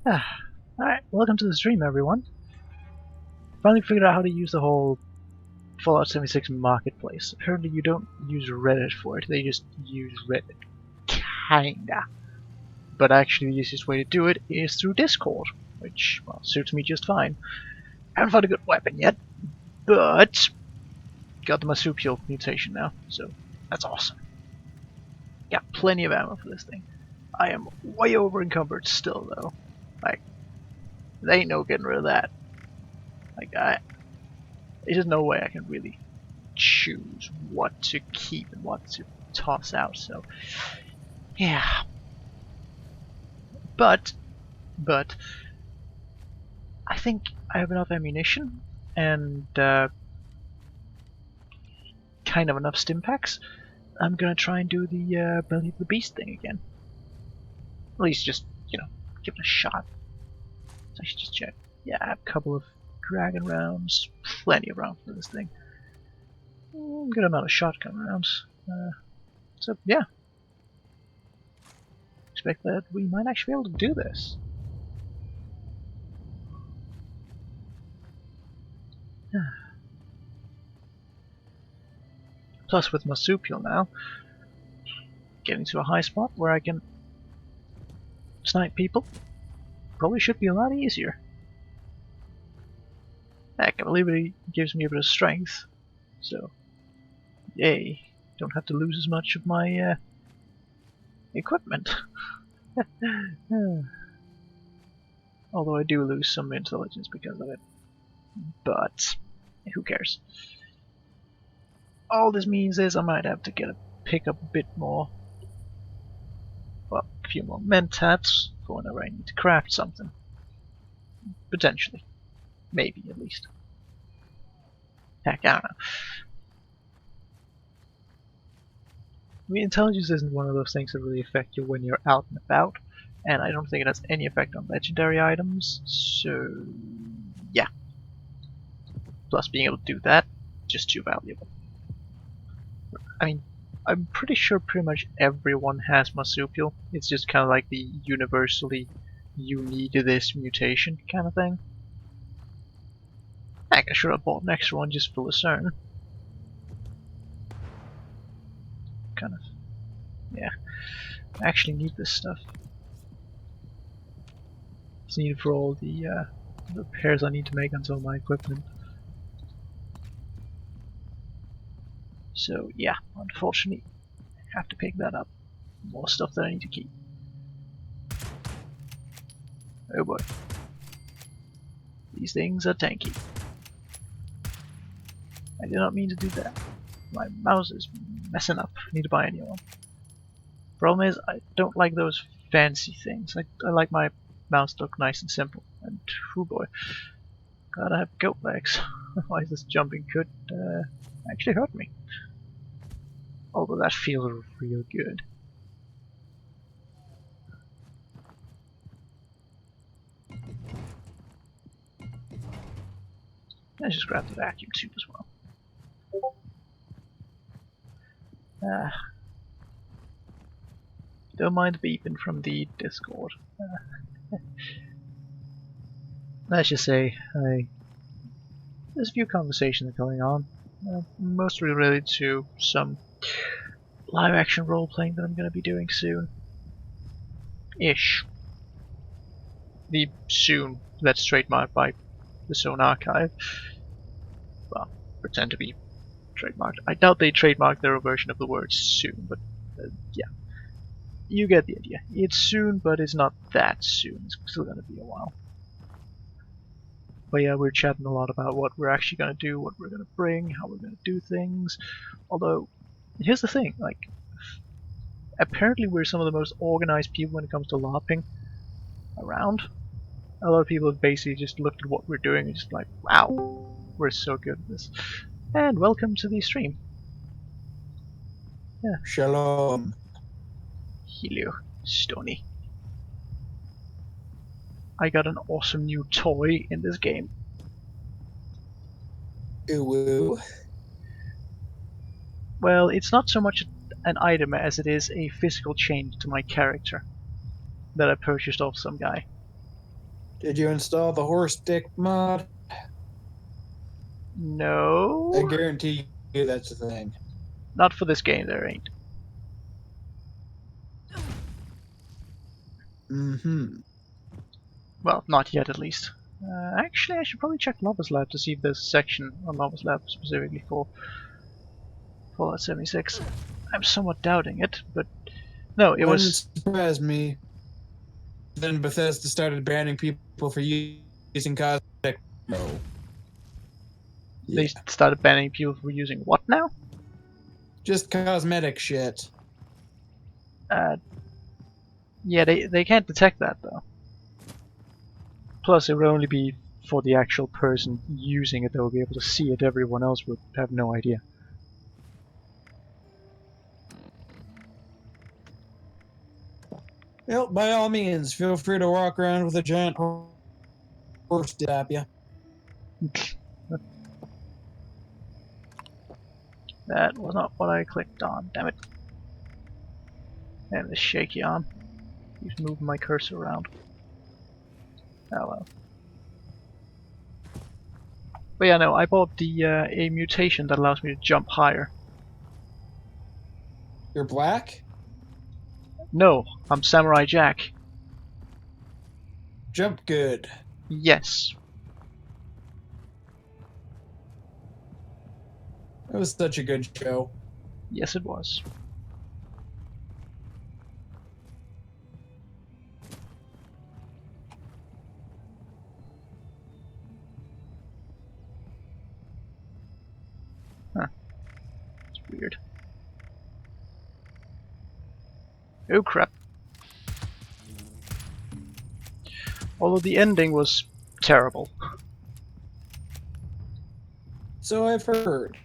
Alright, welcome to the stream, everyone. Finally figured out how to use the whole Fallout 76 marketplace. Apparently you don't use Reddit for it, they just use Reddit. Kinda. But actually the easiest way to do it is through Discord, which, well, suits me just fine. I haven't found a good weapon yet, but got the marsupial mutation now, so that's awesome. Got plenty of ammo for this thing. I am way over encumbered still, though. Like, there ain't no getting rid of that. Like, there's just no way I can really choose what to keep and what to toss out, so yeah. But I think I have enough ammunition and kind of enough stim packs. I'm gonna try and do the Belly of the Beast thing again. At least just, give it a shot. So I should just check. Yeah, I have a couple of dragon rounds, plenty of rounds for this thing. Good amount of shotgun rounds. So yeah, expect that we might actually be able to do this. Plus with marsupial now, getting to a high spot where I can snipe people probably should be a lot easier. Heck, I believe it gives me a bit of strength, so yay, don't have to lose as much of my equipment. Although I do lose some intelligence because of it, but who cares? All this means is I might have to pick up a bit more, well, a few more mentats for whenever I need to craft something. Potentially. Maybe, at least. Heck, I don't know. I mean, intelligence isn't one of those things that really affect you when you're out and about, and I don't think it has any effect on legendary items, so yeah. Plus being able to do that, just too valuable. I mean, I'm pretty sure pretty much everyone has marsupial. It's just kind of like the universally you need this mutation kind of thing. Heck, I should have bought an extra one just for Lucerne. Kind of. Yeah. I actually need this stuff. It's needed for all the repairs I need to make on some of my equipment. So yeah, unfortunately, I have to pick that up. More stuff that I need to keep. Oh boy. These things are tanky. I did not mean to do that. My mouse is messing up. I need to buy a new one. Problem is, I don't like those fancy things. I like my mouse to look nice and simple. And oh boy, gotta have goat legs. Otherwise this jumping could actually hurt me. Although that feels real good. Let's just grab the vacuum tube as well. Don't mind the beeping from the Discord. Let's just say there's a few conversations going on, mostly related to some live action role playing that I'm going to be doing soon. Ish. The soon that's trademarked by the Zone Archive. Well, pretend to be trademarked. I doubt they trademarked their version of the word soon, but yeah. You get the idea. It's soon, but it's not that soon. It's still gonna be a while. But yeah, we're chatting a lot about what we're actually gonna do, what we're gonna bring, how we're gonna do things. Although, here's the thing, like, apparently we're some of the most organized people when it comes to LARPing around. A lot of people have basically just looked at what we're doing and just like, wow, we're so good at this. And welcome to the stream. Yeah. Shalom. Hello, Stony. I got an awesome new toy in this game. Ooh. Well, it's not so much an item as it is a physical change to my character that I purchased off some guy. Did you install the horse dick mod? No, I guarantee you that's a thing. not for this game. There ain't. Mm-hmm. Well, not yet at least. Actually, I should probably check Lover's Lab to see if there's a section on Lover's Lab specifically for Fallout 76. I'm somewhat doubting it, but no, it Wouldn't was. surprise me. Then Bethesda started banning people for using cosmetic. No. They Yeah. started banning people for using what now? Just cosmetic shit. Uh, yeah, they can't detect that though. Plus, it would only be for the actual person using it that would be able to see it. Everyone else would have no idea. Well, by all means, feel free to walk around with a giant horse to tap you. That was not what I clicked on, damn it. And this shaky arm. Keeps moving my cursor around. Oh well. But yeah, no, I bought the a mutation that allows me to jump higher. You're black? No, I'm Samurai Jack. Jump good. Yes. It was such a good show. Yes, it was. Huh. It's weird. Oh crap. Although the ending was terrible. So I've heard.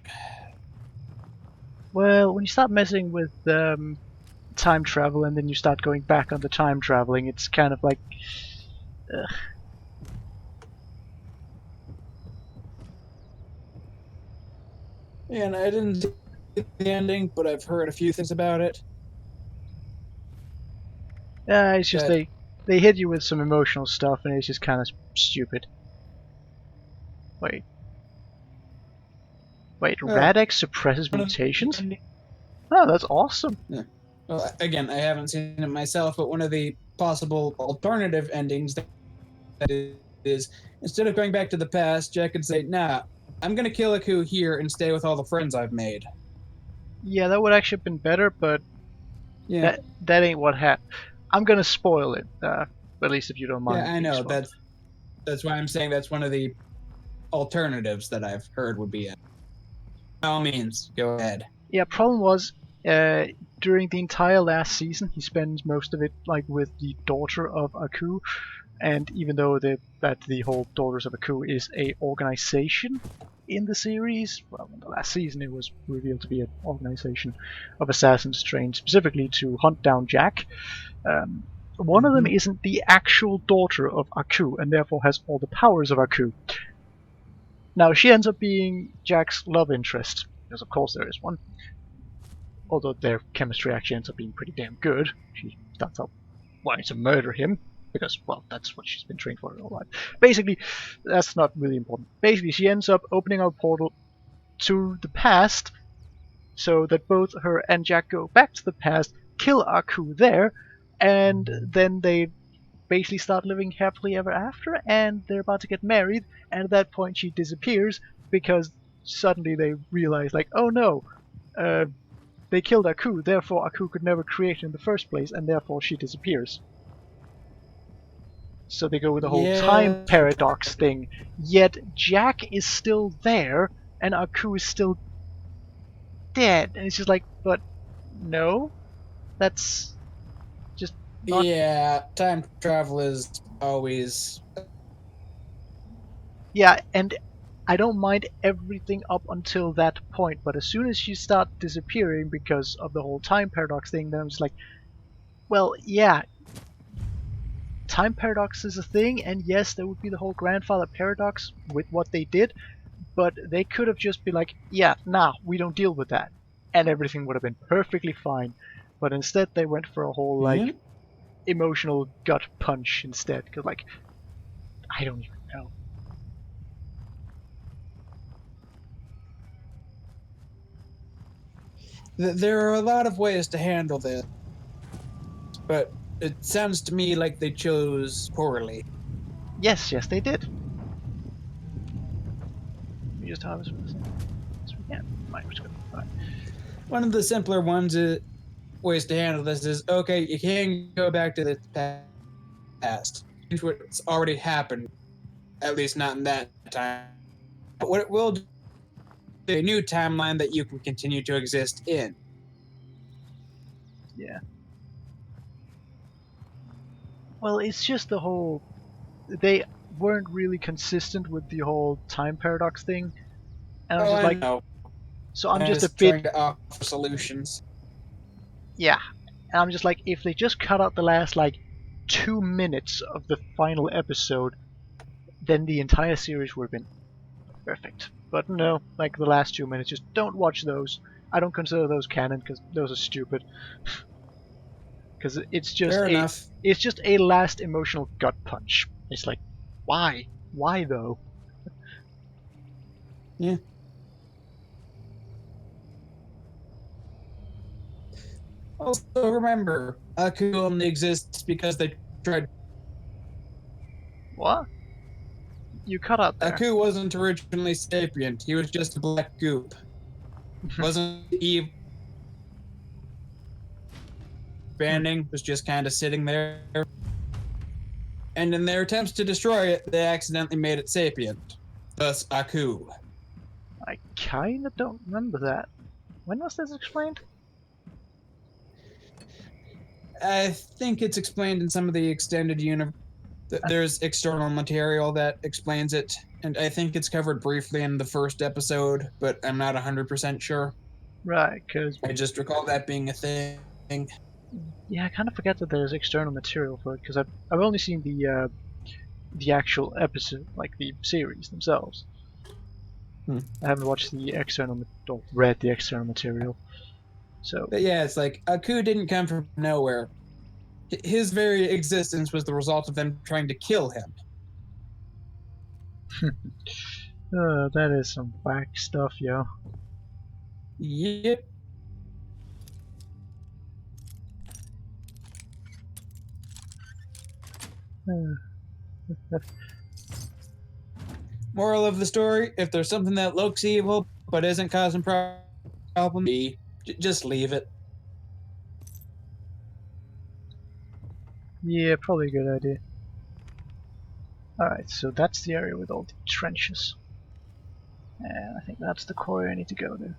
Well, when you start messing with time travel and then you start going back on the time traveling, it's kind of like... And I didn't see the ending, but I've heard a few things about it. It's just That they hit you with some emotional stuff and it's just kind of stupid. Wait. Wait, Radix suppresses mutations? Oh, that's awesome. Yeah. Well, again, I haven't seen it myself, but one of the possible alternative endings that is instead of going back to the past, Jack could say, "Nah, I'm gonna kill a coup here and stay with all the friends I've made." Yeah, that would actually have been better, but Yeah, that ain't what happened. I'm gonna spoil it, at least if you don't mind. yeah, I know. That's why I'm saying that's one of the alternatives that I've heard would be it. By all means, go ahead. Yeah, problem was, during the entire last season, he spends most of it like with the daughter of Aku, and even though the whole Daughters of Aku is a organization in the series, well, in the last season it was revealed to be an organization of assassins trained specifically to hunt down Jack. One of them isn't the actual daughter of Aku, and therefore has all the powers of Aku. Now, she ends up being Jack's love interest, because of course there is one. Although their chemistry actually ends up being pretty damn good. She starts out wanting to murder him, because, well, that's what she's been trained for her whole life. Basically, that's not really important. Basically, she ends up opening a portal to the past, so that both her and Jack go back to the past, kill Aku there, and then they basically start living happily ever after, and they're about to get married, and at that point she disappears, because suddenly they realize, like, oh no, they killed Aku, therefore Aku could never create in the first place, and therefore she disappears. So they go with the whole time Yeah, paradox thing, yet Jack is still there, and Aku is still dead, and it's just like, but no, that's just not... yeah. Time travel is always. Yeah, and I don't mind everything up until that point, but as soon as she starts disappearing because of the whole time paradox thing, then I'm just like, well, yeah, time paradox is a thing, and yes, there would be the whole grandfather paradox with what they did, but they could have just been like, yeah, nah, we don't deal with that, and everything would have been perfectly fine. But instead, they went for a whole, Yeah. like, emotional gut punch instead, because, like, I don't even know. There are a lot of ways to handle this, but it sounds to me like they chose poorly. Yes, they did. We just harvest from the same. So we can. Right, we're just gonna. Right. One of the simpler ways to handle this is, okay, you can go back to the past, change what's already happened, at least not in that time. But what it will do is a new timeline that you can continue to exist in. Yeah. Well, it's just the whole. They weren't really consistent with the whole time paradox thing, and I'm Oh, just I like, know. so I'm I'm just a just bit. trying to offer solutions. Yeah, and I'm just like, if they just cut out the last like 2 minutes of the final episode, then the entire series would have been perfect. But no, like the last 2 minutes, just don't watch those. I don't consider those canon because those are stupid. Because Fair enough. it's just a last emotional gut punch. It's like, why though? Yeah. Also, remember, Aku only exists because they tried. What? You cut out there. Aku wasn't originally sapient. He was just a black goop. Wasn't Eve banding, was just kind of sitting there. And in their attempts to destroy it, they accidentally made it sapient. Thus, Aku. I kinda don't remember that. When was this explained? I think it's explained in some of the extended universe. There's external material that explains it, and I think it's covered briefly in the first episode, but I'm not 100% sure. Right, because I just recall that being a thing. yeah, I kind of forget that there's external material for it because I've only seen the actual episode, like the series themselves. I haven't watched the external or read the external material. So But yeah, it's like Aku didn't come from nowhere. His very existence was the result of them trying to kill him. that is some whack stuff, yo. Yep. Moral of the story: if there's something that looks evil but isn't causing problems, just leave it. Yeah, probably a good idea. Alright, so that's the area with all the trenches. And I think that's the core I need to go to. Did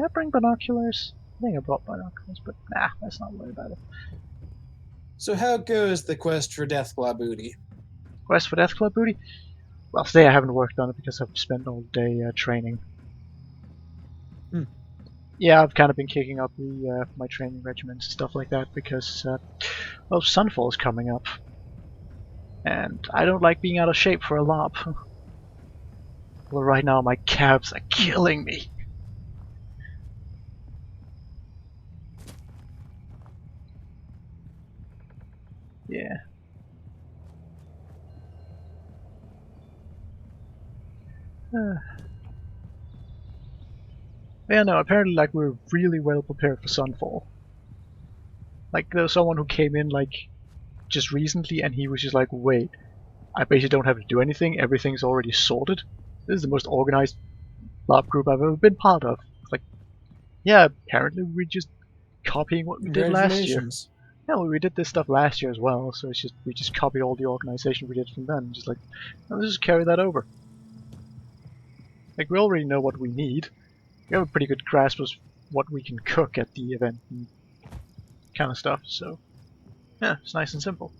I bring binoculars? I think I brought binoculars, but nah, let's not worry about it. So how goes the quest for Deathclaw booty? Quest for Deathclaw booty? Well, today I haven't worked on it because I've spent all day training. Yeah, I've kind of been kicking up the my training regimens and stuff like that because, well, Sunfall's coming up. And I don't like being out of shape for a lob. Well, right now my calves are killing me. Yeah. Yeah, no, apparently like we're really well prepared for Sunfall. Like there was someone who came in like just recently and he was just like, wait, I basically don't have to do anything, everything's already sorted. This is the most organized lab group I've ever been part of. It's like, yeah, apparently we're just copying what we did last year. Congratulations. Yeah, well, we did this stuff last year as well, so it's just we just copied all the organization we did from then, just like, let's just carry that over. Like we already know what we need. We have a pretty good grasp of what we can cook at the event and kind of stuff, so yeah, it's nice and simple.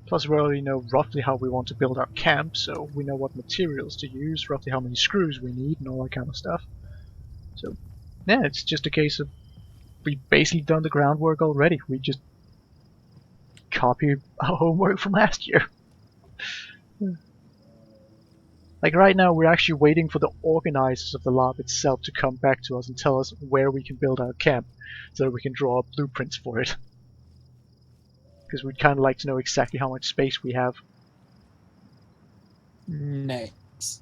Plus we already know roughly how we want to build our camp, so we know what materials to use, roughly how many screws we need and all that kind of stuff. So yeah, it's just a case of we've basically done the groundwork already. We just copy our homework from last year. Like right now we're actually waiting for the organizers of the lab itself to come back to us and tell us where we can build our camp so that we can draw up blueprints for it. because we'd kind of like to know exactly how much space we have. Nice.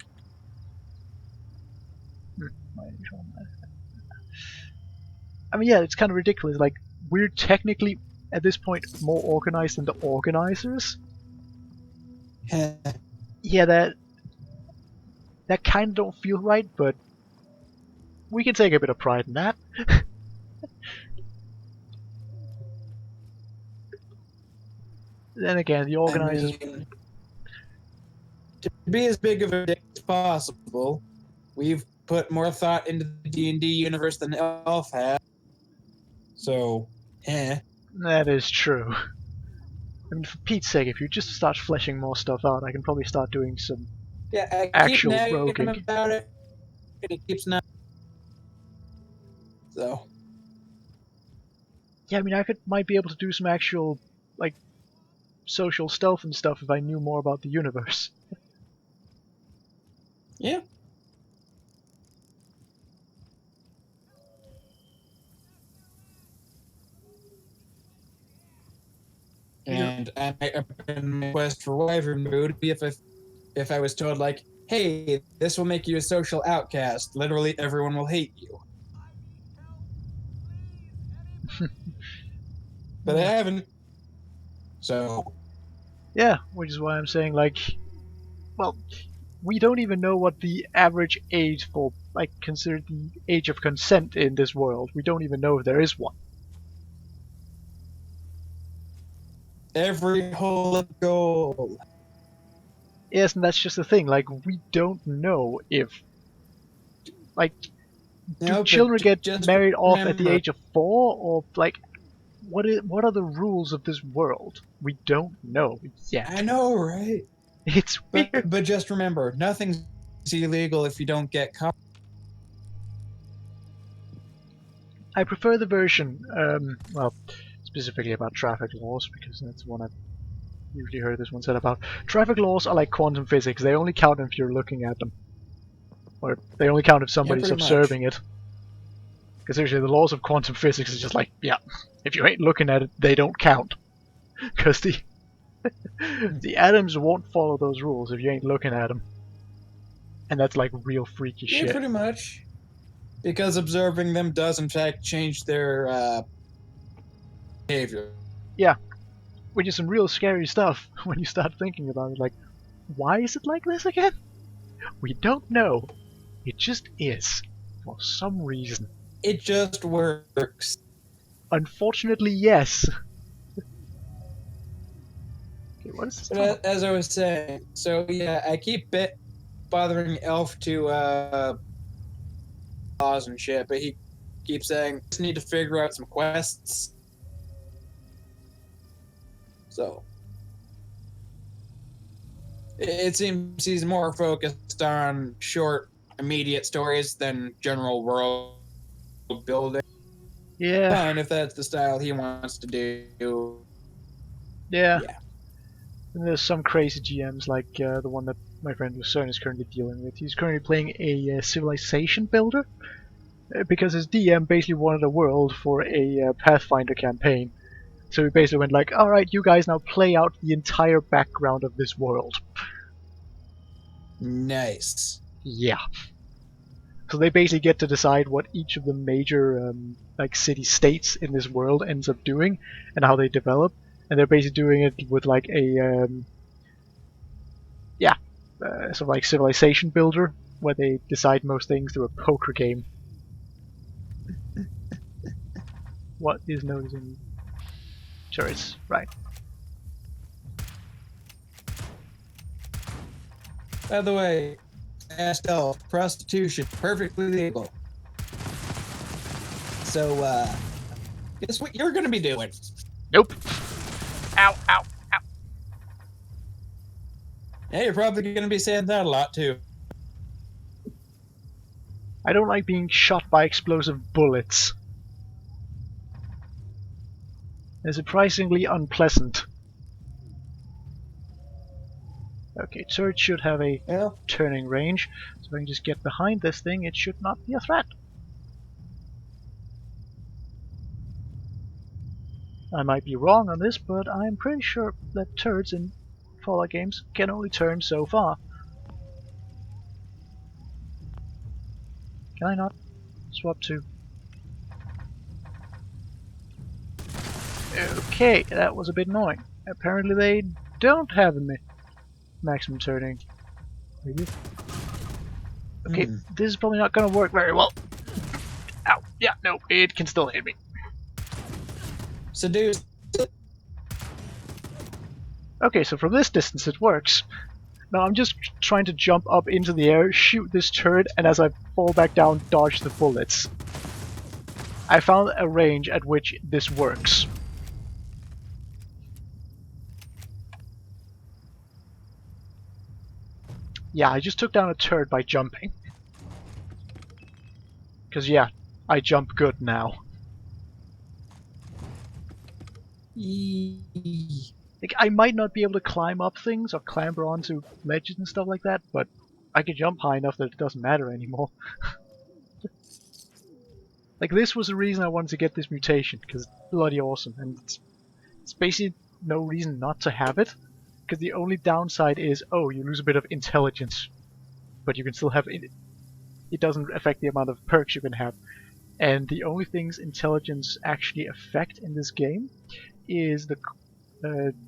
I mean, yeah, it's kind of ridiculous. Like, we're technically, at this point, more organized than the organizers. Yeah, that kind of don't feel right, but we can take a bit of pride in that. Then again, the organizers... I mean, to be as big of a dick as possible, we've put more thought into the D&D universe than Elf has. So, That is true. I mean, for Pete's sake, if you just start fleshing more stuff out, I can probably start doing some yeah, I keep actual nagging him roguing. about it, and he keeps not. So, Yeah, I mean, might be able to do some actual, like, social stealth and stuff if I knew more about the universe. yeah. And I might open my quest for Wyvern Mood if I was told, like, hey, this will make you a social outcast. Literally everyone will hate you. But I haven't. So, Yeah, which is why I'm saying, like, well, we don't even know what the average age for, like, considered the age of consent in this world. We don't even know if there is one. every hole of gold. Yes, and that's just the thing. Like, we don't know if, like, do No, children but get just married off at the remember, age of 4, or like, what are the rules of this world? We don't know yet. I know, right? It's weird. But just remember, nothing's illegal if you don't get caught. I prefer the version, well, specifically about traffic laws, because that's the one I've usually heard this one said about. Traffic laws are like quantum physics. They only count if you're looking at them. Or they only count if Yeah, somebody's pretty much. observing it. Because usually the laws of quantum physics is just like, yeah, if you ain't looking at it, they don't count. Because the atoms won't follow those rules if you ain't looking at them. And that's like real freaky Yeah, shit. pretty much. Because observing them does, in fact, change their behavior. Yeah, which is some real scary stuff when you start thinking about it. Like, why is it like this again? We don't know. It just is. For some reason. It just works. Unfortunately, yes. Okay, what is this? But as I was saying, so yeah, I keep bothering Elf to pause and shit, but he keeps saying, just need to figure out some quests. So it seems he's more focused on short, immediate stories than general world building. Yeah. Fine, if that's the style he wants to do. Yeah. Yeah. And there's some crazy GMs like the one that my friend Lucerne is currently dealing with. He's currently playing a civilization builder because his DM basically wanted a world for a Pathfinder campaign. So he basically went like, alright, you guys now play out the entire background of this world. Nice. Yeah. So they basically get to decide what each of the major like city-states in this world ends up doing and how they develop. And they're basically doing it with like a sort of like civilization builder, where they decide most things through a poker game. What is noticing? Sure, it's right. By the way, asked Elf, prostitution, perfectly legal. So, guess what you're gonna be doing? Nope. Ow, ow, ow. Yeah, you're probably gonna be saying that a lot too. I don't like being shot by explosive bullets. They're surprisingly unpleasant. Okay, turret should have a Well, turning range, so if I can just get behind this thing, it should not be a threat. I might be wrong on this, but I'm pretty sure that turrets in Fallout games can only turn so far. Can I not swap to... Okay, that was a bit annoying. Apparently they don't have a maximum turning. Maybe. Okay, this is probably not gonna work very well. Ow, yeah, no, it can still hit me. Seduce. Okay, so from this distance it works. Now I'm just trying to jump up into the air, shoot this turret, and as I fall back down, dodge the bullets. I found a range at which this works. Yeah, I just took down a turret by jumping. Because yeah, I jump good now. Like, I might not be able to climb up things or clamber onto ledges and stuff like that, but I can jump high enough that it doesn't matter anymore. Like, this was the reason I wanted to get this mutation, because it's bloody awesome, and it's basically no reason not to have it, because the only downside is, oh, you lose a bit of intelligence, but you can still have it. It doesn't affect the amount of perks you can have. And the only things intelligence actually affect in this game is the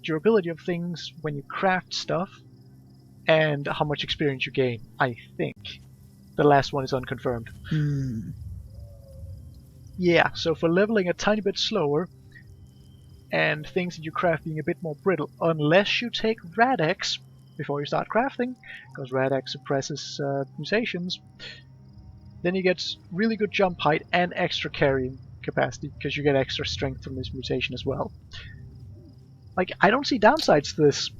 durability of things when you craft stuff and how much experience you gain, I think. The last one is unconfirmed. Yeah, so for leveling a tiny bit slower and things that you craft being a bit more brittle, unless you take Rad-X before you start crafting, because Rad-X suppresses mutations, then you get really good jump height and extra carrying capacity, because you get extra strength from this mutation as well. Like, I don't see downsides to this.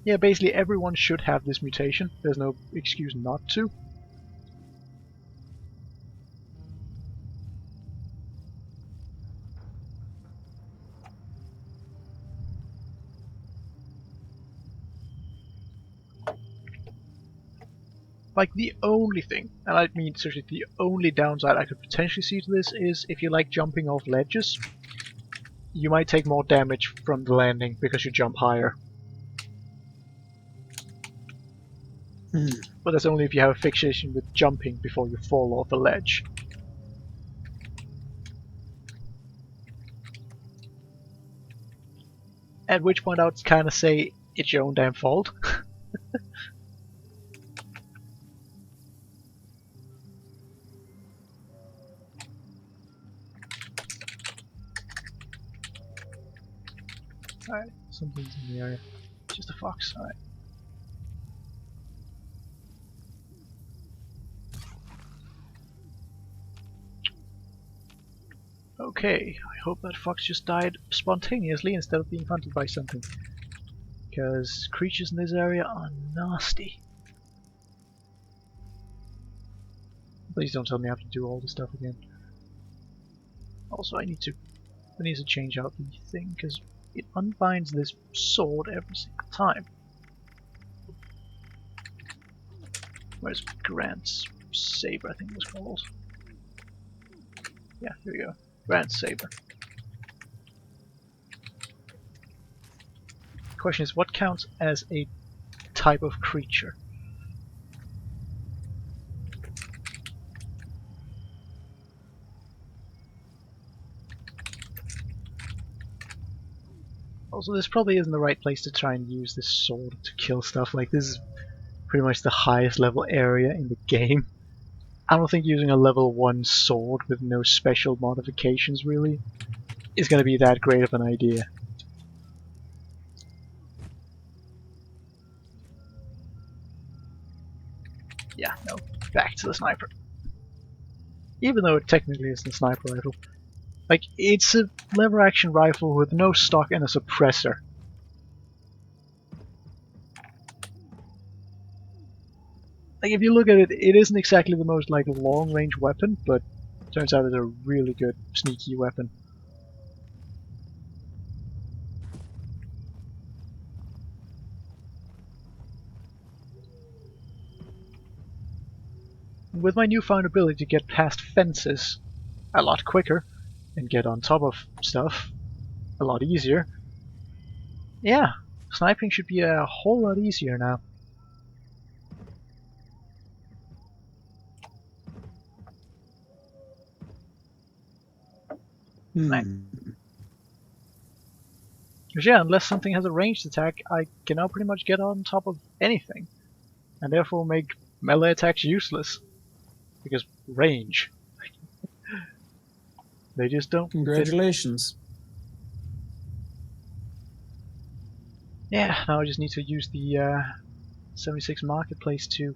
Yeah, basically everyone should have this mutation. There's no excuse not to. Like, the only thing, and I mean seriously, the only downside I could potentially see to this is if you like jumping off ledges, you might take more damage from the landing because you jump higher. But that's only if you have a fixation with jumping before you fall off a ledge. At which point I would kind of say it's your own damn fault. Alright, something's in the area. Just a fox, alright. Okay, I hope that fox just died spontaneously instead of being hunted by something. Because creatures in this area are nasty. Please don't tell me I have to do all this stuff again. Also, I need to change out the thing, because it unbinds this sword every single time. Where's Grant's saber, I think it was called. Yeah, here we go. Grant's saber. The question is, what counts as a type of creature? Also, this probably isn't the right place to try and use this sword to kill stuff. Like, this is pretty much the highest level area in the game. I don't think using a level 1 sword with no special modifications, really, is going to be that great of an idea. Yeah, no, back to the sniper. Even though it technically isn't a sniper rifle. Like, it's a lever action rifle with no stock and a suppressor. Like, if you look at it, it isn't exactly the most, like, long-range weapon, but turns out it's a really good, sneaky weapon. With my newfound ability to get past fences a lot quicker and get on top of stuff a lot easier, yeah, sniping should be a whole lot easier now. Because yeah, unless something has a ranged attack, I can now pretty much get on top of anything, and therefore make melee attacks useless. Because range. They just don't. Congratulations. Yeah, now I just need to use the 76 marketplace to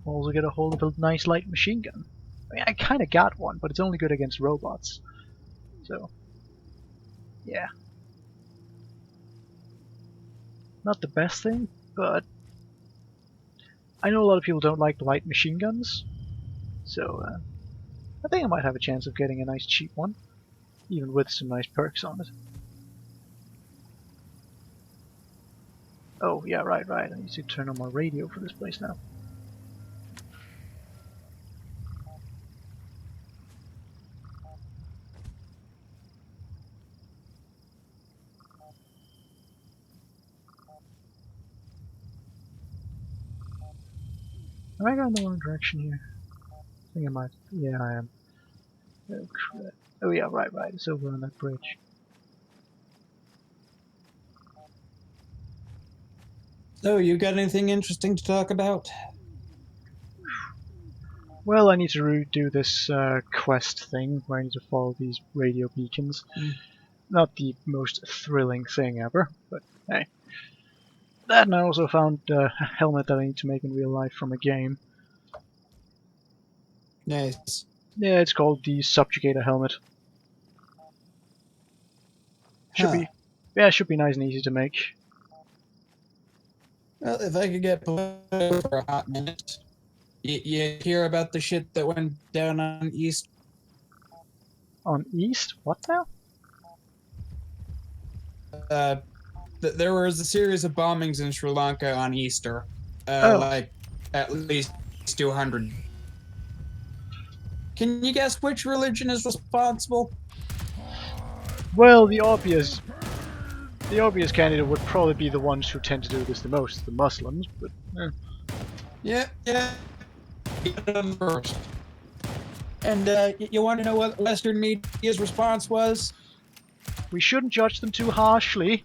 also get a hold of a nice light machine gun. I mean, I kind of got one, but it's only good against robots. So, yeah. Not the best thing, but I know a lot of people don't like light machine guns, so I think I might have a chance of getting a nice cheap one, even with some nice perks on it. Oh, yeah, right. I need to turn on my radio for this place now. Am I going the wrong direction here? I think I might. Yeah, I am. Oh, crap. Oh yeah, right. It's over on that bridge. So, you got anything interesting to talk about? Well, I need to redo this quest thing where I need to follow these radio beacons. Not the most thrilling thing ever, but hey. That, and I also found a helmet that I need to make in real life from a game. Nice. Yeah, it's called the Subjugator helmet. Should be, yeah, it should be nice and easy to make. Well, if I could get political for a hot minute. You hear about the shit that went down on East? On East? What now? There was a series of bombings in Sri Lanka on Easter. Like, at least 200. Can you guess which religion is responsible? Well, the obvious candidate would probably be the ones who tend to do this the most, the Muslims, but Yeah. Get them first. And you want to know what Western media's response was? we shouldn't judge them too harshly.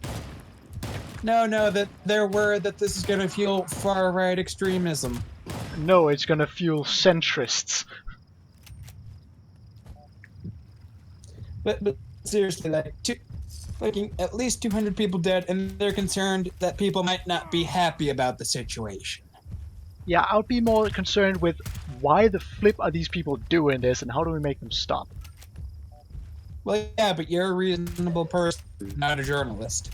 No, that they're worried that this is going to fuel far-right extremism. No, it's gonna fuel centrists. But seriously, at least 200 people dead, and they're concerned that people might not be happy about the situation. Yeah, I would be more concerned with why the flip are these people doing this and how do we make them stop? Well, yeah, but you're a reasonable person, not a journalist.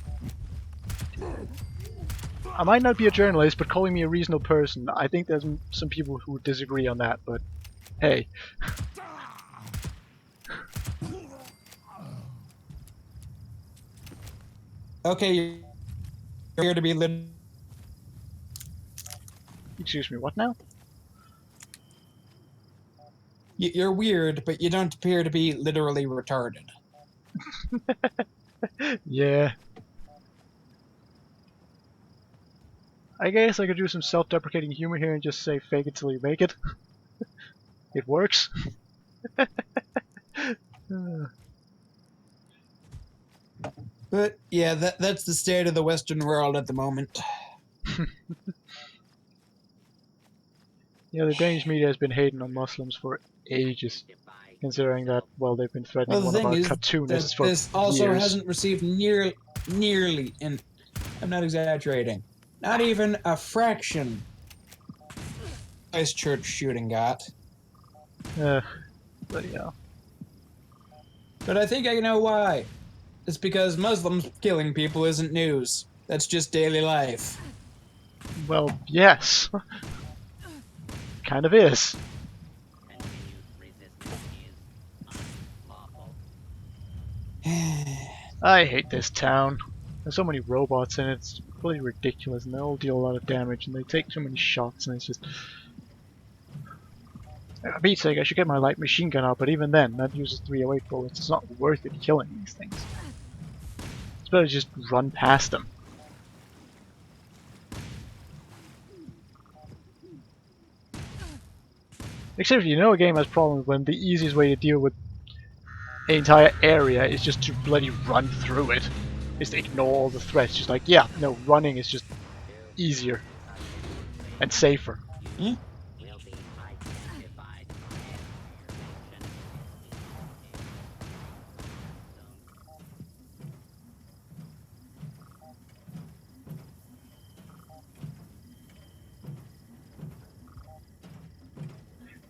I might not be a journalist, but calling me a reasonable person, I think there's some people who would disagree on that, but hey. Okay, you're here to be Excuse me, what now? You're weird, but you don't appear to be literally retarded. Yeah. I guess I could do some self-deprecating humor here and just say fake it till you make it. It works. But yeah, that's the state of the Western world at the moment. Yeah, the Danish media has been hating on Muslims for ages, considering that, well, they've been threatening one of our cartoonists for this also years. hasn't received nearly, and I'm not exaggerating, not even a fraction Christchurch shooting got. Bloody hell. But I think I know why. It's because Muslims killing people isn't news. That's just daily life. Well, yes. Kind of is. I hate this town. There's so many robots in it, it's really ridiculous, and they all deal a lot of damage, and they take so many shots, and it's just... For Pete's sake, I should get my light machine gun out, but even then, that uses 308 bullets. It's not worth it killing these things. It's better to just run past them. Except you know a game has problems when the easiest way to deal with an entire area is just to bloody run through it. Is to ignore all the threats. Just like, yeah, no, running is just easier and safer. Hmm?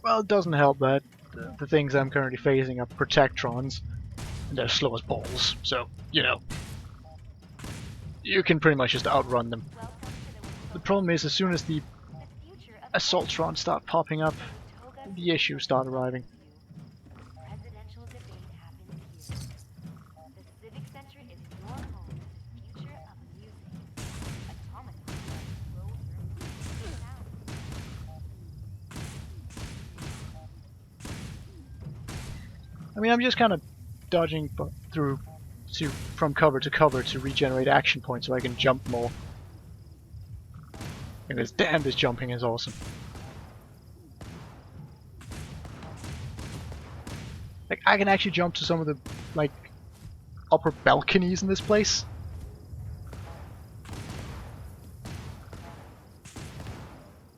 Well, it doesn't help that the things I'm currently facing are Protectrons, and they're slow as balls, so, you know, you can pretty much just outrun them. The problem is, as soon as the Assaultrons start popping up, the issues start arriving. I mean, I'm just kind of dodging from cover to cover to regenerate action points so I can jump more. Because damn, this jumping is awesome. Like, I can actually jump to some of the, like, upper balconies in this place.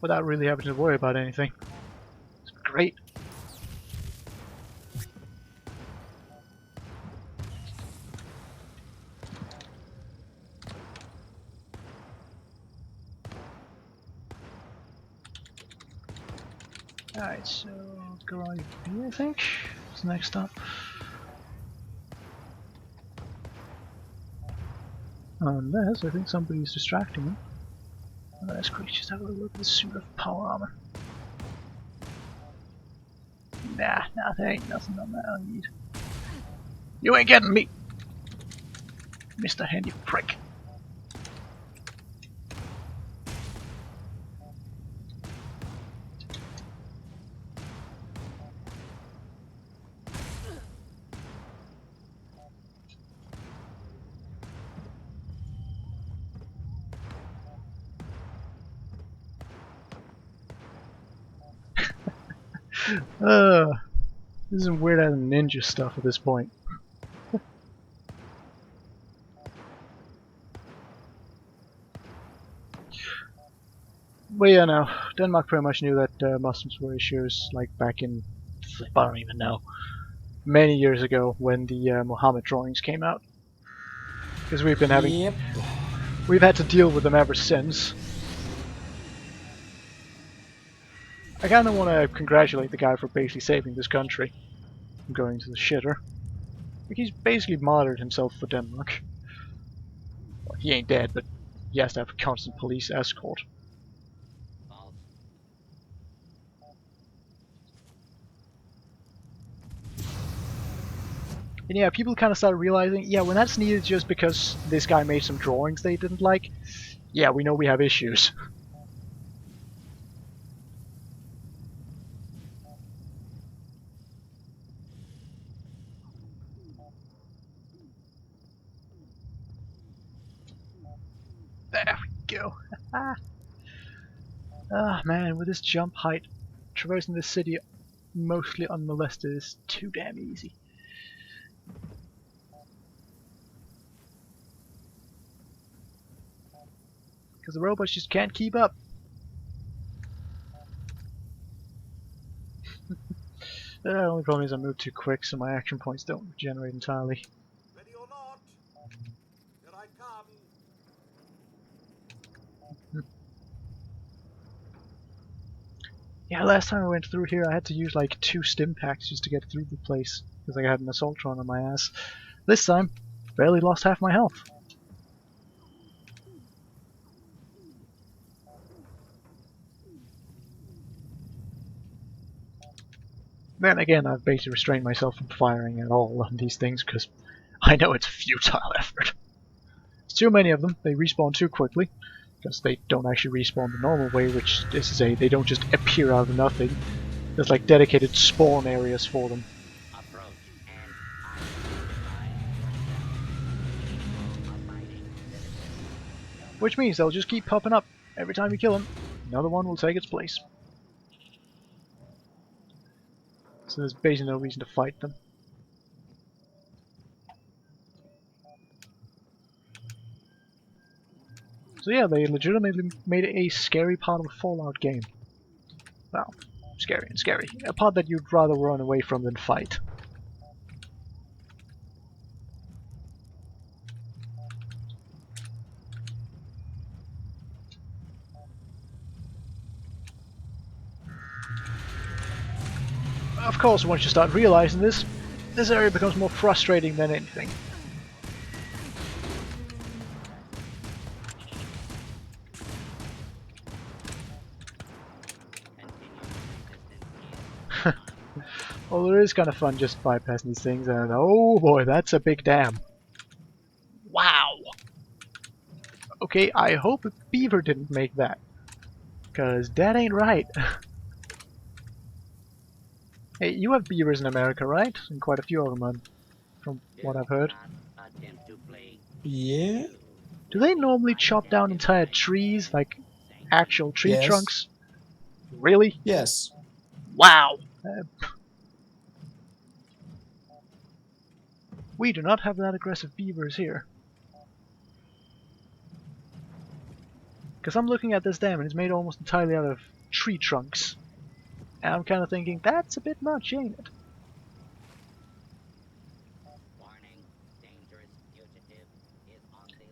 Without really having to worry about anything. It's great. Alright, so let's go right here, I think. What's next up? Unless I think somebody's distracting me. Let's quickly just have a look at the suit of power armor. Nah, there ain't nothing on that I need. You ain't getting me! Mr. Handy Prick. This is weird as ninja stuff at this point. But yeah, no, Denmark pretty much knew that Muslims were issues, like back in, I don't even know, many years ago when the Muhammad drawings came out. Because we've been having, Yep. we've had to deal with them ever since. I kind of want to congratulate the guy for basically saving this country from going to the shitter. Like, he's basically martyred himself for Denmark. Well, he ain't dead, but he has to have a constant police escort. And yeah, people kind of started realizing, yeah, when that's needed just because this guy made some drawings they didn't like, yeah, we know we have issues. There we go. Ah, man, with this jump height, traversing this city mostly unmolested is too damn easy. Because the robots just can't keep up. The only problem is I move too quick, so my action points don't regenerate entirely. Ready or not? Here I come. Yeah, last time I went through here I had to use like 2 stim packs just to get through the place, because I had an Assaultron on my ass. This time, barely lost half my health. Then again, I've basically restrained myself from firing at all on these things, because I know it's a futile effort. There's too many of them, they respawn too quickly, because they don't actually respawn the normal way, which is to say, they don't just appear out of nothing. There's like dedicated spawn areas for them. Which means they'll just keep popping up. Every time you kill them, another one will take its place. So there's basically no reason to fight them. So yeah, they legitimately made it a scary part of a Fallout game. Well, scary and scary. A part that you'd rather run away from than fight. Of course, once you start realizing this area becomes more frustrating than anything. Although it is kind of fun just bypassing these things, and oh boy, that's a big dam. Wow! Okay, I hope a beaver didn't make that. Cause that ain't right. Hey, you have beavers in America, right? And quite a few of them, from what I've heard. Yeah. Do they normally chop down entire trees, like actual tree Yes. trunks? Really? Yes. Wow! We do not have that aggressive beavers here. Because I'm looking at this dam and it's made almost entirely out of tree trunks. And I'm kind of thinking, that's a bit much, ain't it?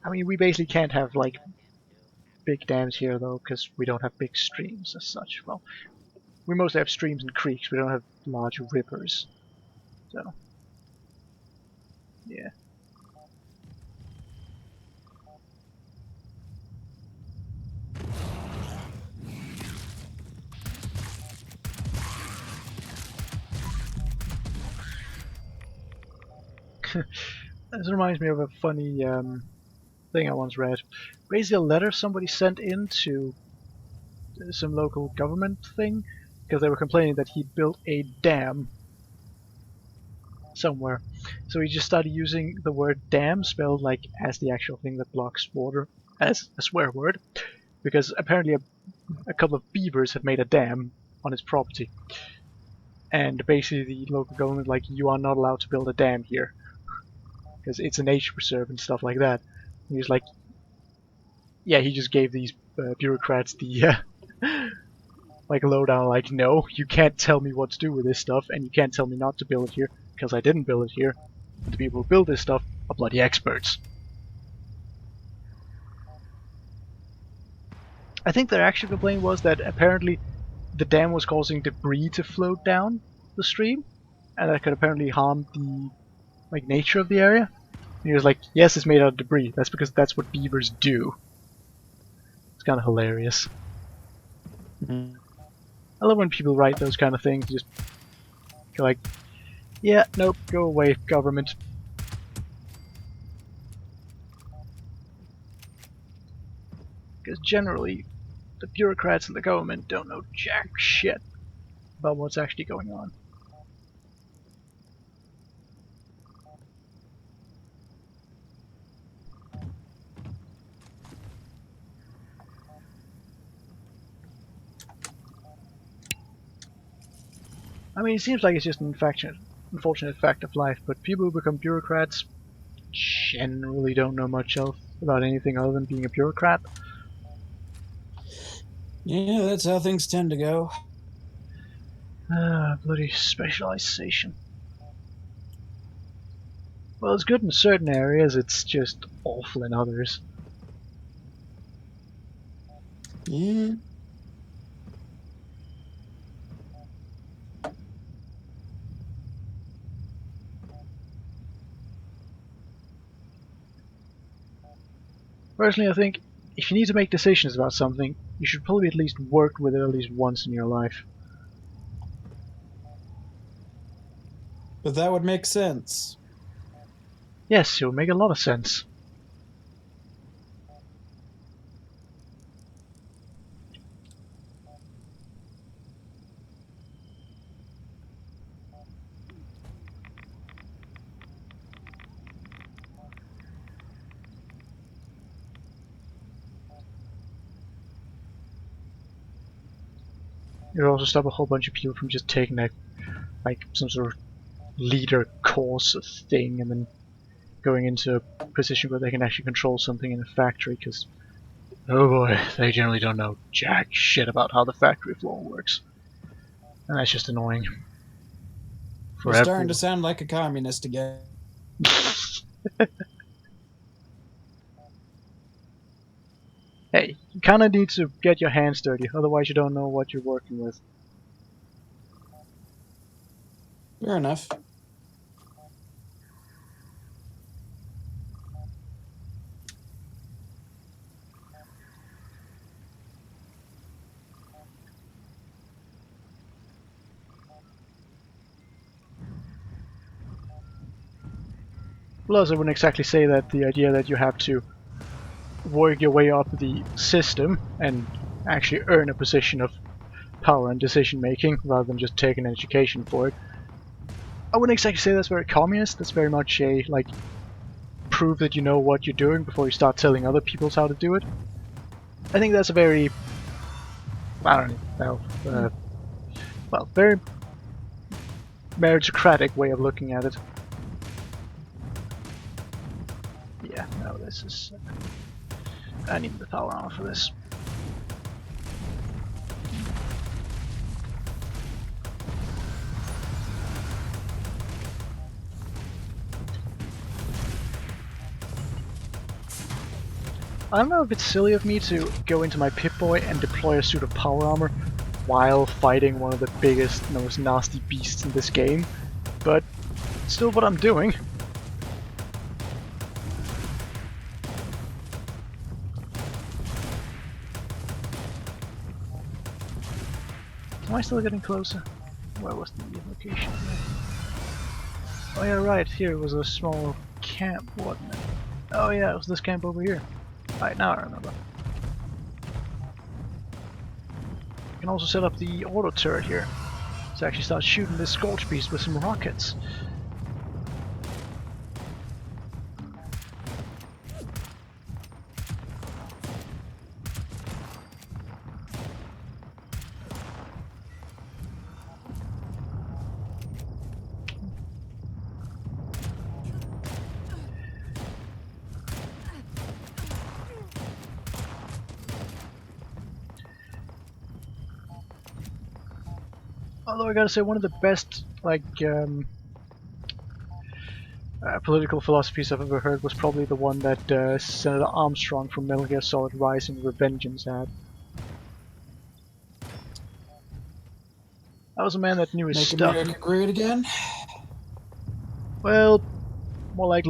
I mean, we basically can't have, like, big dams here, though, because we don't have big streams as such. Well, we mostly have streams and creeks, we don't have large rivers. So, yeah. This reminds me of a funny thing I once read. Basically, a letter somebody sent in to some local government thing because they were complaining that he built a dam somewhere. So he just started using the word dam spelled like as the actual thing that blocks water as a swear word because apparently a couple of beavers had made a dam on his property. And basically the local government like, you are not allowed to build a dam here because it's a nature preserve and stuff like that. And he was like, yeah, he just gave these bureaucrats the like lowdown, like, no, you can't tell me what to do with this stuff, and you can't tell me not to build it here, because I didn't build it here. And the people who build this stuff are bloody experts. I think their actual complaint was that apparently the dam was causing debris to float down the stream, and that could apparently harm the like nature of the area. And he was like, yes, it's made out of debris. That's because that's what beavers do. It's kind of hilarious. Mm-hmm. I love when people write those kind of things. Just go like, yeah, nope, go away, government. Because generally, the bureaucrats in the government don't know jack shit about what's actually going on. I mean, it seems like it's just an unfortunate fact of life, but people who become bureaucrats generally don't know much else about anything other than being a bureaucrat. Yeah, that's how things tend to go. Ah, bloody specialization. Well, it's good in certain areas, it's just awful in others. Yeah. Personally, I think if you need to make decisions about something, you should probably at least work with it at least once in your life. But that would make sense. Yes, it will make a lot of sense. It would also stop a whole bunch of people from just taking like some sort of leader course thing and then going into a position where they can actually control something in a factory, because oh boy, they generally don't know jack shit about how the factory floor works. And that's just annoying. For You're starting to everyone. sound like a communist again. Hey, you kinda need to get your hands dirty, otherwise you don't know what you're working with. Fair enough. Plus, I wouldn't exactly say that the idea that you have to work your way up the system and actually earn a position of power and decision making rather than just take an education for it. I wouldn't exactly say that's very communist. That's very much a like prove that you know what you're doing before you start telling other people how to do it. I think that's a very I don't know well, very meritocratic way of looking at it. Yeah, no, this is I need the power armor for this. I don't know if it's silly of me to go into my Pip-Boy and deploy a suit of power armor while fighting one of the biggest and most nasty beasts in this game, but still what I'm doing. Am I still getting closer? Where was the location? Oh yeah, right, here was a small camp, wasn't it? Oh yeah, it was this camp over here. Right, now I remember. You can also set up the auto turret here to actually start shooting this Scorch Beast with some rockets. Although I gotta say, one of the best political philosophies I've ever heard was probably the one that Senator Armstrong from Metal Gear Solid Rising: Revengeance had. That was a man that knew his Make stuff. America great again? Well, more like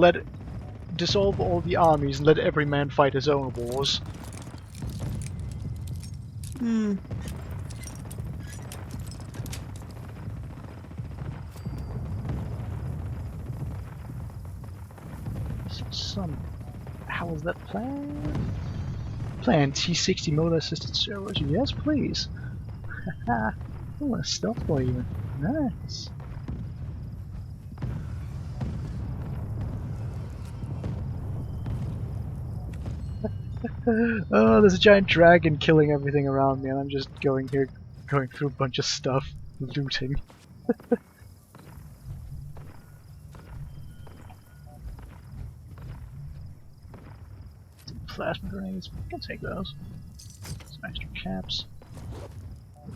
dissolve all the armies and let every man fight his own wars. Hmm. How was that plan? Plan T60 motor assisted servos. Yes, please. Haha. I want a stealth boy even. Nice. Oh, there's a giant dragon killing everything around me, and I'm just going here, going through a bunch of stuff, looting. Some plasma grenades, I can take those. Some extra caps.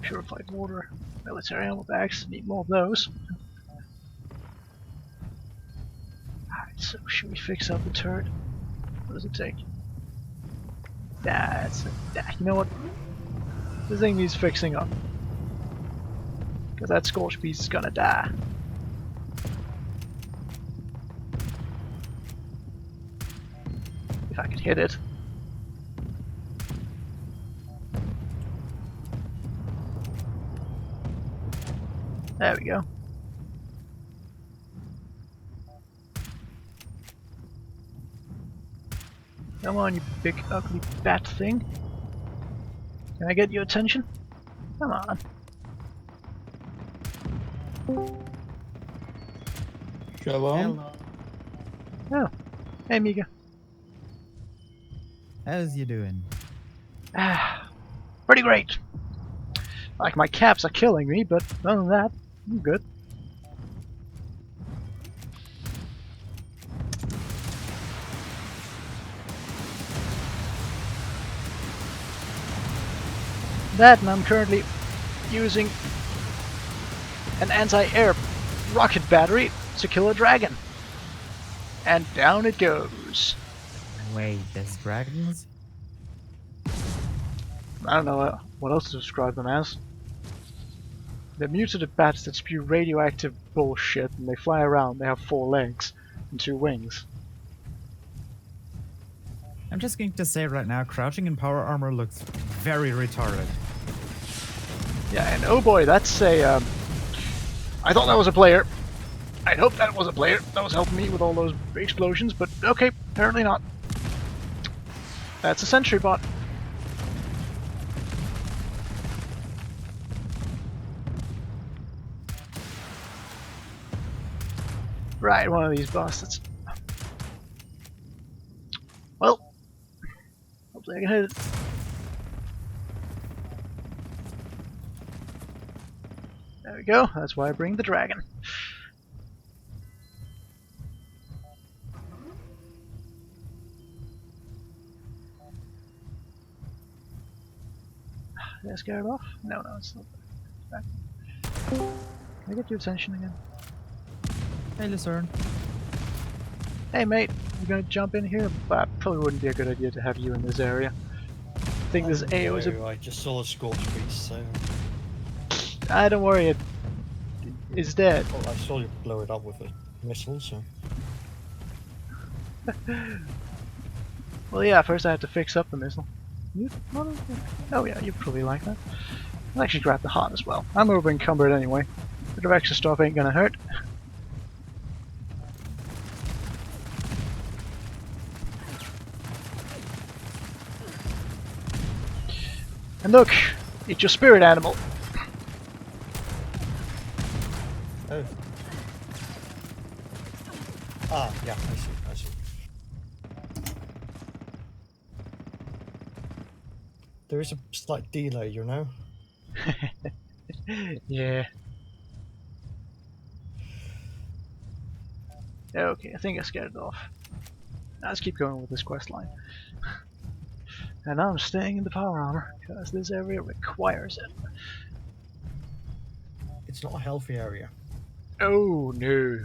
Purified water. Military ammo bags, need more of those. Alright, so should we fix up the turret? What does it take? You know what? This thing needs fixing up. Because that Scorch Beast is gonna die. If I could hit it. There we go. Come on, you big ugly bat thing. Can I get your attention? Come on. Shalom. Oh. Hey, Mika. How's you doing? Ah, pretty great. Like, my caps are killing me, but other than that, I'm good. That, and I'm currently using an anti-air rocket battery to kill a dragon. And down it goes. Wait, there's dragons? I don't know what else to describe them as. They're mutated bats that spew radioactive bullshit, and they fly around. They have 4 legs and 2 wings. I'm just going to say right now, crouching in power armor looks very retarded. Yeah, and oh boy, that's a... I thought that was a player. I'd hope that was a player that was helping me with all those explosions, but okay, apparently not. That's a sentry bot. Right, one of these bastards. Well, hopefully I can hit it. There we go, that's why I bring the dragon. Did I scare it off? No, it's not. Back. Can I get your attention again? Hey, Lucerne. Hey mate, you gonna jump in here? But probably wouldn't be a good idea to have you in this area. I think this AO is a... I just saw a scorched beast, so... don't worry, it is dead. Well, I saw you blow it up with a missile, so... Well yeah, first I had to fix up the missile. Oh yeah, you probably like that. I'll actually grab the heart as well. I'm over encumbered anyway. Bit of extra stuff ain't gonna hurt. And look, it's your spirit animal. Oh. Ah, yeah, I see. There is a slight delay, you know? Yeah. Okay, I think I scared it off. Now let's keep going with this quest line. And I'm staying in the power armor, because this area requires it. It's not a healthy area. Oh no.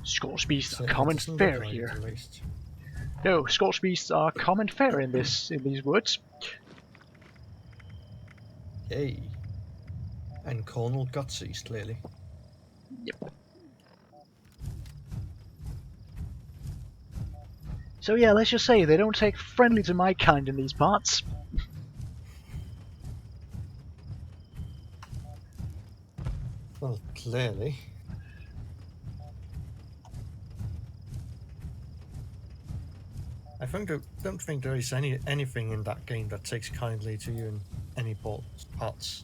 Scorched beasts So are it common doesn't look fare like it, here. at least. No, scorched beasts are common fare in these woods. Yay. And Cornel Gutsies, clearly. Yep. So yeah, let's just say they don't take friendly to my kind in these parts. Well, clearly. I don't think there is anything in that game that takes kindly to you in any parts,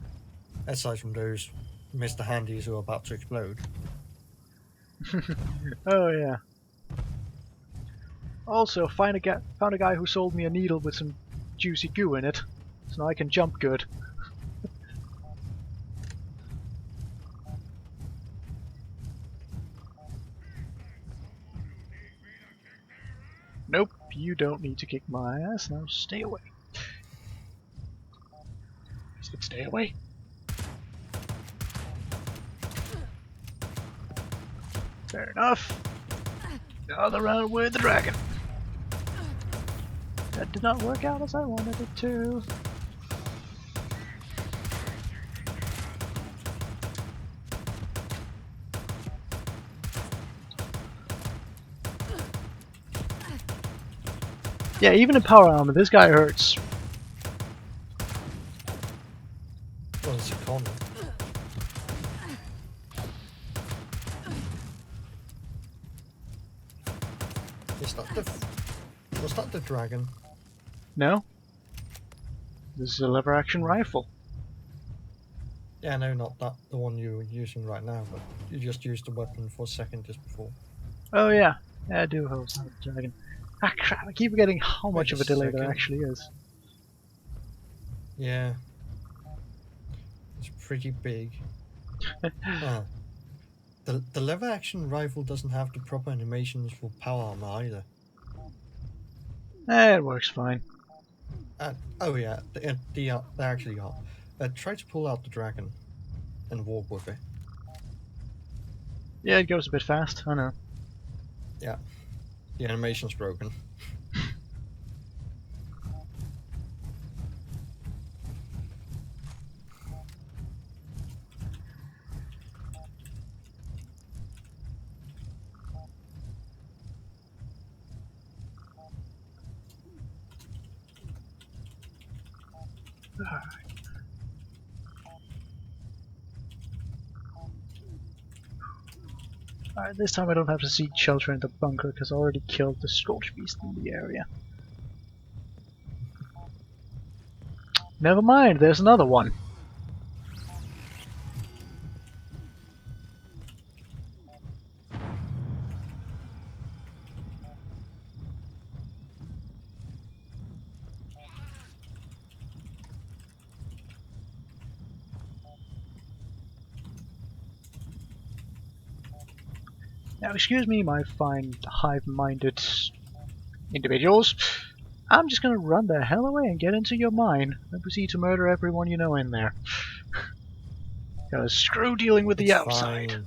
aside from those Mr. Handies who are about to explode. Oh yeah. Also, found a guy who sold me a needle with some juicy goo in it, so now I can jump good. Nope, you don't need to kick my ass, now stay away. I said stay away. Fair enough. Another round with the dragon. That did not work out as I wanted it to. Yeah, even in power armor, this guy hurts. Well, it's a Cornel. Was that the dragon? No? This is a lever action rifle. Yeah, no, not that. The one you're using right now, but you just used the weapon for a second just before. Oh yeah, yeah I do host the dragon. Ah crap, I keep forgetting how much Wait of a a delay there second. actually is. Yeah. pretty big. Ah, the lever action rifle doesn't have the proper animations for power armor either. It works fine. Oh yeah, they actually are. Try to pull out the dragon and walk with it. Yeah, it goes a bit fast, I know. Yeah, the animation's broken. Alright, this time I don't have to seek shelter in the bunker because I already killed the Scorch Beast in the area. Never mind, there's another one. Now excuse me, my fine hive-minded individuals. I'm just gonna run the hell away and get into your mine and proceed to murder everyone you know in there. Because screw dealing with the It's outside. fine.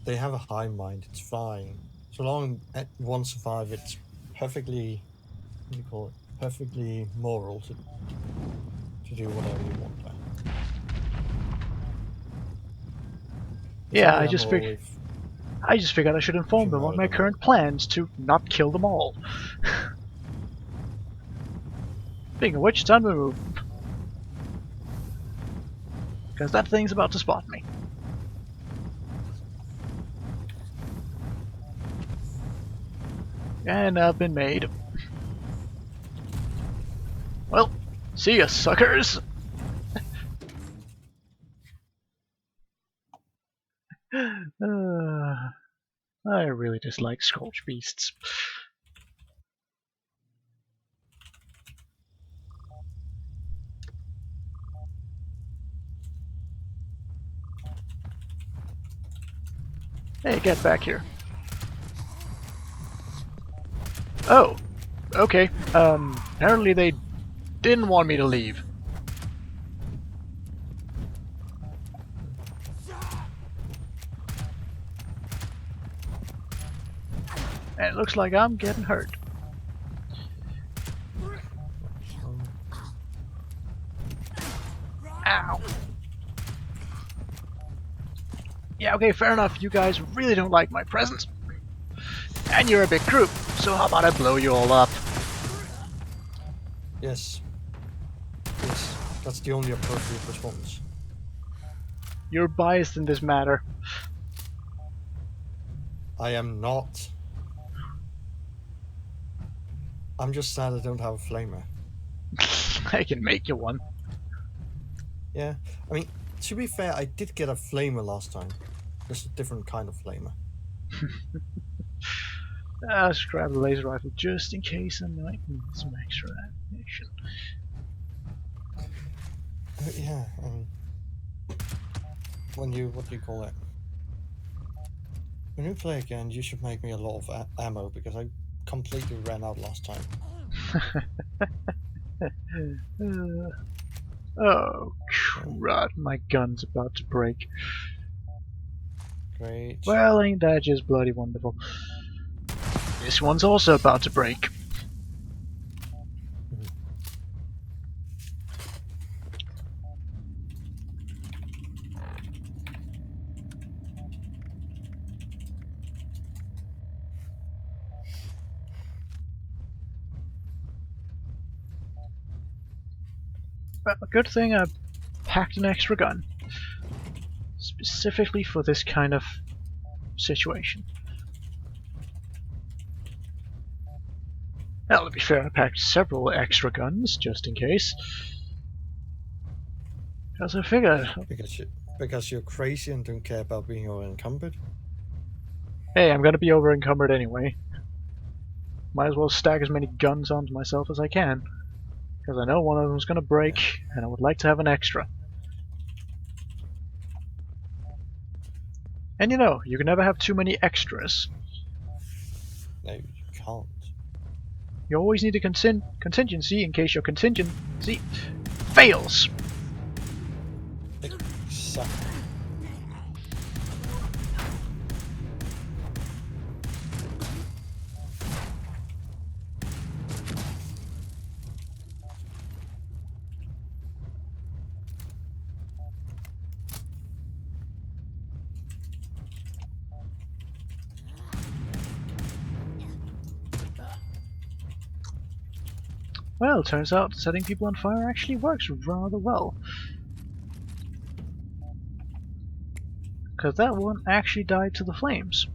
They have a high mind. It's fine. So long as one survive, it's perfectly, what do you call it? Perfectly moral to do whatever you want there. It's Yeah, only I just immoral figured I should inform you them on murder my them current all. plans to not kill them all. Speaking of which, time to move. Because that thing's about to spot me. And I've been made. Well, see ya, suckers! I really dislike Scorch Beasts. Hey, get back here. Oh, okay. Apparently they didn't want me to leave. And it looks like I'm getting hurt. Ow. Yeah, okay, fair enough. You guys really don't like my presence. And you're a big group, so how about I blow you all up? Yes. Yes. That's the only appropriate response. You're biased in this matter. I am not. I'm just sad I don't have a flamer. I can make you one. Yeah. I mean, to be fair, I did get a flamer last time. Just a different kind of flamer. Let's grab the laser rifle just in case I might need some extra ammunition. Yeah, when you, what do you call it? When you play again, you should make me a lot of ammo because I completely ran out last time. Oh, crud, my gun's about to break. Great. Well, ain't that just bloody wonderful. This one's also about to break. Well, a good thing I packed an extra gun. Specifically for this kind of situation. Well, to be fair, I packed several extra guns, just in case. Because I figured, Because you're crazy and don't care about being over-encumbered? hey, I'm gonna be over encumbered anyway. Might as well stack as many guns onto myself as I can. Because I know one of them's gonna break, and I would like to have an extra. And you know, you can never have too many extras. No, you can't. You always need a contingency in case your contingency fails. Exactly. Well, turns out setting people on fire actually works rather well. Because that one actually died to the flames.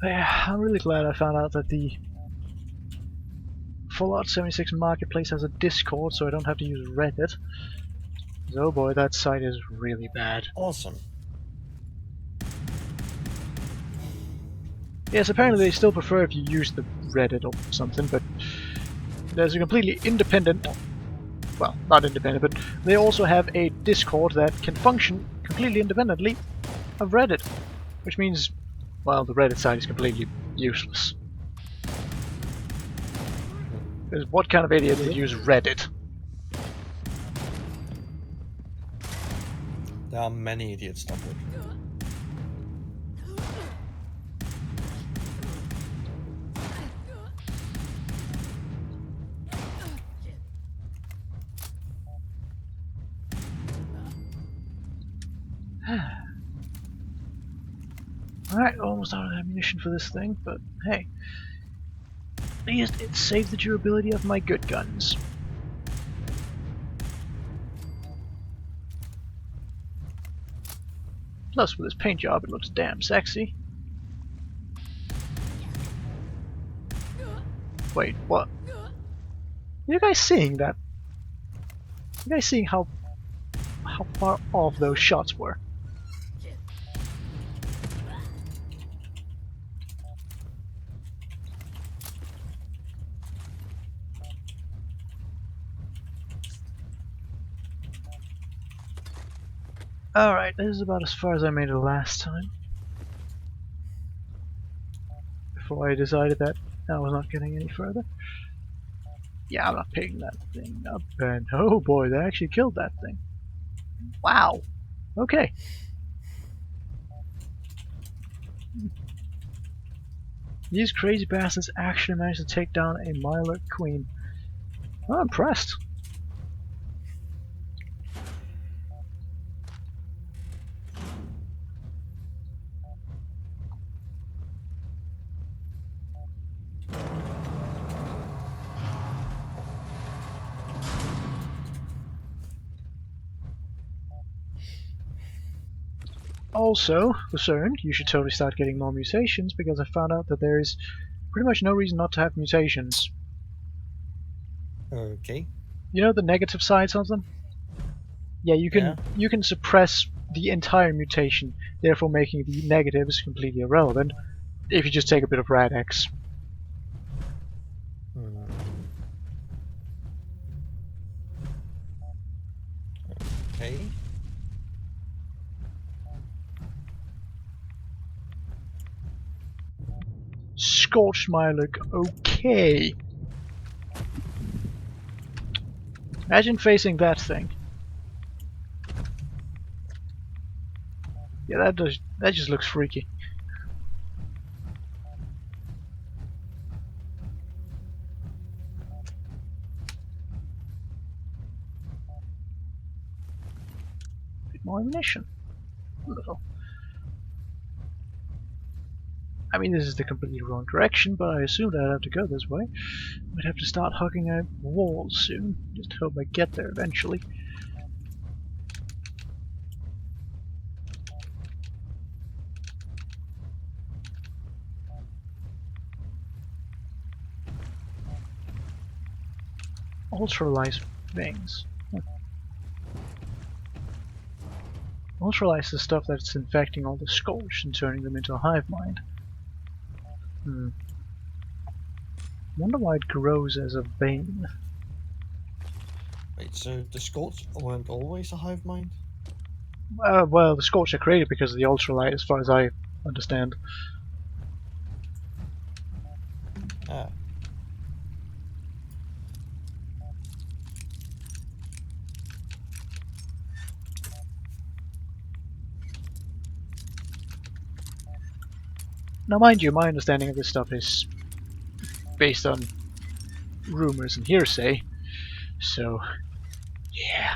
Yeah, I'm really glad I found out that the Fallout 76 Marketplace has a Discord, so I don't have to use Reddit. 'Cause, oh boy, that site is really bad. Awesome. Yes, apparently they still prefer if you use the Reddit or something, but there's a completely independent, well, not independent, but they also have a Discord that can function completely independently of Reddit, which means, well, the Reddit site is completely useless. Because what kind of idiot would use Reddit? There are many idiots that would. Alright, almost out of ammunition for this thing, but hey. At least it saved the durability of my good guns. Plus, with this paint job, it looks damn sexy. Wait, what? Are you guys seeing that? You guys seeing how far off those shots were? Alright, this is about as far as I made it last time. Before I decided that I was not getting any further. Yeah, I'm not picking that thing up, and oh boy, they actually killed that thing. Wow. Okay. These crazy bastards actually managed to take down a Mylar Queen. I'm impressed. Also, concerned, you should totally start getting more mutations because I found out that there is pretty much no reason not to have mutations. Okay. You know the negative sides of them? Yeah, you can suppress the entire mutation, therefore making the negatives completely irrelevant if you just take a bit of Rad-X. Hmm. Okay. Scorched my look, okay. Imagine facing that thing. Yeah, that just looks freaky. Bit more ammunition. Wonderful. I mean, this is the completely wrong direction, but I assumed I'd have to go this way. I'd have to start hugging out walls soon. Just hope I get there eventually. Ultralight things. Ultralight is the stuff that's infecting all the scorched and turning them into a hive mind. Wonder why it grows as a vein. Wait, so the Scots weren't always a hive mind? Well, the scorched are created because of the ultralight, as far as I understand. Ah. Now, mind you, my understanding of this stuff is based on rumors and hearsay, so yeah.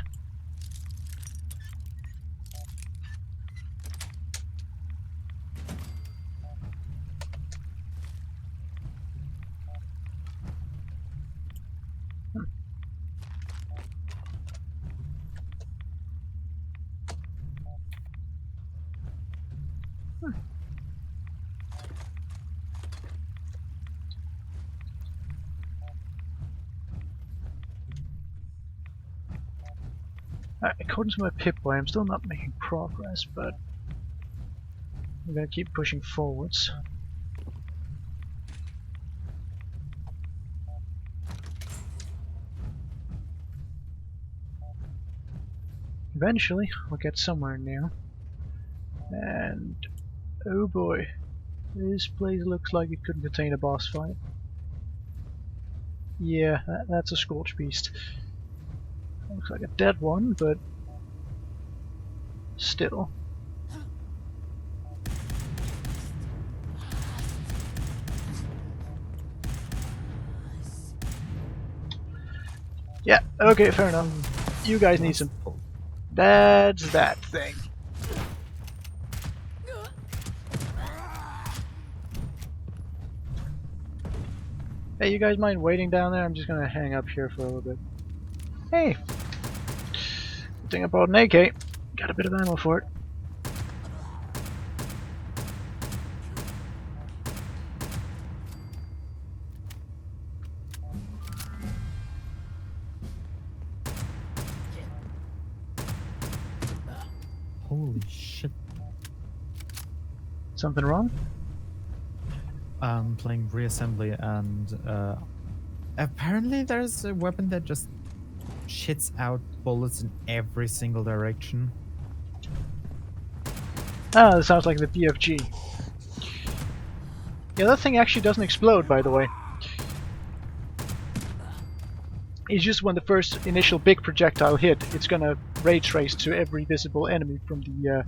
According to my Pip-Boy, I'm still not making progress, but I'm gonna keep pushing forwards. Eventually, I'll get somewhere new. And oh boy, this place looks like it could contain a boss fight. Yeah, that's a Scorch Beast. Looks like a dead one, but still. Yeah, okay, fair enough. You guys need some... That's that thing. Hey, you guys mind waiting down there? I'm just gonna hang up here for a little bit. Hey! Good thing I brought an AK. Got a bit of ammo for it. Holy shit. Something wrong? I'm playing reassembly and apparently there's a weapon that just shits out bullets in every single direction. Ah, that sounds like the BFG. Yeah, that thing actually doesn't explode, by the way. It's just when the first initial big projectile hit, it's gonna ray trace to every visible enemy from the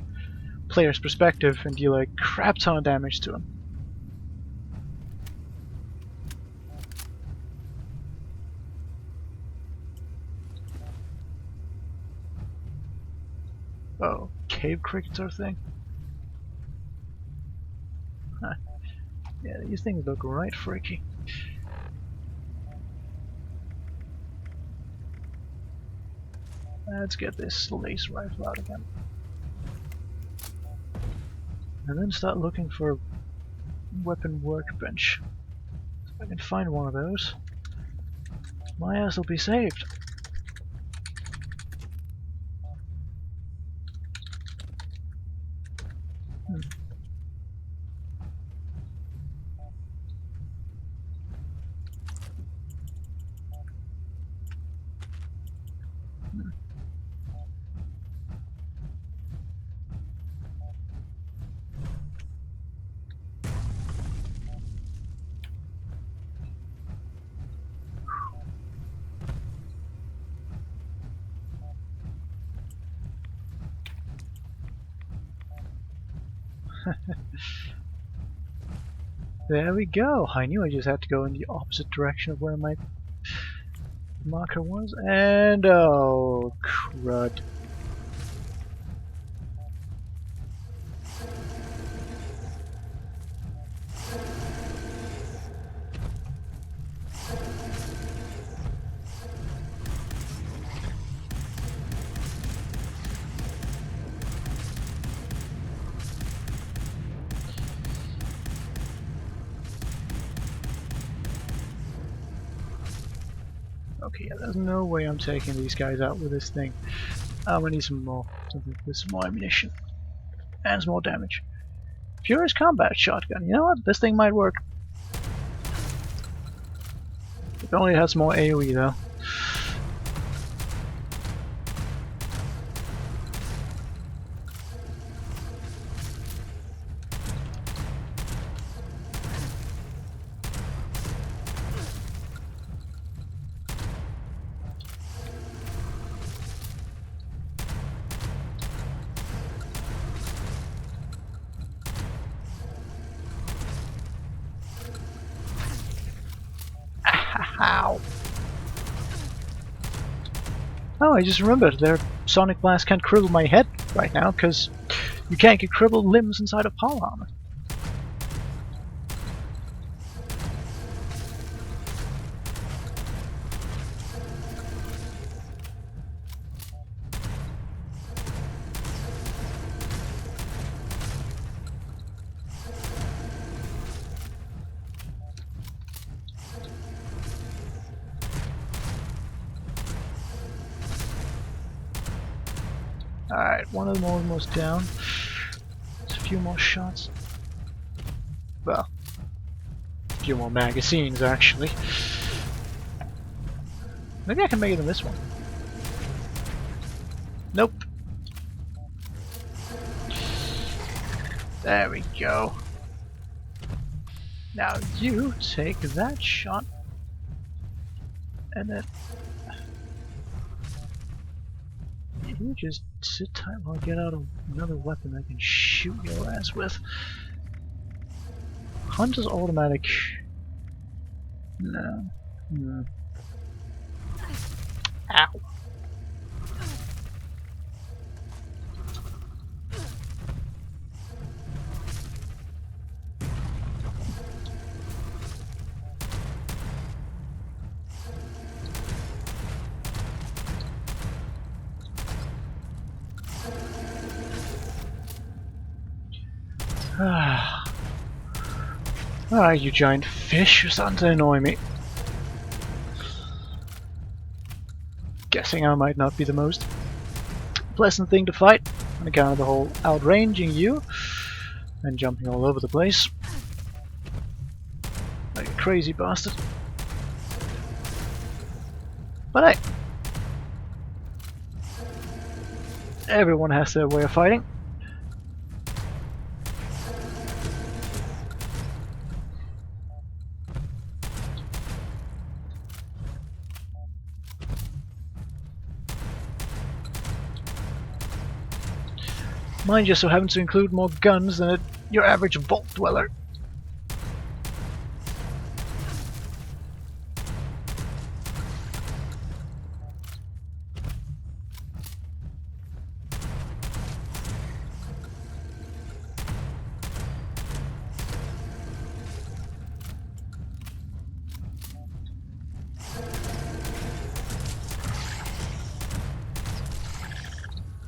player's perspective and deal a crap ton of damage to them. Oh, cave crickets are a thing? Huh. Yeah, these things look right freaky. Let's get this laser rifle out again. And then start looking for a weapon workbench. If I can find one of those, my ass will be saved. There we go. I knew I just had to go in the opposite direction of where my marker was. And oh, crud. Okay, yeah, there's no way I'm taking these guys out with this thing. I'm gonna need some more. Something with some more ammunition. And some more damage. Furious Combat Shotgun. You know what? This thing might work. If only it has more AoE though. Ow. Oh, I just remembered, their Sonic Blast can't cripple my head right now, because you can't get crippled limbs inside of power armor. Alright, one of them almost down. Just a few more shots. Well, a few more magazines, actually. Maybe I can make it in this one. Nope. There we go. Now you take that shot. And then you just sit tight while I get out another weapon I can shoot your ass with. Hunter's automatic. No. No. Ow. Alright, you giant fish, you're starting to annoy me. Guessing I might not be the most pleasant thing to fight on account of the whole outranging you and jumping all over the place like a crazy bastard. But hey, everyone has their way of fighting. Mine just so happens to include more guns than your average vault dweller.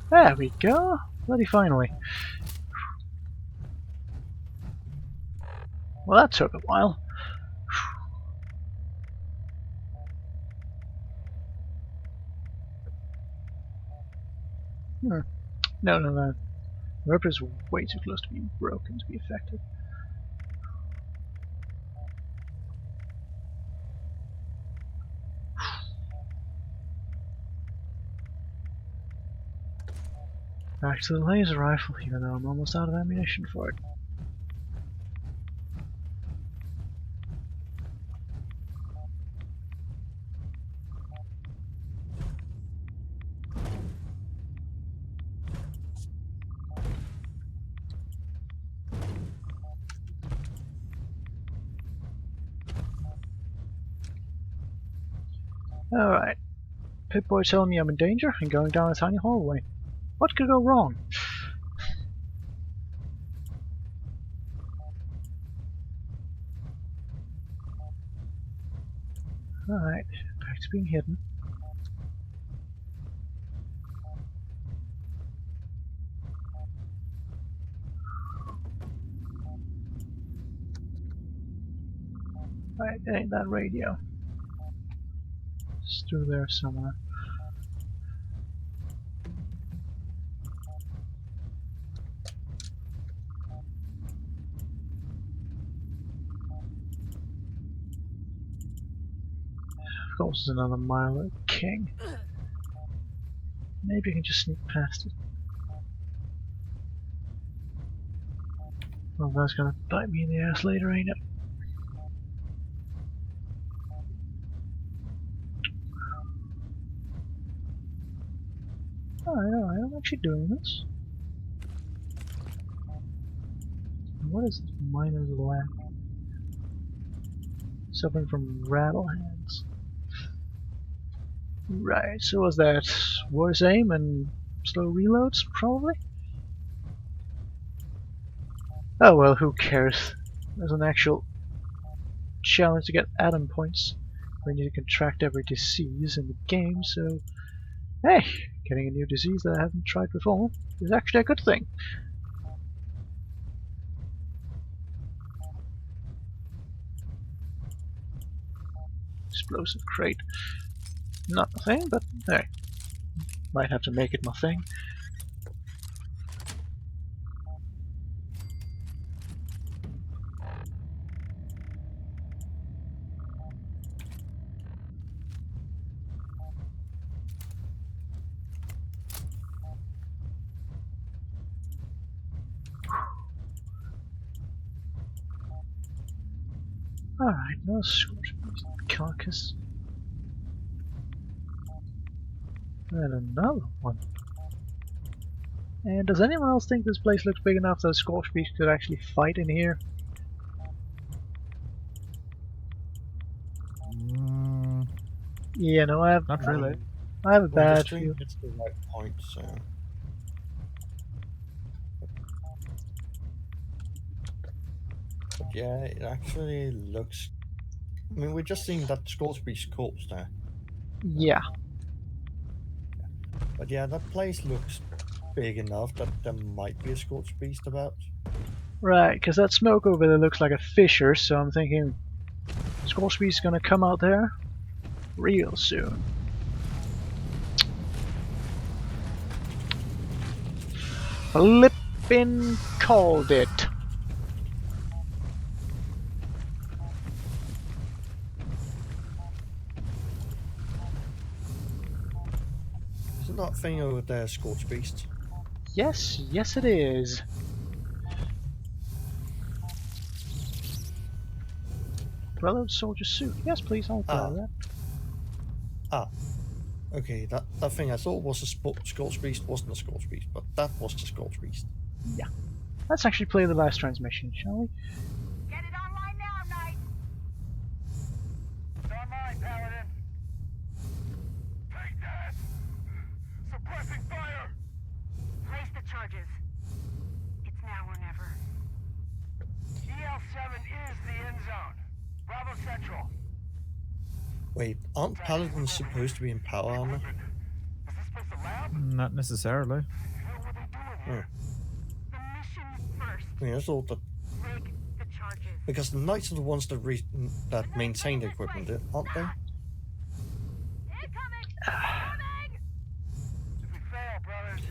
There we go. Bloody finally. Well, that took a while. No, no, no. The rubber is way too close to being broken to be effective. Back to the laser rifle, even though I'm almost out of ammunition for it. Alright. Pip-Boy telling me I'm in danger and going down a tiny hallway. What could go wrong? Alright, back to being hidden. Right, it ain't that radio. Just through there somewhere. Of course, there's another Milo King. Maybe I can just sneak past it. Well, that's gonna bite me in the ass later, ain't it? Alright, I'm actually doing this. What is this miner's lamp? Suffering from rattle hands. Right, so was that worse aim and slow reloads, probably? Oh well, who cares? There's an actual challenge to get atom points when you contract every disease in the game, so hey, getting a new disease that I haven't tried before is actually a good thing. Explosive crate. Not my thing, but hey, might have to make it my thing. Alright, no scorpion carcass. And another one. And does anyone else think this place looks big enough that a Scorch Beast could actually fight in here? Yeah, no, I have Not really. I have a Well, the bad stream feel. hits the right point, so. But yeah, it actually looks. I mean, we're just seeing that Scorchbeast corpse there. Yeah. But yeah, that place looks big enough that there might be a Scorchbeast about. Right, because that smoke over there looks like a fissure, so I'm thinking Scorch Beast's gonna come out there real soon. Flippin' called it. Isn't that thing over there Scorchbeast? Yes, yes it is. Brother soldier suit. Yes, please, I'll grab that. Ah. Okay, that thing I thought was a Scorchbeast wasn't a Scorchbeast, but that was a Scorchbeast. Yeah. Let's actually play the last transmission, shall we? Get it online now, Knight! It's online, Paladin. Take that! Suppressing fire! Place the charges. It's now or never. EL7 is the end zone. Bravo Central. Wait, aren't Paladins supposed to be in power armor? Is this place a lab? Not necessarily. What were they doing here? The mission first. I mean, I thought that Rig the charges. because the Knights are the ones that that maintain the equipment, aren't they? Incoming! Incoming! If we fail, brothers,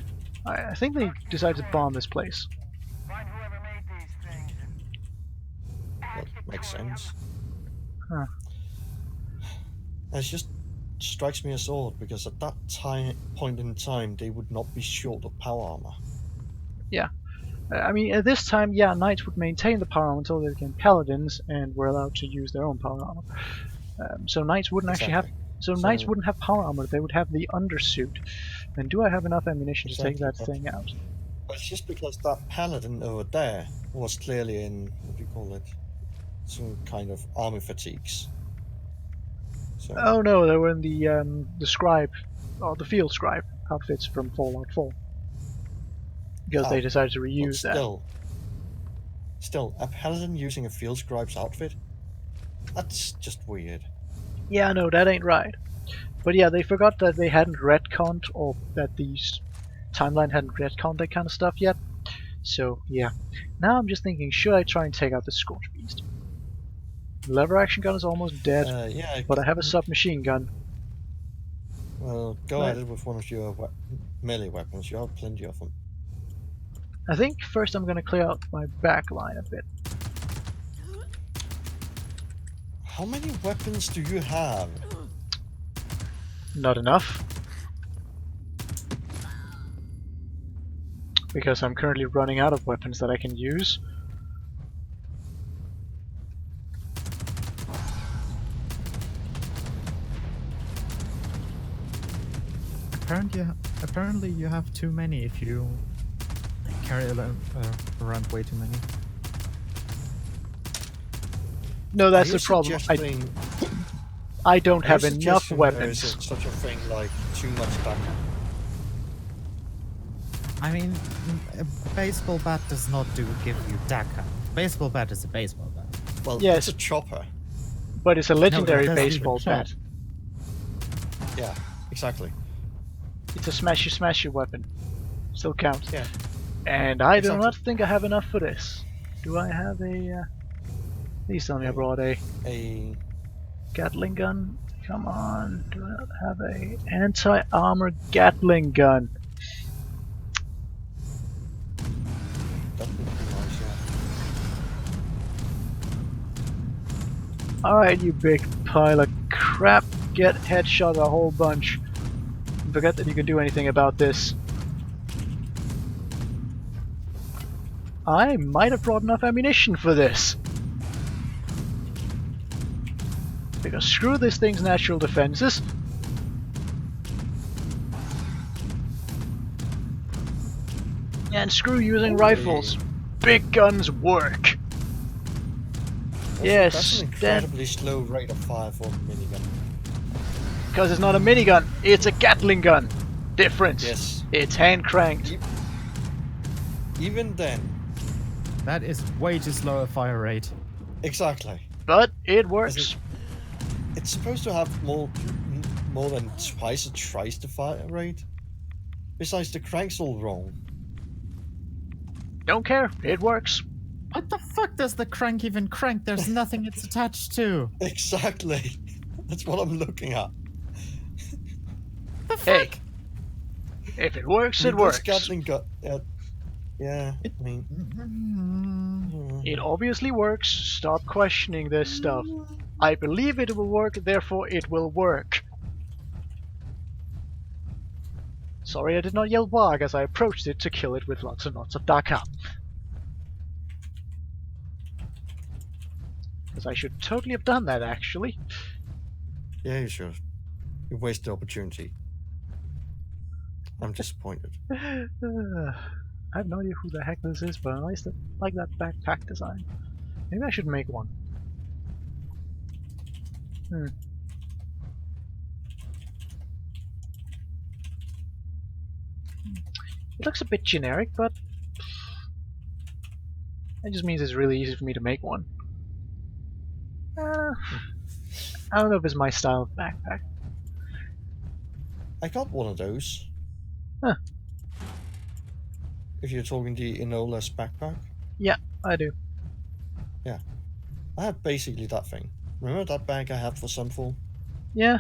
I think they decided to bomb this place. find whoever made these things and That makes sense. Huh. It just strikes me as odd because at that point in time they would not be short of power armor. I mean, at this time, yeah, Knights would maintain the power armor until they became Paladins and were allowed to use their own power armor. So Knights wouldn't actually have. So Knights wouldn't have power armor. They would have the undersuit. And do I have enough ammunition to take that thing out? But it's just because that Paladin over there was clearly in what do you call it? Some kind of army fatigues. So Oh no, they were in the scribe, or the field scribe outfits from Fallout 4. Because they decided to but reuse that. Still, a Paladin using a field scribe's outfit? That's just weird. Yeah, no, that ain't right. But yeah, they forgot that they hadn't retconned, or that the timeline hadn't retconned that kind of stuff yet. So yeah, now I'm just thinking, should I try and take out the Scorch Beast? The lever action gun is almost dead, Yeah, but I have a submachine gun. Well, go Right. at it with one of your melee weapons. You have plenty of them. I think first I'm gonna clear out my back line a bit. How many weapons do you have? Not enough. Because I'm currently running out of weapons that I can use. Apparently you have too many if you carry around way too many. No, that's Are the you problem. suggesting- I don't are have you enough suggesting there weapons. is such a thing like too much backup? I mean, a baseball bat does not give you DACA. Baseball bat is a baseball bat. Well, Yes. it's a chopper. But it's a legendary doesn't even baseball bat. count. Yeah, exactly. It's a smashy weapon. Still counts. Yeah. And I do Exactly. not think I have enough for this. Do I have a... Please tell me I brought a A Gatling gun. Come on. Do I not have a anti-armor Gatling gun? that would be nice, yeah. Alright, you big pile of crap. Get headshot a whole bunch. Forget that you can do anything about this. I might have brought enough ammunition for this. Because screw this thing's natural defenses. And screw using rifles. Big guns work. Also, Yes, that's an incredibly slow rate of fire for a minigun. Because it's not a minigun, it's a Gatling gun. Difference. Yes. It's hand cranked. Even then, That is way too slow a fire rate. exactly. But it As works. in, it's supposed to have more than twice or thrice the fire rate. Besides, the crank's all wrong. Don't care, it works. What the fuck does the crank even crank? There's nothing it's attached to. Exactly. That's what I'm looking at. The Hey, fuck? if it works, I mean, it those works. Gatling gun. Yeah, I mean. It obviously works. Stop questioning this stuff. I believe it will work, therefore it will work. Sorry I did not yell WAG as I approached it to kill it with lots and lots of DACA. Because I should totally have done that actually. Yeah, you should. You wasted the opportunity. I'm disappointed. I have no idea who the heck this is, but I like that backpack design. Maybe I should make one. It looks a bit generic, but that just means it's really easy for me to make one. I don't know if it's my style of backpack. I got one of those. Huh. If you're talking the Enola's backpack, Yeah, I do. I have basically that thing. Remember that bag I had for Sunfall? Yeah,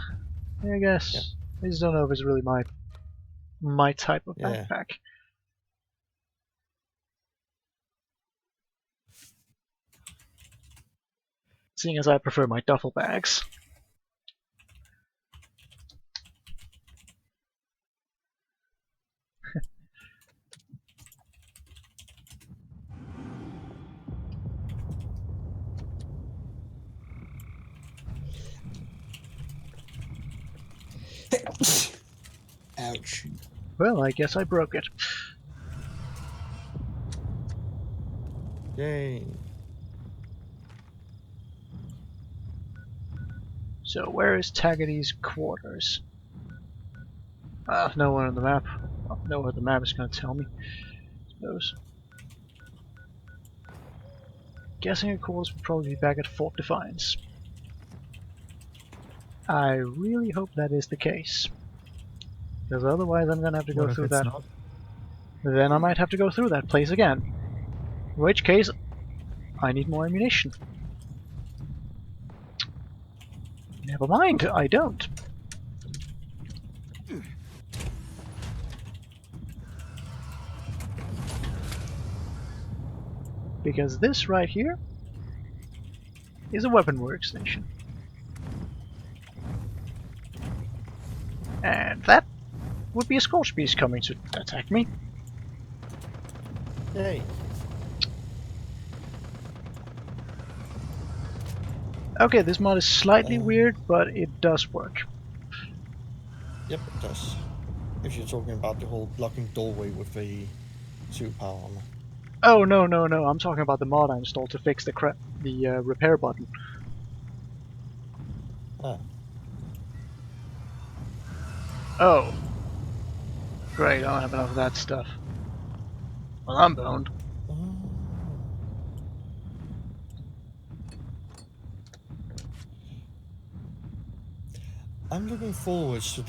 I guess. Yeah. I just don't know if it's really my type of Yeah. backpack. Seeing as I prefer my duffel bags. Ouch. Well, I guess I broke it. Yay. So where is Taggarty's quarters? Nowhere on the map. Oh, nowhere the map is going to tell me. Suppose. Guessing her quarters would probably be back at Fort Defiance. I really hope that is the case. Because otherwise I'm going to have to go What if through it's that. not? Then I might have to go through that place again. In which case, I need more ammunition. Never mind, I don't. Because this right here is a weapon workstation. And that would be a Scorch Beast coming to attack me. Yay. Okay, this mod is slightly weird, but it does work. Yep, it does. If you're talking about the whole blocking doorway with the superpower armor. Oh, no, no, no, I'm talking about the mod I installed to fix the repair button. Ah. Oh. Great, I don't have enough of that stuff. Well, I'm boned. I'm looking forward to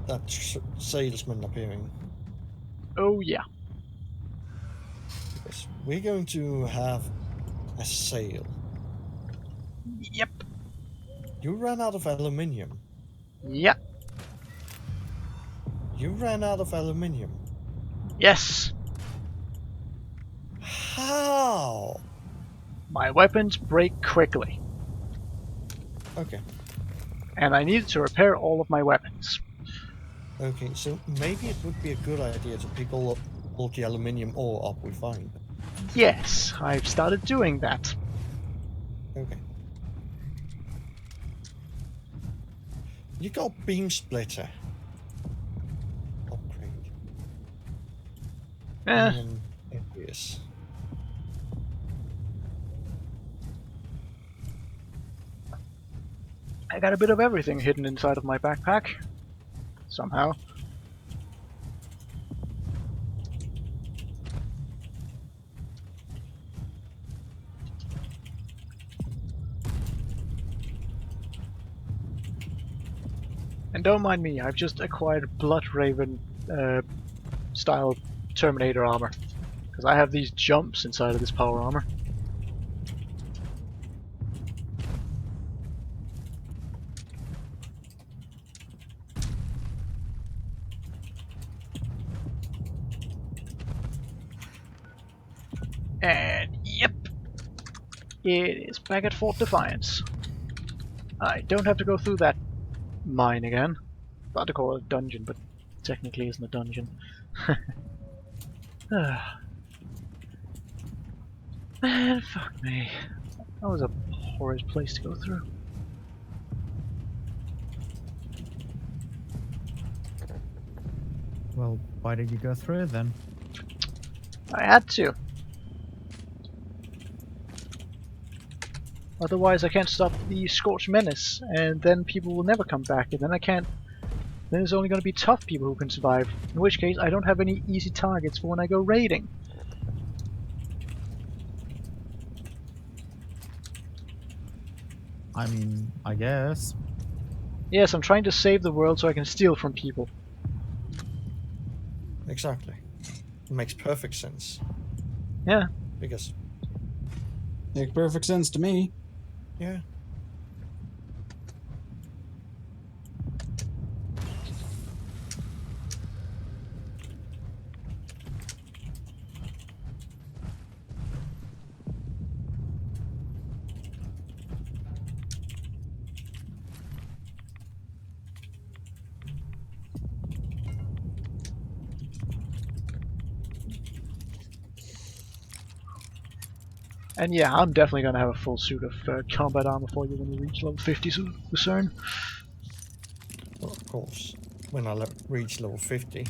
that salesman appearing. Oh, yeah. Because we're going to have a sale. Yep. You ran out of aluminium. Yep. You ran out of aluminium. Yes. How? My weapons break quickly. Okay. And I needed to repair all of my weapons. Okay, so maybe it would be a good idea to pick all the aluminium ore up we find. Yes, I've started doing that. Okay. You got beam splitter. Upgrade. And areas. I got a bit of everything hidden inside of my backpack. Somehow. And don't mind me, I've just acquired Blood Raven style Terminator armor. Because I have these jumps inside of this power armor. And yep, it is back at Fort Defiance. I don't have to go through that mine again. About to call it a dungeon, but technically isn't a dungeon. Man, fuck me. That was a horrid place to go through. Well, why did you go through it then? I had to. Otherwise I can't stop the Scorched Menace, and then people will never come back, and then I can't... Then there's only going to be tough people who can survive, in which case I don't have any easy targets for when I go raiding. I mean, I guess. Yes, I'm trying to save the world so I can steal from people. Exactly. It makes perfect sense. Yeah. Because, Makes perfect sense to me. yeah. And yeah, I'm definitely going to have a full suit of combat armor for you when you reach level 50 soon. Well, of course. When I reach level 50.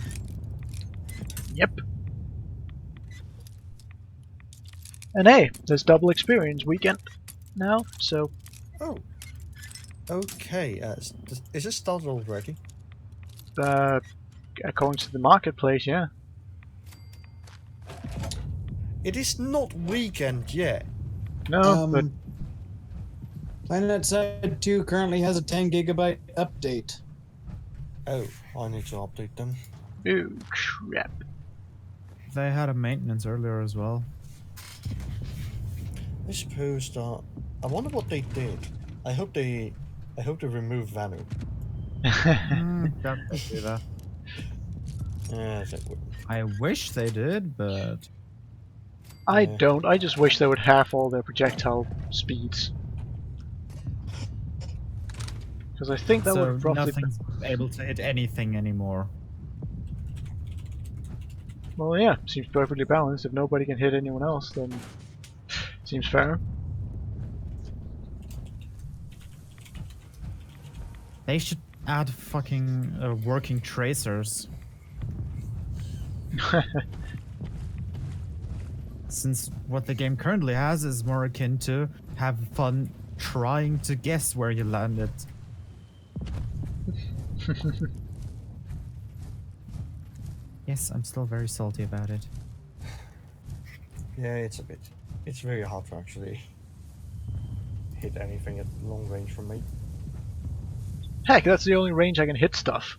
Yep. And hey, there's double experience weekend now, so... Oh. Okay, is it started already? According to the marketplace, yeah. It is not weekend yet. No, but... Planet Side 2 currently has a 10 gigabyte update. Oh, I need to update them. Ooh, crap. They had a maintenance earlier as well. I suppose that... I wonder what they did. I hope they remove Vanu. Don't do that. Yeah, that would. I wish they did, but I Yeah. don't. I just wish they would half all their projectile speeds. Because I think that would So have roughly. nothing's able to hit anything anymore. Well, yeah, seems perfectly balanced. If nobody can hit anyone else, then seems fair. They should add fucking working tracers. Since what the game currently has is more akin to have fun trying to guess where you landed. Yes, I'm still very salty about it. Yeah, it's a bit. It's very hard to actually hit anything at long range from me. Heck, that's the only range I can hit stuff.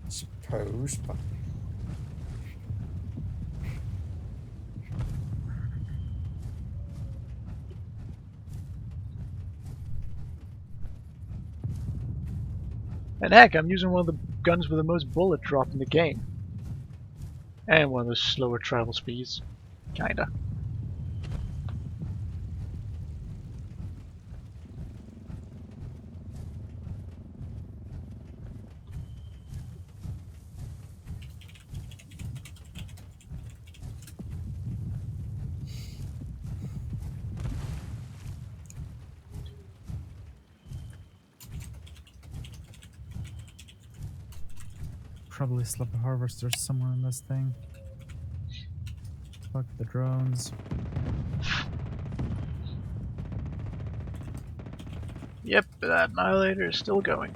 Suppose, but And heck, I'm using one of the guns with the most bullet drop in the game. And one of the slower travel speeds. Kinda. Probably slap a harvester somewhere in this thing. Fuck the drones. Yep, that annihilator is still going.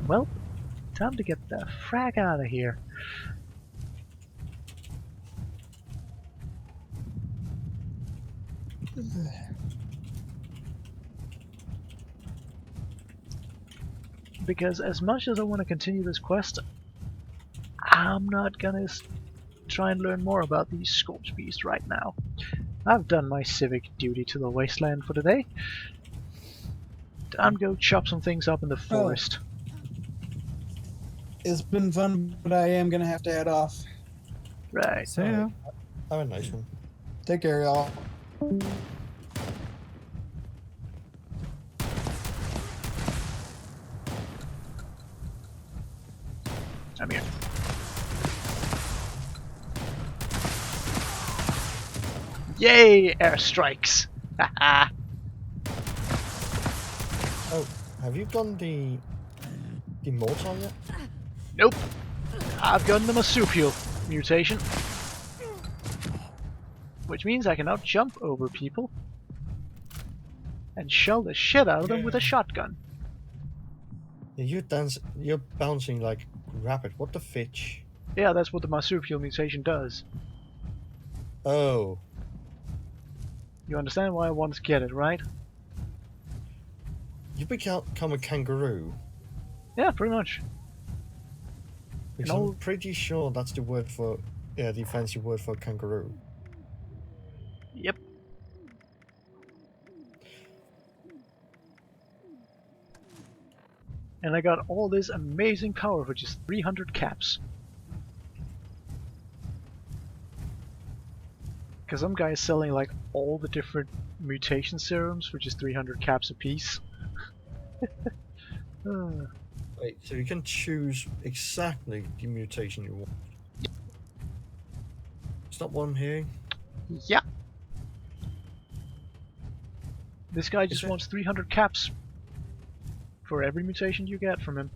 Well, time to get the frack out of here. Because as much as I want to continue this quest, I'm not gonna try and learn more about these Scorch Beasts right now. I've done my civic duty to the wasteland for today. Time to go chop some things up in the forest. It's been fun, but I am gonna have to head off. Right. So yeah. have a nice one. Take care, y'all. I'm here. Yay! Airstrikes! Haha! Oh, have you done the mortar yet? Nope! I've gotten the marsupial mutation. Which means I can now jump over people and shell the shit out of them with a shotgun. Yeah, you're bouncing like rapid. What the fitch? Yeah, that's what the marsupial mutation does. Oh, You understand why I want to get it, right? you become a kangaroo. Yeah, pretty much. Because No. I'm pretty sure that's the word for, yeah, the fancy word for kangaroo. Yep. And I got all this amazing power for just 300 caps. Because some guy's selling like all the different mutation serums for just 300 caps a piece. Wait, so you can choose exactly the mutation you want. It's not one here. Yeah. This guy Is just it? wants 300 caps for every mutation you get from him.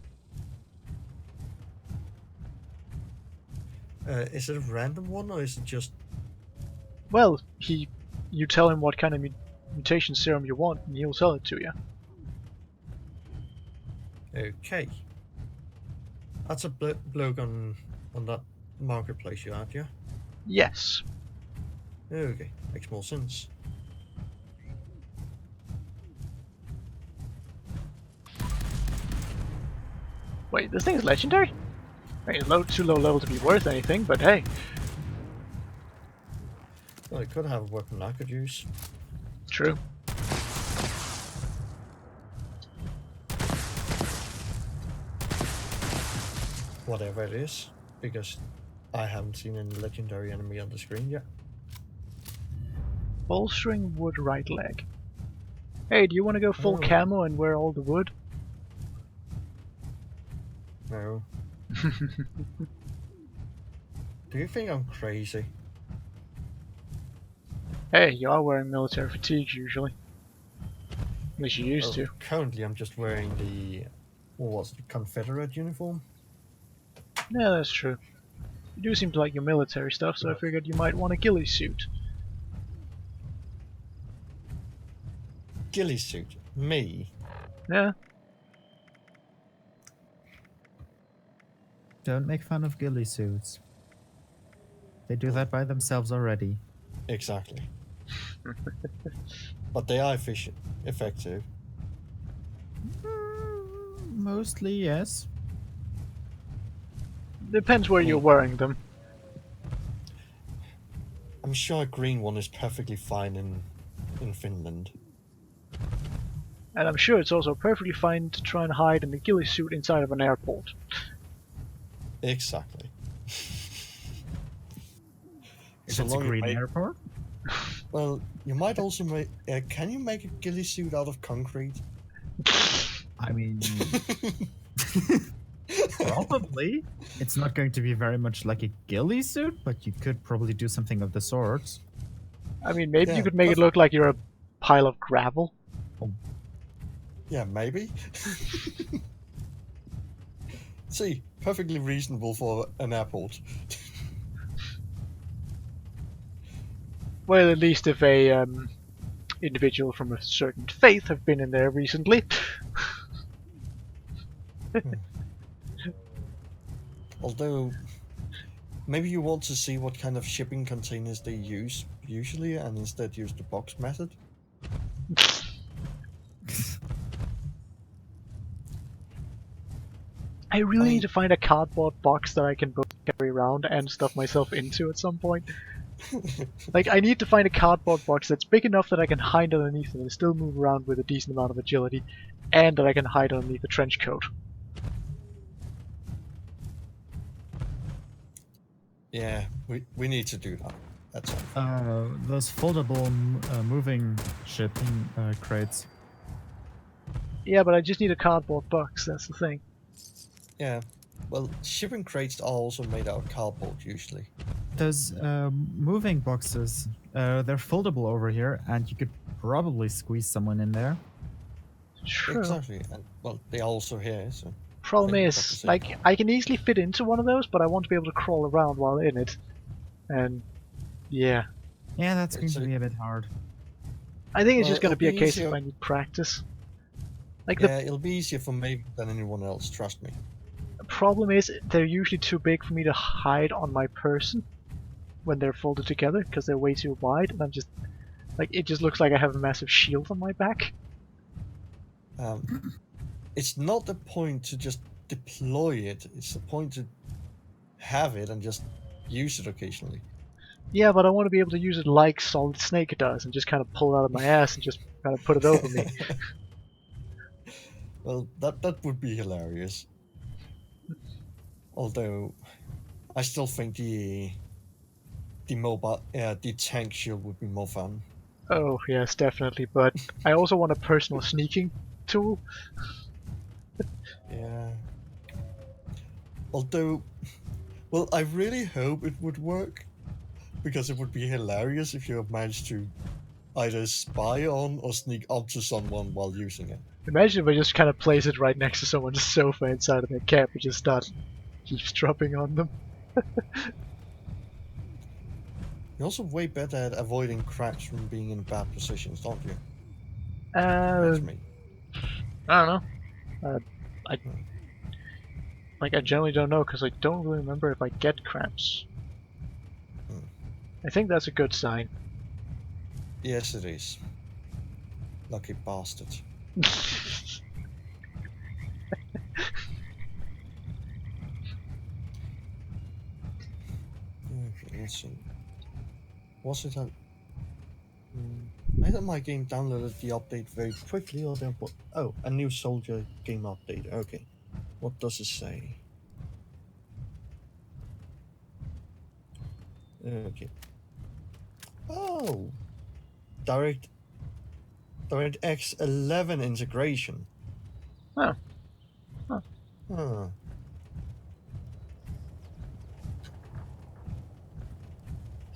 Is it a random one or is it just? Well, you tell him what kind of mutation serum you want, and he'll sell it to you. Okay. That's a bloke on that marketplace you had, yeah? Yes. Okay, makes more sense. Wait, this thing is legendary? I mean, it's too low level to be worth anything, but hey. Well, I could have a weapon I could use. True. whatever it is, because I haven't seen any legendary enemy on the screen yet. Bolstering wood right leg. Hey, do you want to go full Oh. camo and wear all the wood? No. Do you think I'm crazy? Hey, you are wearing military fatigues usually. At least you used to. Currently, I'm just wearing the Confederate uniform. Yeah, that's true. You do seem to like your military stuff, so I Yeah. figured you might want a ghillie suit. Ghillie suit. Me. Yeah? Don't make fun of ghillie suits. They do that by themselves already. Exactly. But they are effective. Mostly, yes. Depends where you're wearing them. I'm sure a green one is perfectly fine in Finland. And I'm sure it's also perfectly fine to try and hide in a ghillie suit inside of an airport. Exactly. If So it's a long you green make- airport. Well, you might also make. Can you make a ghillie suit out of concrete? I mean, probably. It's not going to be very much like a ghillie suit, but you could probably do something of the sort. I mean, maybe you Yeah, could make it perfect. look like you're a pile of gravel. Yeah, maybe. See, perfectly reasonable for an airport. Well, at least if a individual from a certain faith have been in there recently. Although, maybe you want to see what kind of shipping containers they use usually, and instead use the box method. I really mean- need to find a cardboard box that I can both carry around and stuff myself into at some point. Like, I need to find a cardboard box that's big enough that I can hide underneath it and still move around with a decent amount of agility, and that I can hide underneath a trench coat. Yeah, we need to do that. That's all. Those foldable moving shipping crates. Yeah, but I just need a cardboard box, that's the thing. Yeah. Well, shipping crates are also made out of cardboard usually. Those moving boxes, they're foldable over here, and you could probably squeeze someone in there. True. Exactly. And well, they are also here, so. Problem think we've got the is, same. like, I can easily fit into one of those, but I want to be able to crawl around while in it. And, yeah. Yeah, that's going It's to a- be a bit hard. I think it's Well, just going to it'll be a be case easier- of I need practice. Like, Yeah, it'll be easier for me than anyone else, trust me. the problem is, they're usually too big for me to hide on my person when they're folded together, because they're way too wide, and I'm just, like, it just looks like I have a massive shield on my back. It's not the point to just deploy it, it's the point to have it and just use it occasionally. Yeah, but I want to be able to use it like Solid Snake does, and just kind of pull it out of my ass and just kind of put it over me. Well, that would be hilarious. Although, I still think the tank shield would be more fun. Oh, yes, definitely, but I also want a personal sneaking tool. Yeah. Although, well, I really hope it would work, because it would be hilarious if you have managed to either spy on or sneak onto someone while using it. Imagine if I just kind of place it right next to someone's sofa inside of their cab and just start eavesdropping on them. You're also way better at avoiding cracks from being in bad positions, aren't you? Uh, That's me. I don't know. I generally don't know because I don't really remember if I get cramps. Hmm. I think that's a good sign. Yes, it is. Lucky bastard. Okay, let's see. Was it a... Either my game downloaded the update very quickly or a new soldier game update. Okay. What does it say? Okay. Oh, DirectX 11 integration. Oh. Huh. Huh.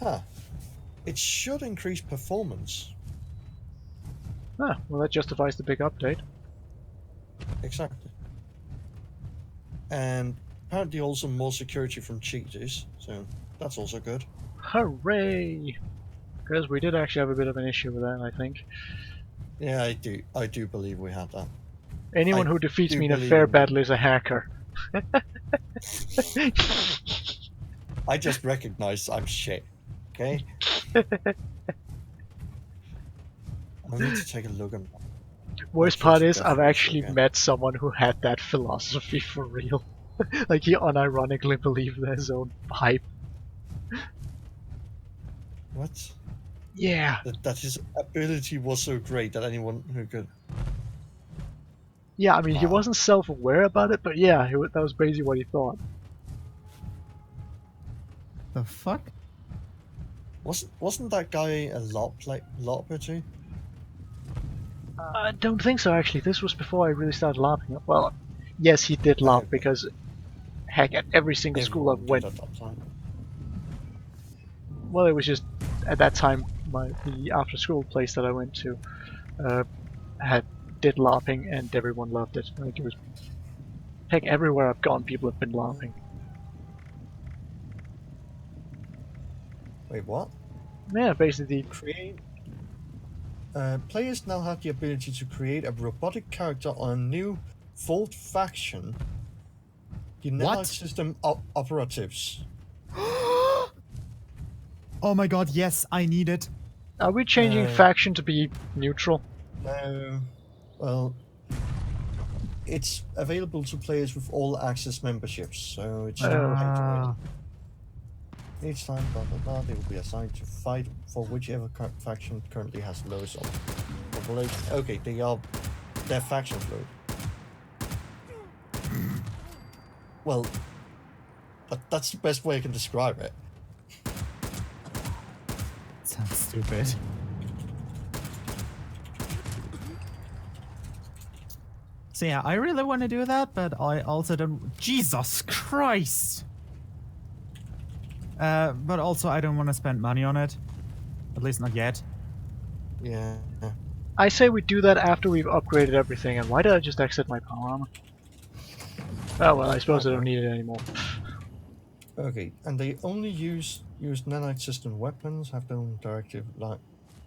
Huh. It should increase performance. Ah, well, that justifies the big update. Exactly. And apparently also more security from cheaters, so that's also good. Hooray! Because we did actually have a bit of an issue with that, I think. Yeah, I do believe we had that. Anyone I who defeats do me in a believe fair in you. battle is a hacker. I just recognize I'm shit. Okay? I need to take a look at my Worst part kills is, death I've ratio actually again. met someone who had that philosophy for real. Like, he unironically believed in his own hype. What? Yeah. That his ability was so great that anyone who could. Yeah, I mean, he Wow. wasn't self-aware about it, but yeah, that was basically what he thought. The fuck? Wasn't that guy a LARPer too? I don't think so, actually. This was before I really started LARPing. Well, yes, he did LARP Okay. because, heck, at every single school I've Everyone went. did at that time. Well, it was just at that time the after-school place that I went to did LARPing, and everyone loved it. Like, it was, heck, everywhere I've gone, people have been LARPing. Wait, what? Yeah, basically. Create. Players now have the ability to create a robotic character on a new Vault faction. The What? Nanite system operatives. Oh my god, yes, I need it. Are we changing faction to be neutral? No. Well, it's available to players with all access memberships, so it's not pay to win. Each time, blah blah blah, they will be assigned to fight for whichever faction currently has the lowest population. Okay, their factions load. Well, that's the best way I can describe it. Sounds stupid. So yeah, I really want to do that, but I also don't. Jesus Christ! But also I don't want to spend money on it. At least not yet. Yeah. I say we do that after we've upgraded everything, and why did I just exit my power armor? Oh well, I suppose I don't need it anymore. Okay, and they only use nanite system weapons, have their own directive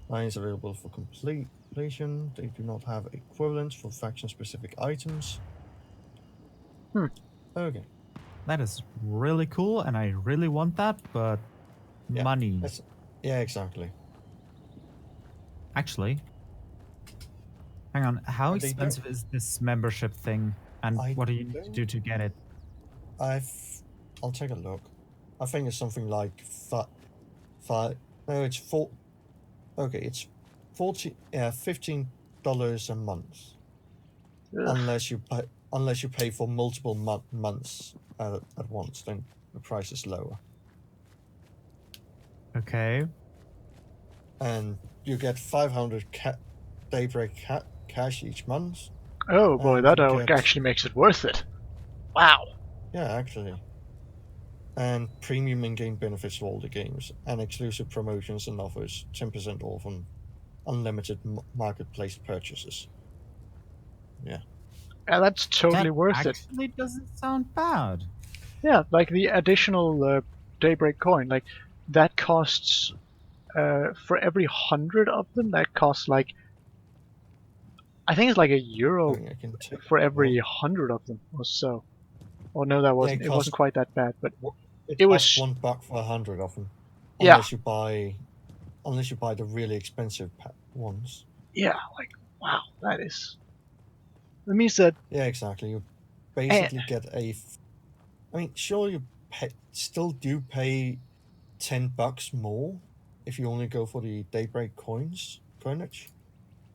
lines available for completion. They do not have equivalents for faction-specific items. Okay. That is really cool, and I really want that, but Yeah, money. Yeah, exactly. Actually, hang on. How And they don't- expensive is this membership thing, and I what do you need to don't- do to get it? I'll take a look. I think it's something like five. No, it's four. Okay, it's $15 a month, Ugh. unless you pay for multiple months at once. Then the price is lower, Okay. and you get 500 daybreak cash each month. Oh boy, And that you get- actually makes it worth it. Wow. Yeah, actually. And premium in-game benefits for all the games, and exclusive promotions and offers, 10% off on unlimited marketplace purchases. Yeah. Yeah, that's totally That worth it. actually doesn't sound bad. Yeah, like the additional Daybreak coin, like that costs for every 100 of them, that costs like I think it's like €1 I can take for a every look. 100 of them or so. Oh no, that wasn't. it It wasn't quite that bad, but It it costs was. $1 for 100 of them, Yeah, unless you buy the really expensive ones. yeah. Like wow, that is. That means that. Yeah, exactly. You And, basically get I mean, sure, you still do pay $10 more if you only go for the Daybreak coinage.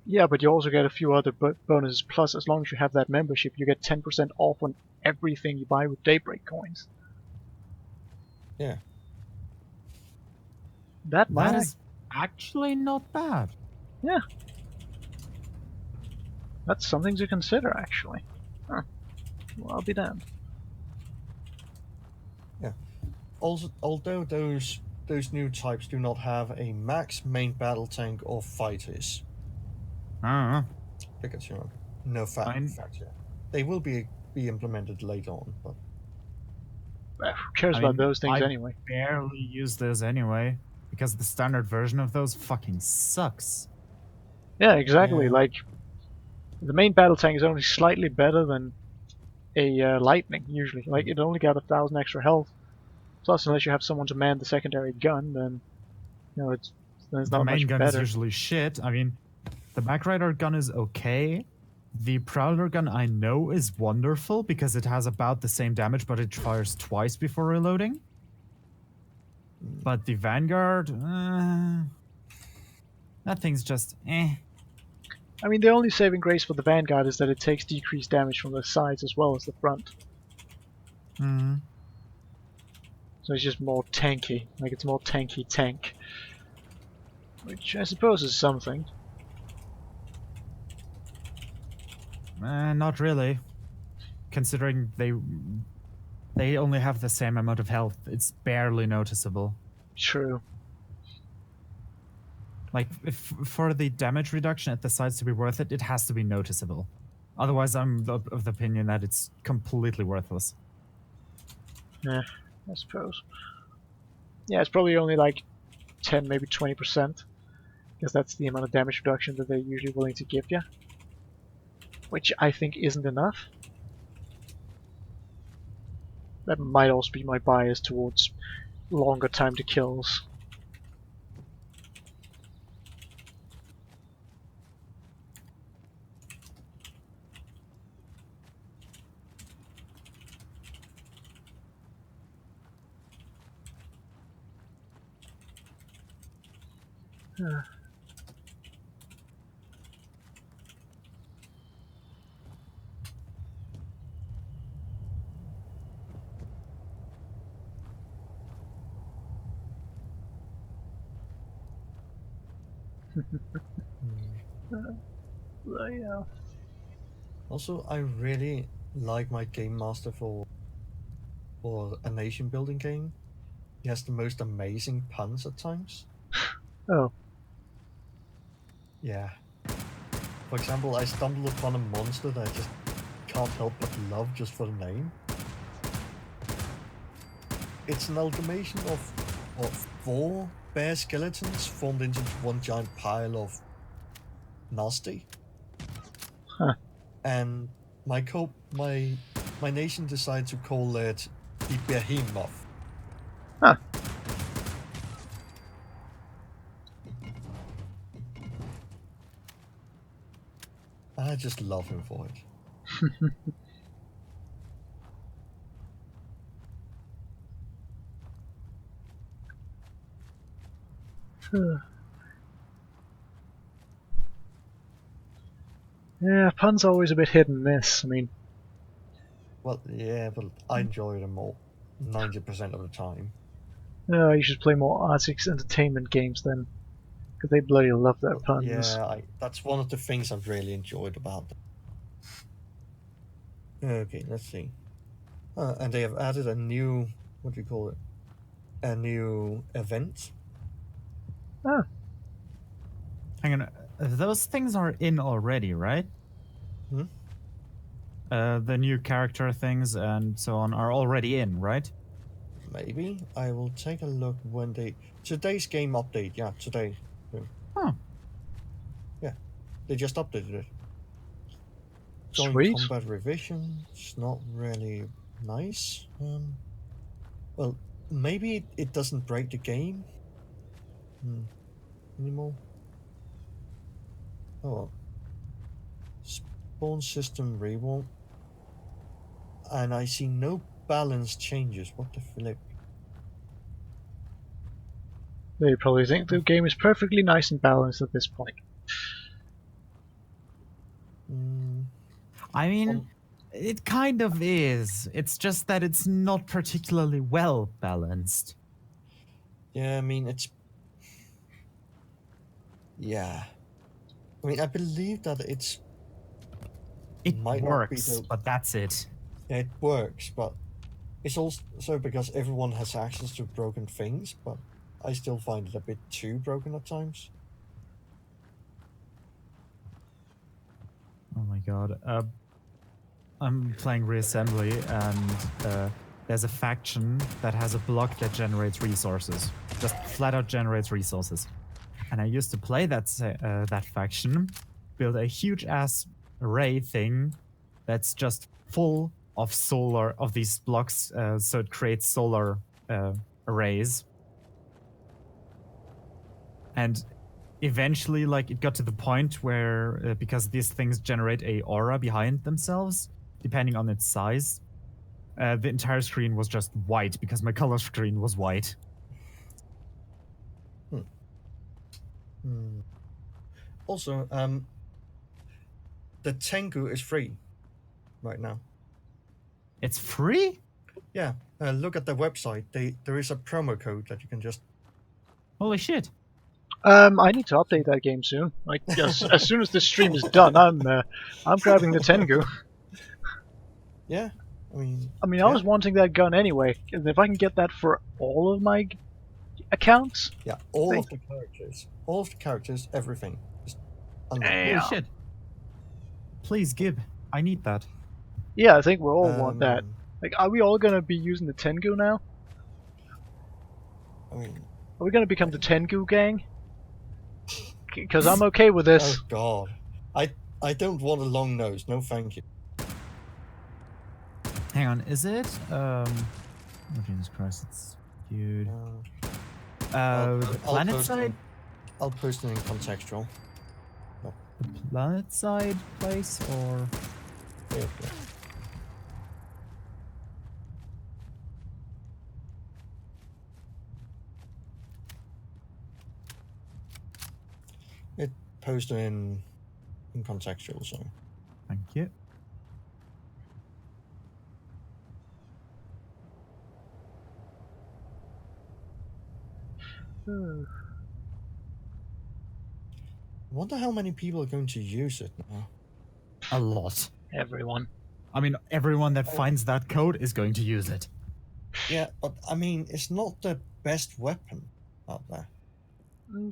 yeah, but you also get a few other bonuses. Plus, as long as you have that membership, you get 10% off on everything you buy with Daybreak coins. Yeah. That might. That is actually not bad. Yeah. That's something to consider, actually. Huh. Well, I'll be damned. Also, although those new types do not have a max main battle tank or fighters, because no Fine. factor, they will be implemented later on. But Who cares about those things I anyway? barely use those anyway, because the standard version of those fucking sucks. Yeah, exactly. Yeah. Like, the main battle tank is only slightly better than a lightning, usually. Like, it only got 1,000 extra health. Plus, unless you have someone to man the secondary gun, then, it's The not main much gun is better. usually shit. I mean, the Backrider gun is okay. The Prowler gun I know is wonderful because it has about the same damage, but it fires twice before reloading. But the Vanguard, that thing's just eh. I mean, the only saving grace for the Vanguard is that it takes decreased damage from the sides as well as the front. Hmm. So it's just more tanky. Like, it's more tanky tank. Which I suppose is something. Not really. Considering they only have the same amount of health, it's barely noticeable. True. Like, if for the damage reduction at the sides to be worth it, it has to be noticeable. Otherwise, I'm of the opinion that it's completely worthless. Yeah, I suppose. Yeah, it's probably only like 10, maybe 20%. Because that's the amount of damage reduction that they're usually willing to give you. Which I think isn't enough. That might also be my bias towards longer time to kills. Yeah. also, I really like my game master for a nation building game. He has the most amazing puns at times. Oh, Yeah. For example, I stumbled upon a monster that I just can't help but love just for the name. It's an amalgamation of 4 bear skeletons formed into one giant pile of nasty. Huh. And my nation decided to call it the Behemoth. Huh. I just love him for it. Yeah, puns are always a bit hit and miss. I mean, Well, yeah, but I enjoy them all 90% of the time. you should play more Artix entertainment games then. Because they bloody love their Well, puns. yeah, that's one of the things I've really enjoyed about them. Okay, let's see. And they have added a new, what do you call it? A new event. Ah, Hang on, those things are in already, right? Hmm? The new character things and so on are already in, right? Maybe. I will take a look when today's game update, yeah, today. Huh. Yeah, they just updated it. Join sweet. combat revision. It's not really nice. Well, maybe it doesn't break the game anymore. Oh well. Spawn system rewarm. And I see no balance changes. What the flip? They probably think the game is perfectly nice and balanced at this point. I mean, it kind of is. It's just that it's not particularly well balanced. Yeah, I mean, it's Yeah. I mean, I believe that It might not be works, the but that's it. yeah, it works, but it's also because everyone has access to broken things, but I still find it a bit too broken at times. Oh my god. I'm playing reassembly, and there's a faction that has a block that generates resources. Just flat out generates resources. And I used to play that faction, build a huge ass array thing that's just full of these blocks, so it creates solar arrays. And eventually, like, it got to the point where because these things generate a aura behind themselves, depending on its size, the entire screen was just white because my color screen was white. Hmm. Also, the Tengu is free right now. It's free? Yeah, look at the website. There is a promo code that you can just. Holy shit. I need to update that game soon. Like, as soon as this stream is done, I'm grabbing the Tengu. Yeah, I mean. I mean, yeah. I was wanting that gun anyway, and if I can get that for all of my accounts, Yeah, all of the characters, everything. Just unlocked. Holy shit. Please, Gib. I need that. yeah, I think we all want that. Um, Like, are we all gonna be using the Tengu now? I mean, Are we gonna become the Tengu gang? Because I'm okay with this. oh god, I don't want a long nose. No, thank you. Hang on, is it? Oh, Jesus Christ, it's dude. I'll The planet post side? I'll post it in contextual. The planet side place, or? Yeah. It posted in contextual, so. Thank you. I wonder how many people are going to use it now. A lot. Everyone. I mean, everyone that finds that code is going to use it. Yeah, but I mean, it's not the best weapon out there.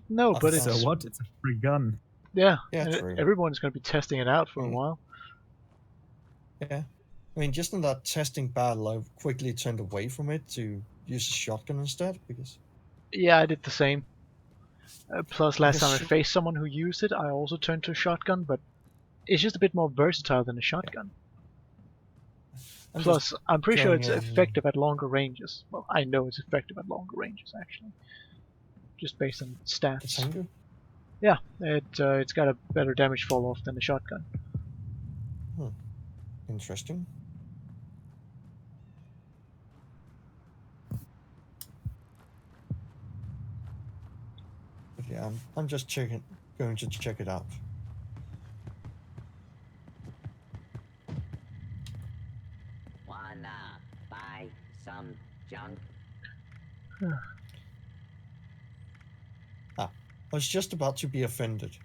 No, but So it's So what? It's a free gun. yeah. Yeah, and true. everyone's gonna be testing it out for a Mm. while. Yeah. I mean, just in that testing battle, I quickly turned away from it to use a shotgun instead, because Yeah, I did the same. Plus, last Because time I shot- faced someone who used it, I also turned to a shotgun, but it's just a bit more versatile than a shotgun. I'm Plus, just I'm pretty sure going it's in- effective at longer ranges. Well, I know it's effective at longer ranges, actually. Just based on the stats. Tengu. Yeah, it's got a better damage fall off than the shotgun. Interesting. But yeah, I'm just going to check it out. Wanna buy some junk? I was just about to be offended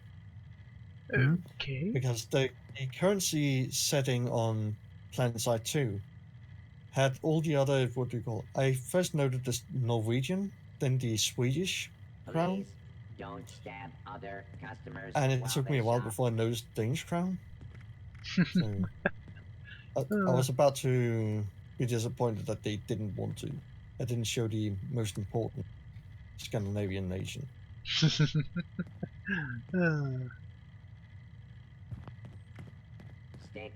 Okay. because the currency setting on PlanetSide 2 had all the other, what do you call it? I first noted the Norwegian, then the Swedish crown, Please don't stab other customers. and it while took me they a while shop. before I noticed Danish crown. So I was about to be disappointed that they didn't want to. I didn't show the most important Scandinavian nation. Stick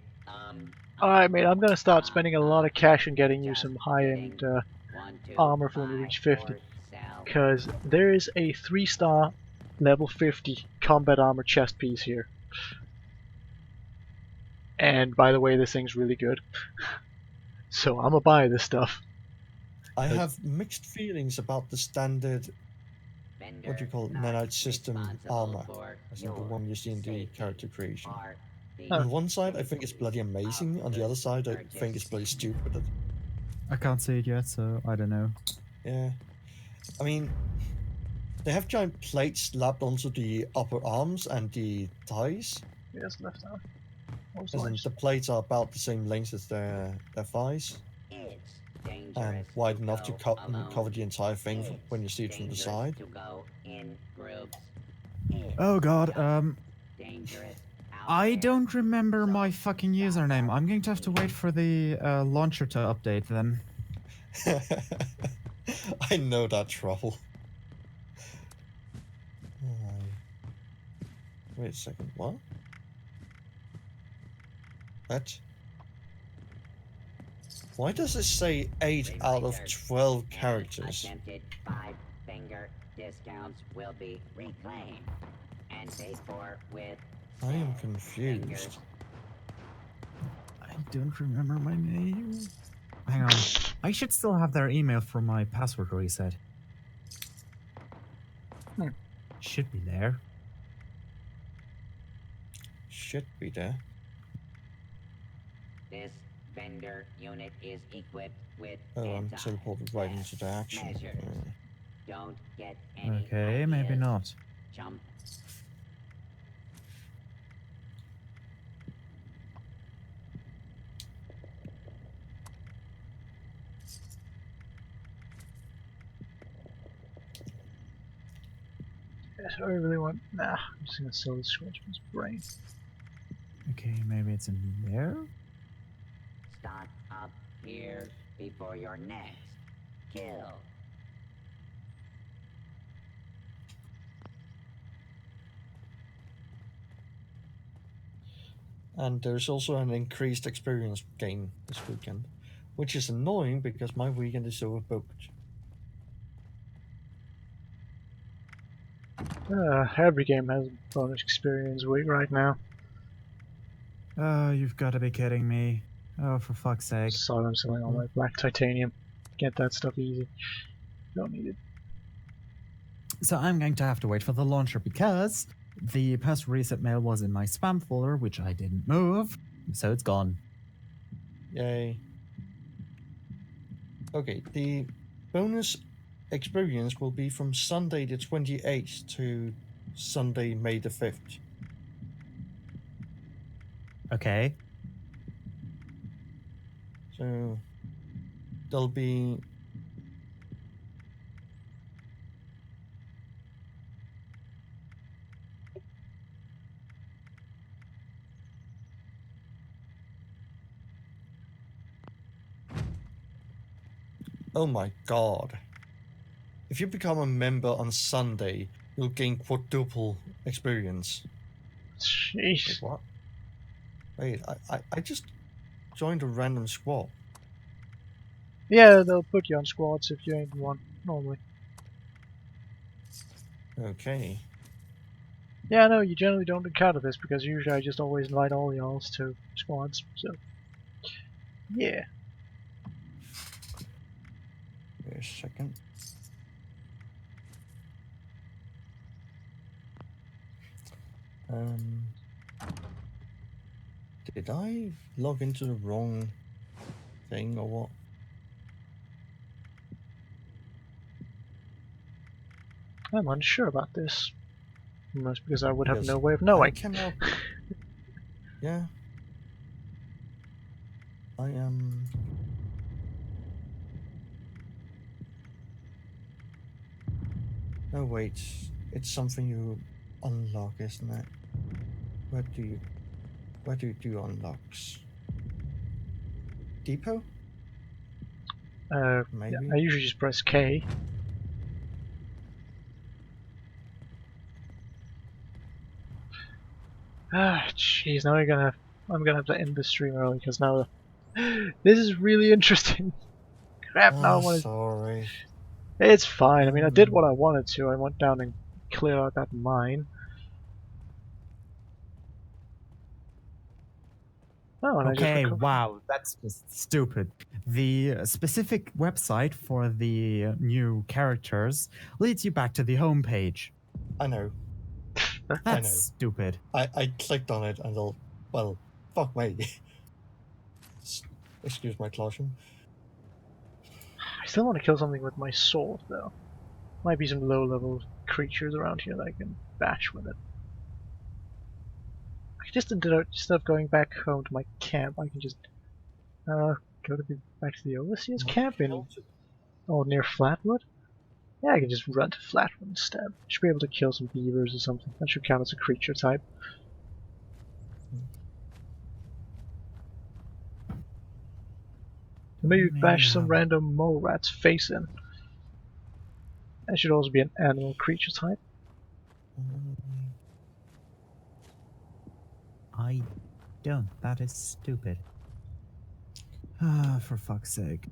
Alright, mate, I'm gonna start spending a lot of cash on getting you Just some high-end kidding. 1, 2, armor for when we buy reach 50. or sell. Because there is a 3-star level 50 combat armor chest piece here. And by the way, this thing's really good. So I'm gonna buy this stuff. I have mixed feelings about the standard, Vendor what do you call it, not nanite system responsible armor. for As in the your one you see in the safety. character creation. Are the Oh. On one side, I think it's bloody amazing. On the other side, I think it's purchase. bloody stupid. I can't see it yet, so I don't know. Yeah. I mean, They have giant plates slapped onto the upper arms and the thighs. Yes, left arm. Most As in, lives. the plates are about the same length as their thighs, It's dangerous and wide to enough to go alone. cover the entire thing It's when you see it from the dangerous side. to go in groups. It's Oh god, just dangerous out I there. don't remember So my fucking stop username. up I'm going to have to wait for the launcher to update then. I know that trouble. Wait a second, what? That? Why does it say 8 out of 12 Any characters? attempted five-finger discounts will be reclaimed and paid for with I am 10 confused. fingers. I don't remember my name. Hang on. I should still have their email for my password reset. Should be there. Should be there. This vendor unit is equipped with Oh, I'm teleported right into the action. measures. Don't get any Okay, maybe ideas. not. Jump. Yes, I really want. Nah, I'm just gonna sell the Scorchman's brain. Okay, maybe it's in there? Stock up here before your next kill. And there's also an increased experience gain this weekend, which is annoying because my weekend is overbooked. Every game has a bonus experience week right now. Oh, you've got to be kidding me. Oh, for fuck's sake. So I'm selling all my black titanium. Get that stuff easy. Don't need it. So I'm going to have to wait for the launcher because the password reset mail was in my spam folder, which I didn't move, so it's gone. Yay. Okay, the bonus experience will be from Sunday the 28th to Sunday, May the 5th. Okay. So there'll be oh my god. If you become a member on Sunday, you'll gain quadruple experience. Wait, Jeez. what? Wait, I just joined a random squad. Yeah, they'll put you on squads if you ain't one, normally. Okay. Yeah, no, you generally don't encounter this because usually I just always invite all y'alls to squads, so. Yeah. Wait a second. Did I log into the wrong thing or what? I'm unsure about this. Most because I would have Because no way of I knowing. cannot. Yeah. I am. No, wait. It's something you unlock, isn't it? Where do you do unlocks? Depot? Yeah, Maybe. I usually just press K. Ah, jeez, now I'm gonna have to end the stream early because now this is really interesting. Crap, now I want to. Sorry. It's fine. I mean, I did what I wanted to. I went down and cleared out that mine. Oh, and Okay, I just wow, that's just stupid. The specific website for the new characters leads you back to the homepage. I know. That's know. stupid. I clicked on it and well, fuck me. Excuse my caution. I still want to kill something with my sword, though. Might be some low-level creatures around here that I can bash with it. Instead of going back home to my camp, I can just go back to the Overseer's camp in near Flatwood. Yeah, I can just run to Flatwood instead. Should be able to kill some beavers or something. That should count as a creature type. Maybe bash some random mole rat's face in. That should also be an animal creature type. I don't. That is stupid. Ah, for fuck's sake.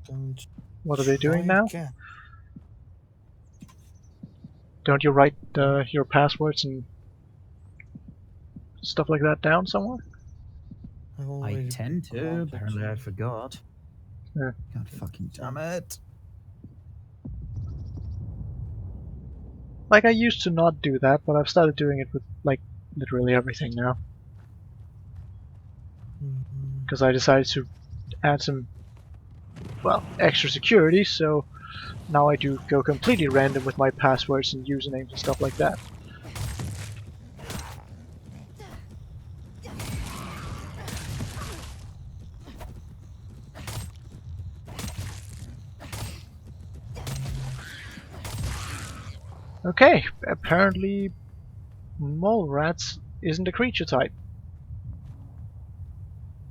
Don't What are they doing try now? again. Don't you write your passwords and stuff like that down somewhere? I've I already tend to. wanted Apparently, to. I forgot. Yeah. God fucking damn it. Like, I used to not do that, but I've started doing it with, like, literally everything now. Because I decided to add some, well, extra security, so now I do go completely random with my passwords and usernames and stuff like that. Okay, apparently mole rats isn't a creature type.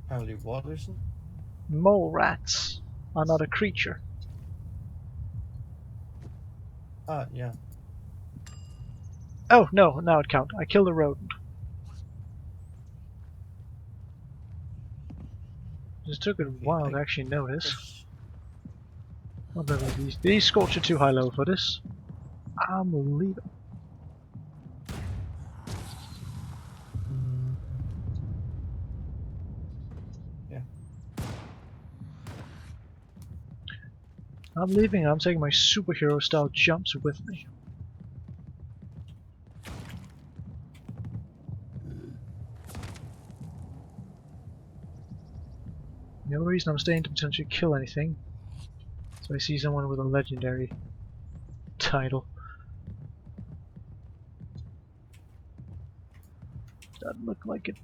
Apparently, what isn't? Mole rats are not a creature. Ah, yeah. Oh, no, now it counts. I killed a rodent. Just took a while to actually notice. What level are these? These scorch are too high level for this. I'm leaving. Yeah. I'm leaving. I'm taking my superhero style jumps with me. The only reason I'm staying to potentially kill anything is if I see someone with a legendary title. Doesn't look like it.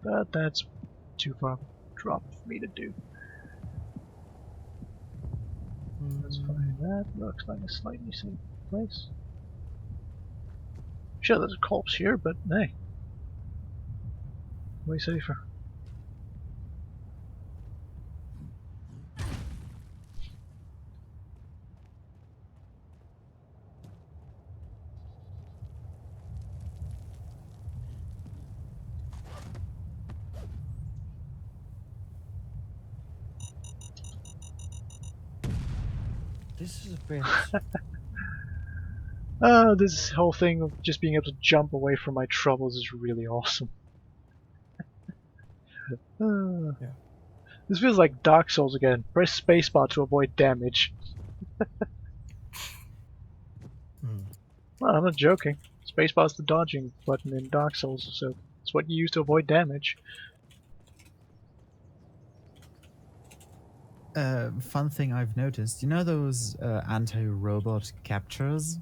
But that's too far drop for me to do. Let's find that. Looks like a slightly safe place. Sure, there's a corpse here, but hey. Way safer. This is a bit. This whole thing of just being able to jump away from my troubles is really awesome. Yeah. This feels like Dark Souls again. Press spacebar to avoid damage. Well, I'm not joking. Spacebar is the dodging button in Dark Souls, so it's what you use to avoid damage. Fun thing I've noticed, you know those anti-robot captures?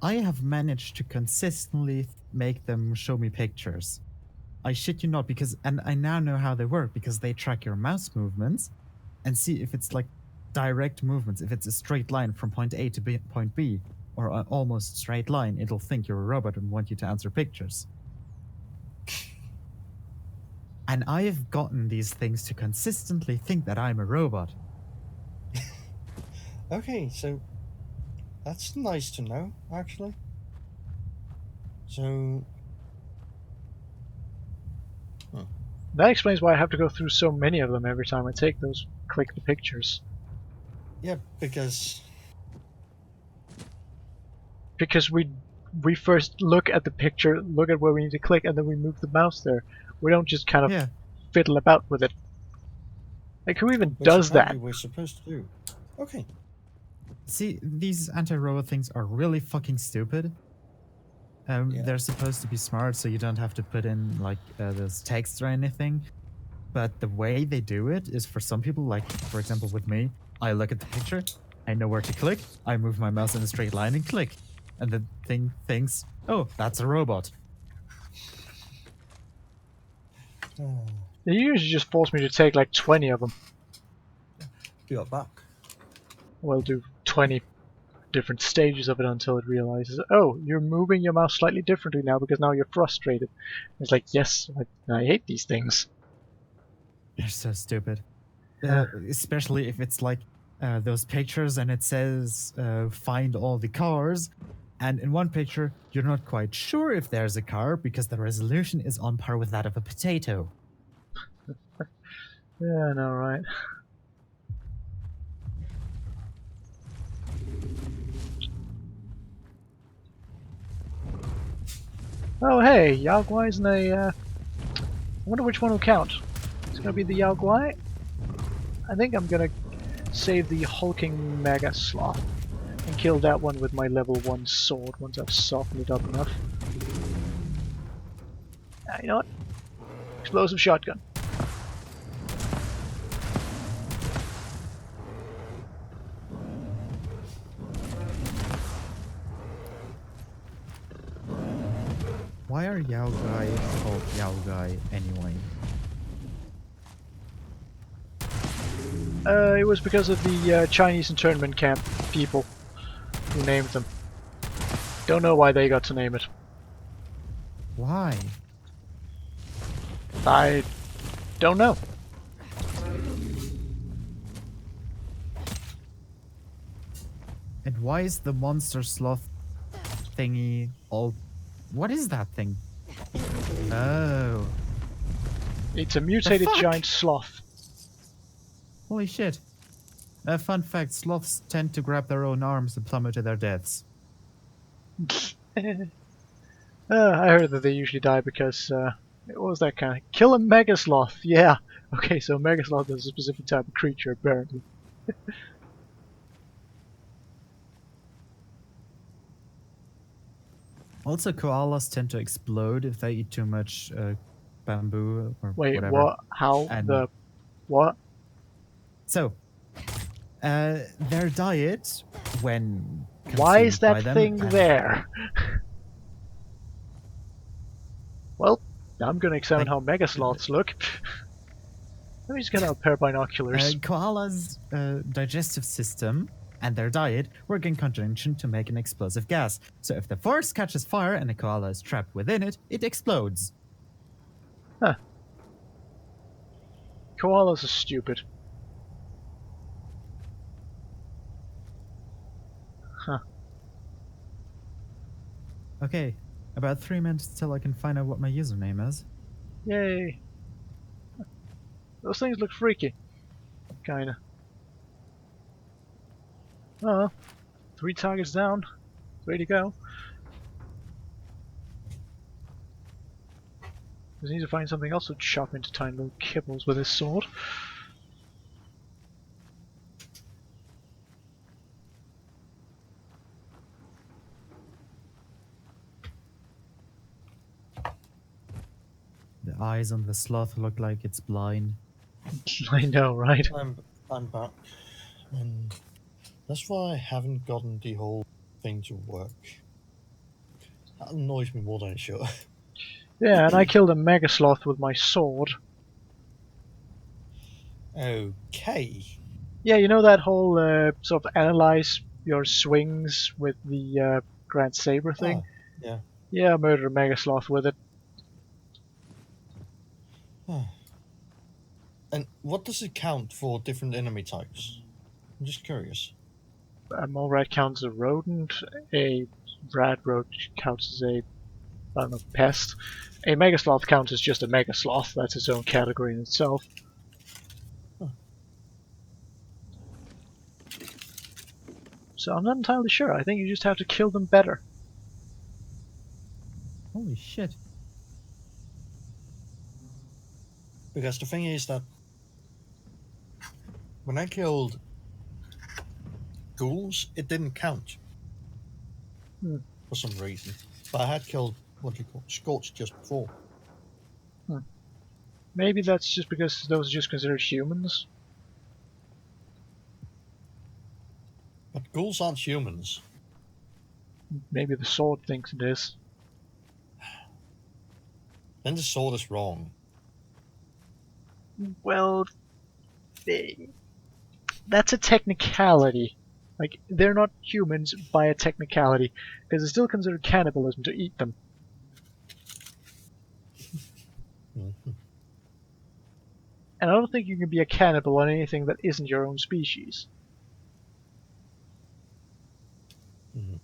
I have managed to consistently make them show me pictures. I shit you not, because, and I now know how they work, because they track your mouse movements and see if it's like direct movements. If it's a straight line from point A to point B, or an almost straight line, it'll think you're a robot and want you to answer pictures. And I have gotten these things to consistently think that I'm a robot. Okay, so that's nice to know, actually. So. That explains why I have to go through so many of them every time I take those click the pictures. Yeah, because. Because we first look at the picture, look at where we need to click, and then we move the mouse there. We don't just kind of fiddle about with it. Like, who even does that? We're supposed to do. Okay. See, these anti-robot things are really fucking stupid. They're supposed to be smart, so you don't have to put in like those texts or anything. But the way they do it is, for some people, like for example with me, I look at the picture, I know where to click. I move my mouse in a straight line and click. And the thing thinks, oh, that's a robot. They usually just force me to take like 20 of them. You're back. We'll do 20 different stages of it until it realizes, oh, you're moving your mouse slightly differently now because now you're frustrated. It's like, yes, I hate these things. They're so stupid. Yeah. Especially if it's like those pictures and it says find all the cars. And in one picture, you're not quite sure if there's a car because the resolution is on par with that of a potato. Yeah, I know, right? Oh, hey, Yao Guai's in a. I wonder which one will count. It's gonna be the Yao Guai. I think I'm gonna save the hulking Mega Sloth and kill that one with my level 1 sword once I've softened it up enough. You know what? Explosive shotgun. Why are Yao Gai called Yao Gai anyway? It was because of the Chinese internment camp people who named them. Don't know why they got to name it. Why? I don't know. And why is the monster sloth thingy all... What is that thing? Oh. It's a mutated fuck? giant sloth. Holy shit. A fun fact, sloths tend to grab their own arms and plummet to their deaths. I heard that they usually die because, what was that kind of... Kill a Mega Sloth! Yeah! Okay, so Mega Sloth is a specific type of creature, apparently. Also, koalas tend to explode if they eat too much bamboo or Wait, whatever. what? How? And The... What? so, their diet, when Why is consumed by that them thing and- there? Well, I'm gonna examine Like- how Mega Sloths look. Let me just get out a pair of binoculars. koalas' digestive system and their diet work in conjunction to make an explosive gas. So if the force catches fire and a koala is trapped within it, it explodes. Koalas are stupid. Huh. Okay, about 3 minutes till I can find out what my username is. Yay. Those things look freaky. Kinda. Oh, 3 targets down. Way to go. Just need to find something else to chop into tiny little kibbles with his sword. The eyes on the sloth look like it's blind. I know, right? I'm back. And that's why I haven't gotten the whole thing to work. That annoys me more than it should. Yeah, and I killed a Mega Sloth with my sword. Okay. Yeah, you know that whole sort of analyze your swings with the Grand Saber thing? Ah, yeah. Yeah, I murdered a Mega Sloth with it. And what does it count for different enemy types? I'm just curious. A mole rat counts as a rodent, a rat roach counts as a, I don't know, pest. A Mega Sloth counts as just a Mega Sloth, that's its own category in itself. So I'm not entirely sure, I think you just have to kill them better. Holy shit. Because the thing is that when I killed ghouls, it didn't count. For some reason. But I had killed, what do you call it, Scorch just before. Maybe that's just because those are just considered humans. But ghouls aren't humans. Maybe the sword thinks it is. Then the sword is wrong. Well, that's a technicality. Like, they're not humans by a technicality, because it's still considered cannibalism to eat them. Mhm. And I don't think you can be a cannibal on anything that isn't your own species. Mhm.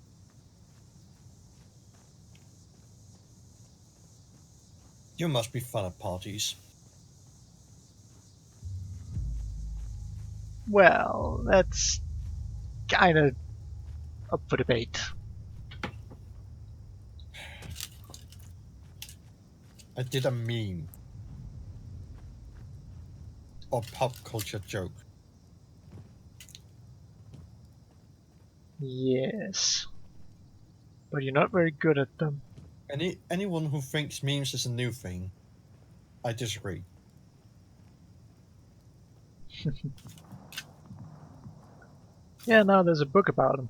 You must be fun at parties. Well, that's kinda up for debate. I did a meme. Or pop culture joke. Yes. But you're not very good at them. Anyone who thinks memes is a new thing, I disagree. Yeah, now there's a book about them.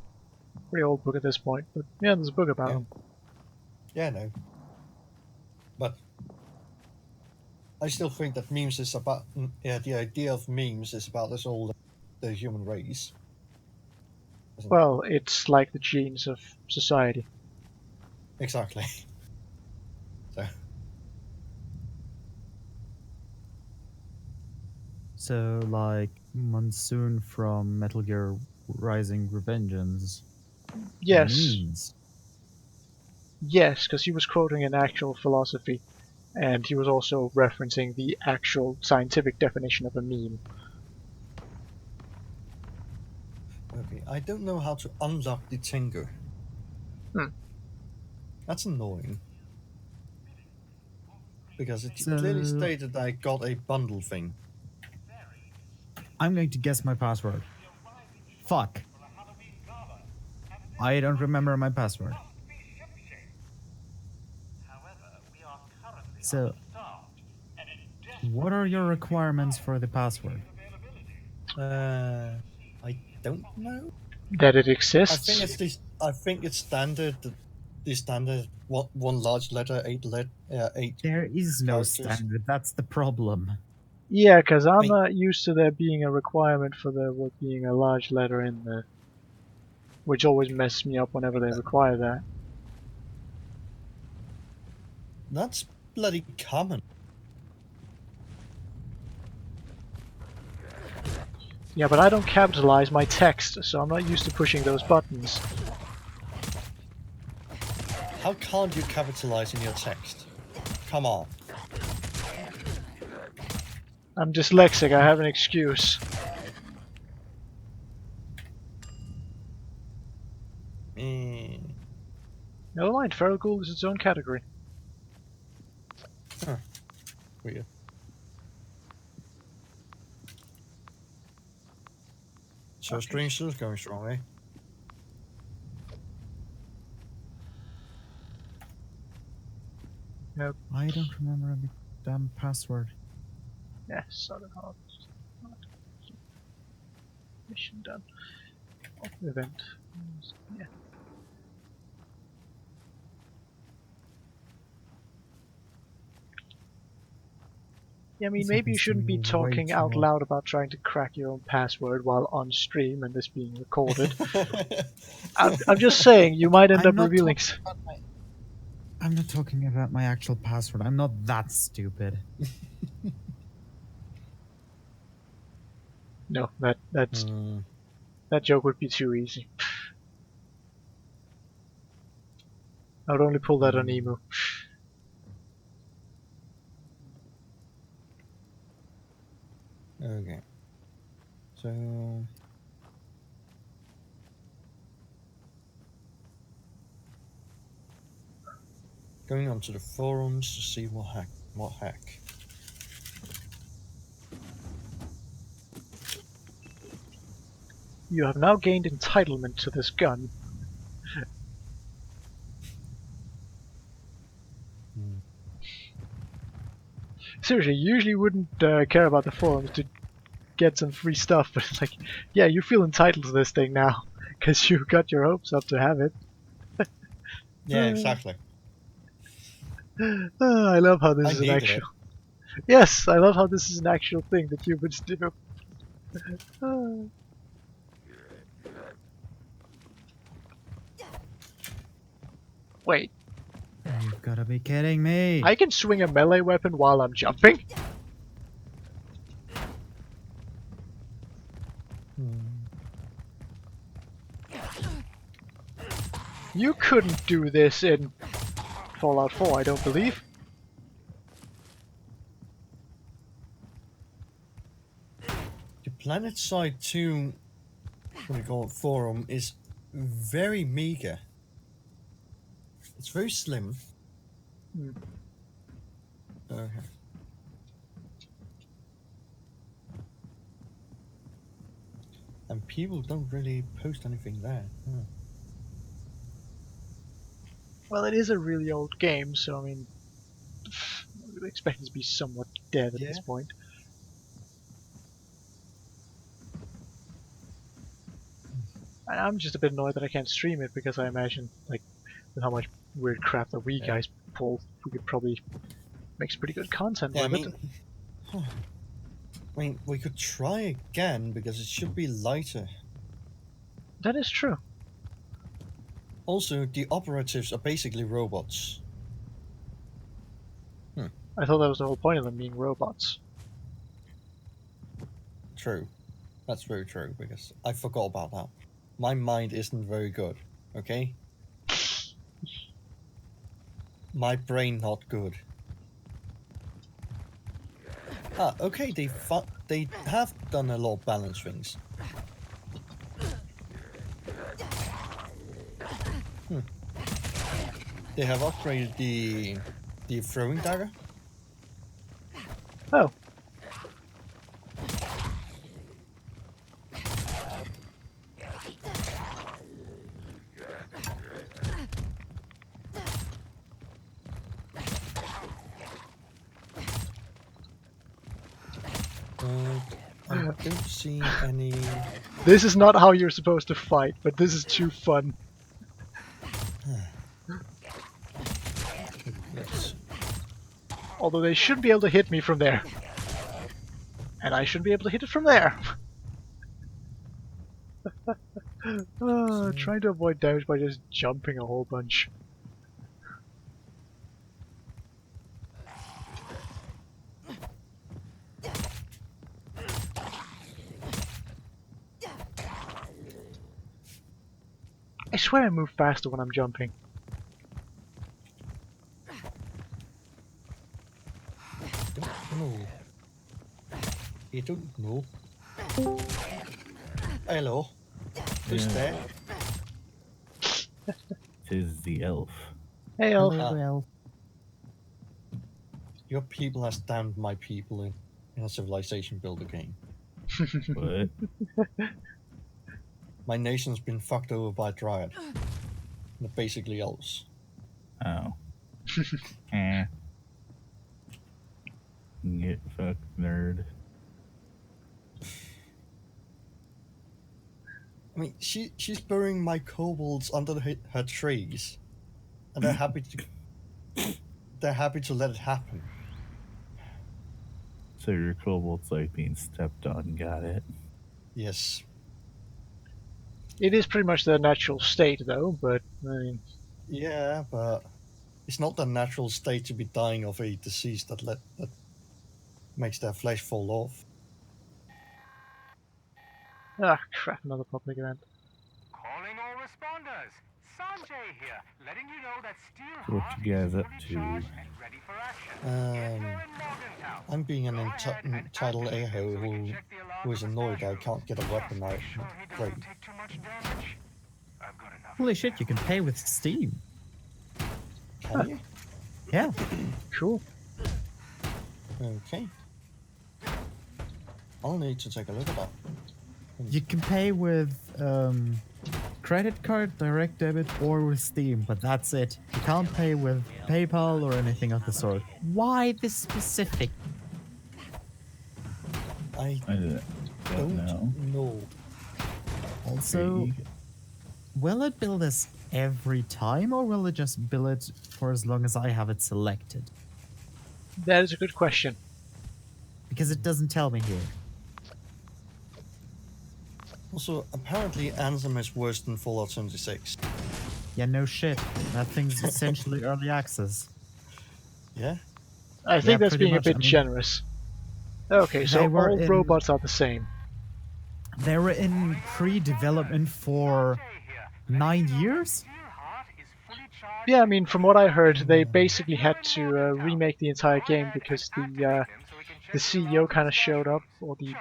Pretty old book at this point, but yeah, there's a book about Yeah. them. Yeah, no. But I still think that memes is about. Yeah, the idea of memes is about us all, the human race. Isn't it? Well, it's like the genes of society. Exactly. So, So, like Monsoon from Metal Gear Rising Revengeance. Yes, Memes. yes, because he was quoting an actual philosophy, and he was also referencing the actual scientific definition of a meme. okay, I don't know how to unlock the Tinker. Hmm. That's annoying. Because it So- clearly stated that I got a bundle thing. I'm going to guess my password. Fuck. I don't remember my password. So, what are your requirements for the password? I don't know. That it I exists? think it's the. I think it's standard. The standard one large letter, eight. There is no Characters. standard. That's the problem. Yeah, because I'm Wait. not used to there being a requirement for there being a large letter in there. Which always messes me up whenever they require that. That's bloody common. Yeah, but I don't capitalize my text, so I'm not used to pushing those buttons. How can't you capitalize in your text? Come on. I'm dyslexic, I have an excuse. Mm. Never mind, feral ghoul is its own category. Weird. So Okay. strange stuff going strong, eh? I don't remember the damn password. Yeah, Southern Heart. Mission done. Open event. Yeah. Yeah, I mean, This maybe you happens to shouldn't be me way talking too out often. loud about trying to crack your own password while on stream and this being recorded. I'm just saying, you might end I'm up not revealing. I'm not talking about my actual password. I'm not that stupid. No, that's Hmm. that joke would be too easy. I would only pull that on Emu. Okay. So. Going onto the forums to see what heck. You have now gained entitlement to this gun. Hmm. Seriously, you usually wouldn't care about the forums to get some free stuff, but it's like, yeah, you feel entitled to this thing now. Because you got your hopes up to have it. Yeah, exactly. I love how this I is an needed actual. it. Yes, I love how this is an actual thing that humans do. Wait, You've gotta be kidding me. I can swing a melee weapon while I'm jumping? You couldn't do this in Fallout 4, I don't believe. The Planet Side 2, what do you call it, forum is very meager. It's very slim. Hmm. Okay. And people don't really post anything there. Huh. Well, it is a really old game, so I mean, I would expect it to be somewhat dead at this Yeah. point. And I'm just a bit annoyed that I can't stream it because I imagine, like, with how much weird crap that we Yeah. guys pull, we could probably make some pretty good content Yeah, with it. I mean, we could try again because it should be lighter. That is true. Also, the operatives are basically robots. I thought that was the whole point of them being robots. True. That's very true because I forgot about that. My mind isn't very good, okay? My brain not good. Ah, okay, they have done a lot of balance things. They have upgraded the throwing dagger. Oh, I don't see any. this is not how you're supposed to fight, but this is too fun. Let's, Although they should be able to hit me from there. And I should be able to hit it from there. Trying to avoid damage by just jumping a whole bunch. I swear I move faster when I'm jumping. don't know. You don't know. Hello. Who's Yeah. there? Tis the elf. Hey, Elf. Ah. Well, Your people has damned my people in a civilization builder game. What? My nation's been fucked over by a dryad. They're basically elves. Oh. Eh. Get fucked, nerd. I mean, she's burying my kobolds under her trees, and they're happy to let it happen. So your kobold's like being stepped on, got it. Yes. It is pretty much their natural state, though, but, I mean, Yeah, but it's not their natural state to be dying of a disease that makes their flesh fall off. ah, crap, another public event. Calling all responders. Sanjay here, letting you know that So what Steelheart you guys is up fully to? charged and ready for action. If you're in Morgantown, I'm being an go ahead and entitled activate a-hole him so we can who check the alarms who is on the annoyed stash I room. can't get a weapon Just out. make sure he Great. doesn't take too much damage. I've got enough. holy shit, you can pay with Steam. Can you? Yeah. Cool. Okay. I'll need to take a look at that. You can pay with credit card, direct debit, or with Steam, but that's it. You can't pay with PayPal or anything of the sort. Why this specific? I I don't know. don't know. Also, Maybe. will it bill this every time, or will it just bill it for as long as I have it selected? That is a good question. Because it doesn't tell me here. Also, apparently Anthem is worse than Fallout 76. Yeah, no shit. That thing's essentially early access. Yeah? I think that's pretty being a much, bit I mean, generous. Okay, so they were all in- robots are the same. They were in pre-development for 9 years? Yeah, I mean, from what I heard, they basically had to remake the entire game because the CEO kind of showed up, or the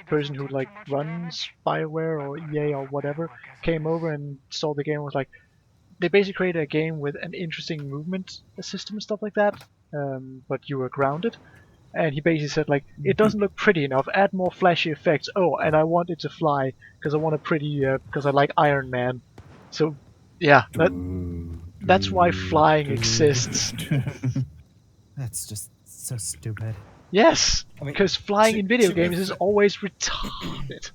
person who like runs BioWare or EA or whatever came over and saw the game and was like, they basically created a game with an interesting movement system and stuff like that, but you were grounded. And he basically said like, it doesn't look pretty enough. Add more flashy effects. Oh, and I want it to fly because I want a pretty because I like Iron Man. So yeah, that's why flying exists. That's just so stupid. Yes, I mean, because flying to- in video to be games is fa- always retarded.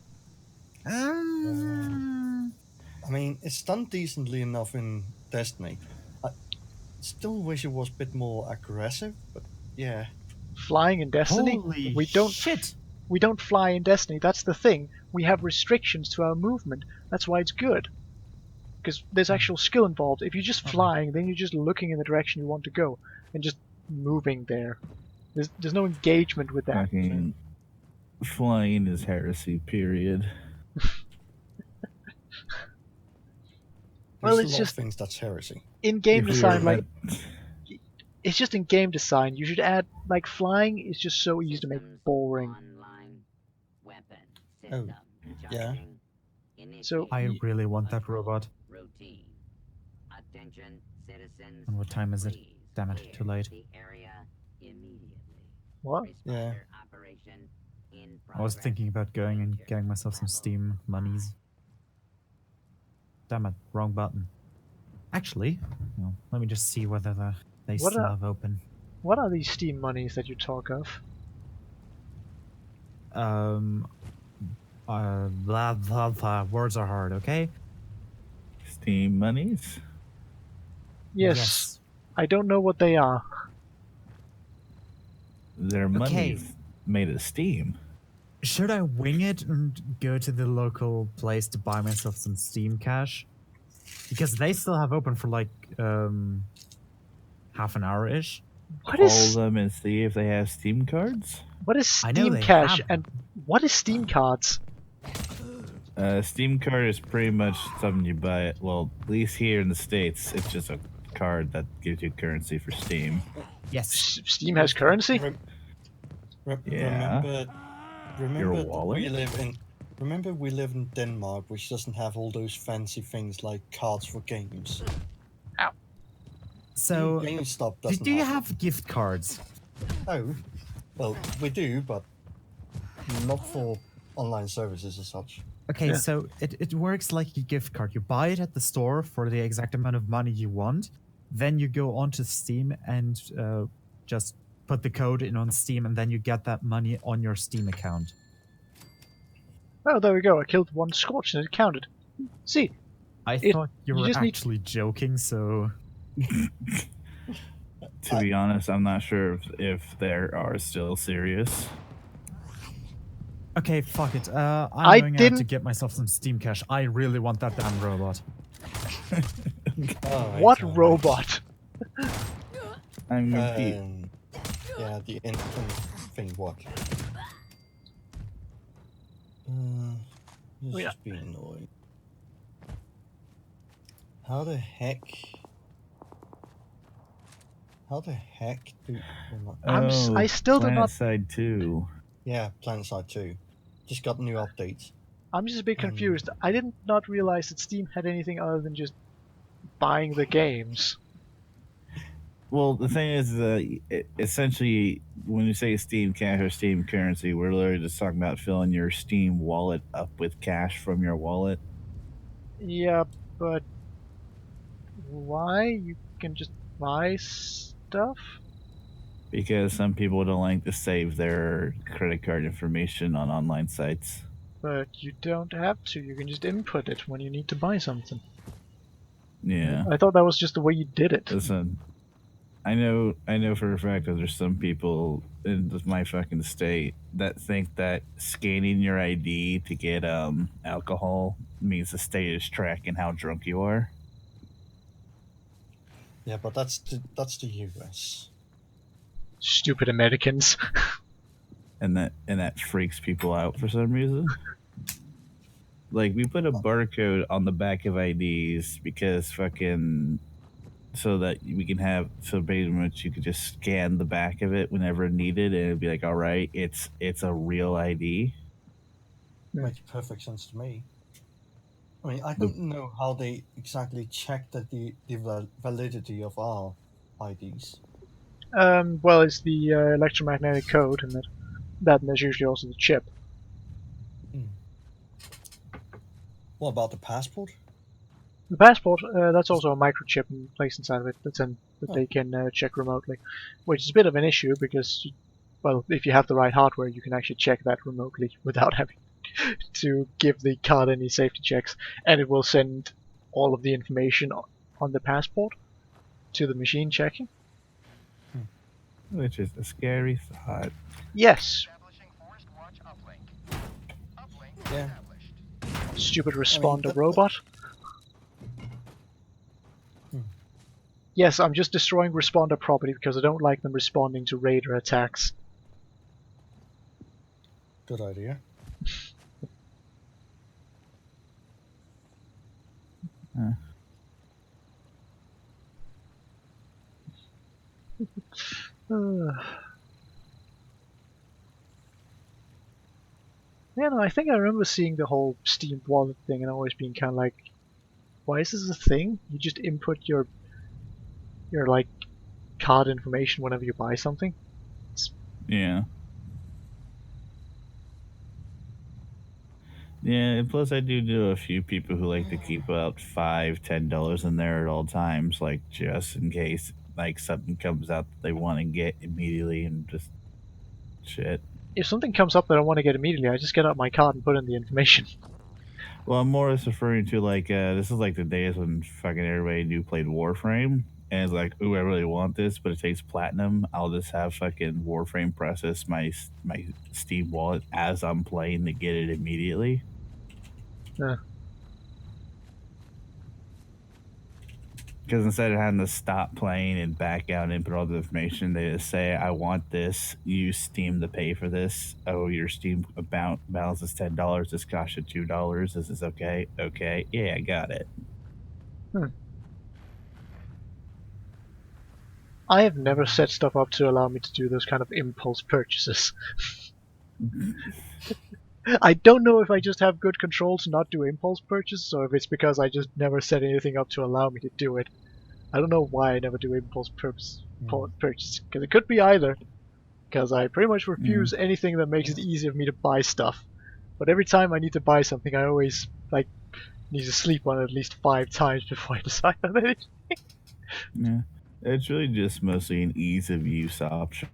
I mean, it's done decently enough in Destiny. I still wish it was a bit more aggressive, but yeah. Flying in Destiny, Holy we don't shit! we don't fly in Destiny. That's the thing. We have restrictions to our movement. That's why it's good. Because there's actual skill involved. If you're just flying, then you're just looking in the direction you want to go and just moving there. There's no engagement with that. Fucking flying is heresy, period. Well, There's it's a lot just of things that's heresy. in game If we design, were like meant- it's just in game design. You should add like flying is just so easy to make boring. Online weapon Oh, system yeah. charging. So I really want that robot. Routine. Attention, citizens. And what time is it? Please Damn it, clear too late. the area immediately. what? Yeah. Responder operation in I was progress. thinking about going and getting myself some Steam monies. Damn it, wrong button. Actually, well, let me just see whether they What still a- have open. What are these Steam monies that you talk of? Blah, blah, blah. Words are hard, okay? Steam monies? Yes, I don't know what they are. They're monies made of Steam. Should I wing it and go to the local place to buy myself some Steam cash? Because they still have open for like half an hour-ish. What Call is them and see if they have Steam cards. Steam I know they Cash have and what is Steam Cards? Steam card is pretty much something you buy it. Well, at least here in the States, it's just a card that gives you currency for Steam. Yes. Steam has currency? Yeah. Remember that wallet? we live in Denmark, which doesn't have all those fancy things like cards for games. So, GameStop do doesn't you have have gift cards? Oh, well, we do, but not for online services as such. Okay, Yeah. so it works like a gift card. You buy it at the store for the exact amount of money you want. Then you go onto Steam and just put the code in on Steam, and then you get that money on your Steam account. Oh, there we go. I killed one Scorch and it counted. See, I It- thought you you were just need- actually joking, so... To be honest, I'm not sure if they are still serious. Okay, fuck it. I'm I going out didn't- to get myself some Steam cash. I really want that damn robot. Alright, what alright. robot? I'm repeat. Yeah, the instant thing, what? This Yeah. is being annoying. How the heck do... I still do not- Side 2. Yeah, PlanetSide 2. Just got new updates. I'm just a bit confused. I did not realize that Steam had anything other than just buying the games. Well, the thing is, essentially, when you say Steam cash or Steam currency, we're literally just talking about filling your Steam wallet up with cash from your wallet. Yeah, but why? You can just buy stuff? Because some people don't like to save their credit card information on online sites. But you don't have to. You can just input it when you need to buy something. Yeah. I thought that was just the way you did it. Listen, I know for a fact that there's some people in my fucking state that think that scanning your ID to get alcohol means the state is tracking how drunk you are. Yeah, but that's the US. Stupid Americans. And that freaks people out for some reason. Like, we put a barcode on the back of IDs because fucking so that we can have so pretty much you could just scan the back of it whenever needed and it'd be like, all right, it's a real ID. Makes perfect sense to me. I mean, I The- don't know how they exactly check that the validity of our IDs. Well, it's the electromagnetic code, and and there's usually also the chip. What about the passport? The passport, that's also a microchip placed inside of it that Oh. they can check remotely, which is a bit of an issue because, well, if you have the right hardware, you can actually check that remotely without having to give the card any safety checks, and it will send all of the information on the passport to the machine checking. Which is a scary thought. Yes, Yeah. stupid responder that- robot. Hmm. Yes, I'm just destroying responder property because I don't like them responding to raider attacks. Good idea. Yeah, no, I think I remember seeing the whole Steam wallet thing and always being kind of like, why is this a thing? You just input your like card information whenever you buy something. Yeah. Yeah, and plus I do know a few people who like to keep about $5-10 in there at all times, like just in case like something comes out that they want to get immediately and just shit. If something comes up that I want to get immediately, I just get out my card and put in the information. Well, I'm more or less referring to like this is like the days when fucking everybody knew played Warframe, and it's like, ooh, I really want this, but it takes platinum. I'll just have fucking Warframe process my Steam wallet as I'm playing to get it immediately. Because instead of having to stop playing and back out and input all the information, they just say, I want this. Use Steam to pay for this. Oh, your Steam balance is $10. This costs you $2. This is okay. Okay. Yeah, I got it. I have never set stuff up to allow me to do those kind of impulse purchases. I don't know if I just have good control to not do impulse purchases, or if it's because I just never set anything up to allow me to do it. I don't know why I never do impulse purchases, because it could be either. Because I pretty much refuse anything that makes it easy for me to buy stuff. But every time I need to buy something, I always like need to sleep on it at least 5 times before I decide on it. Yeah. It's really just mostly an ease of use option.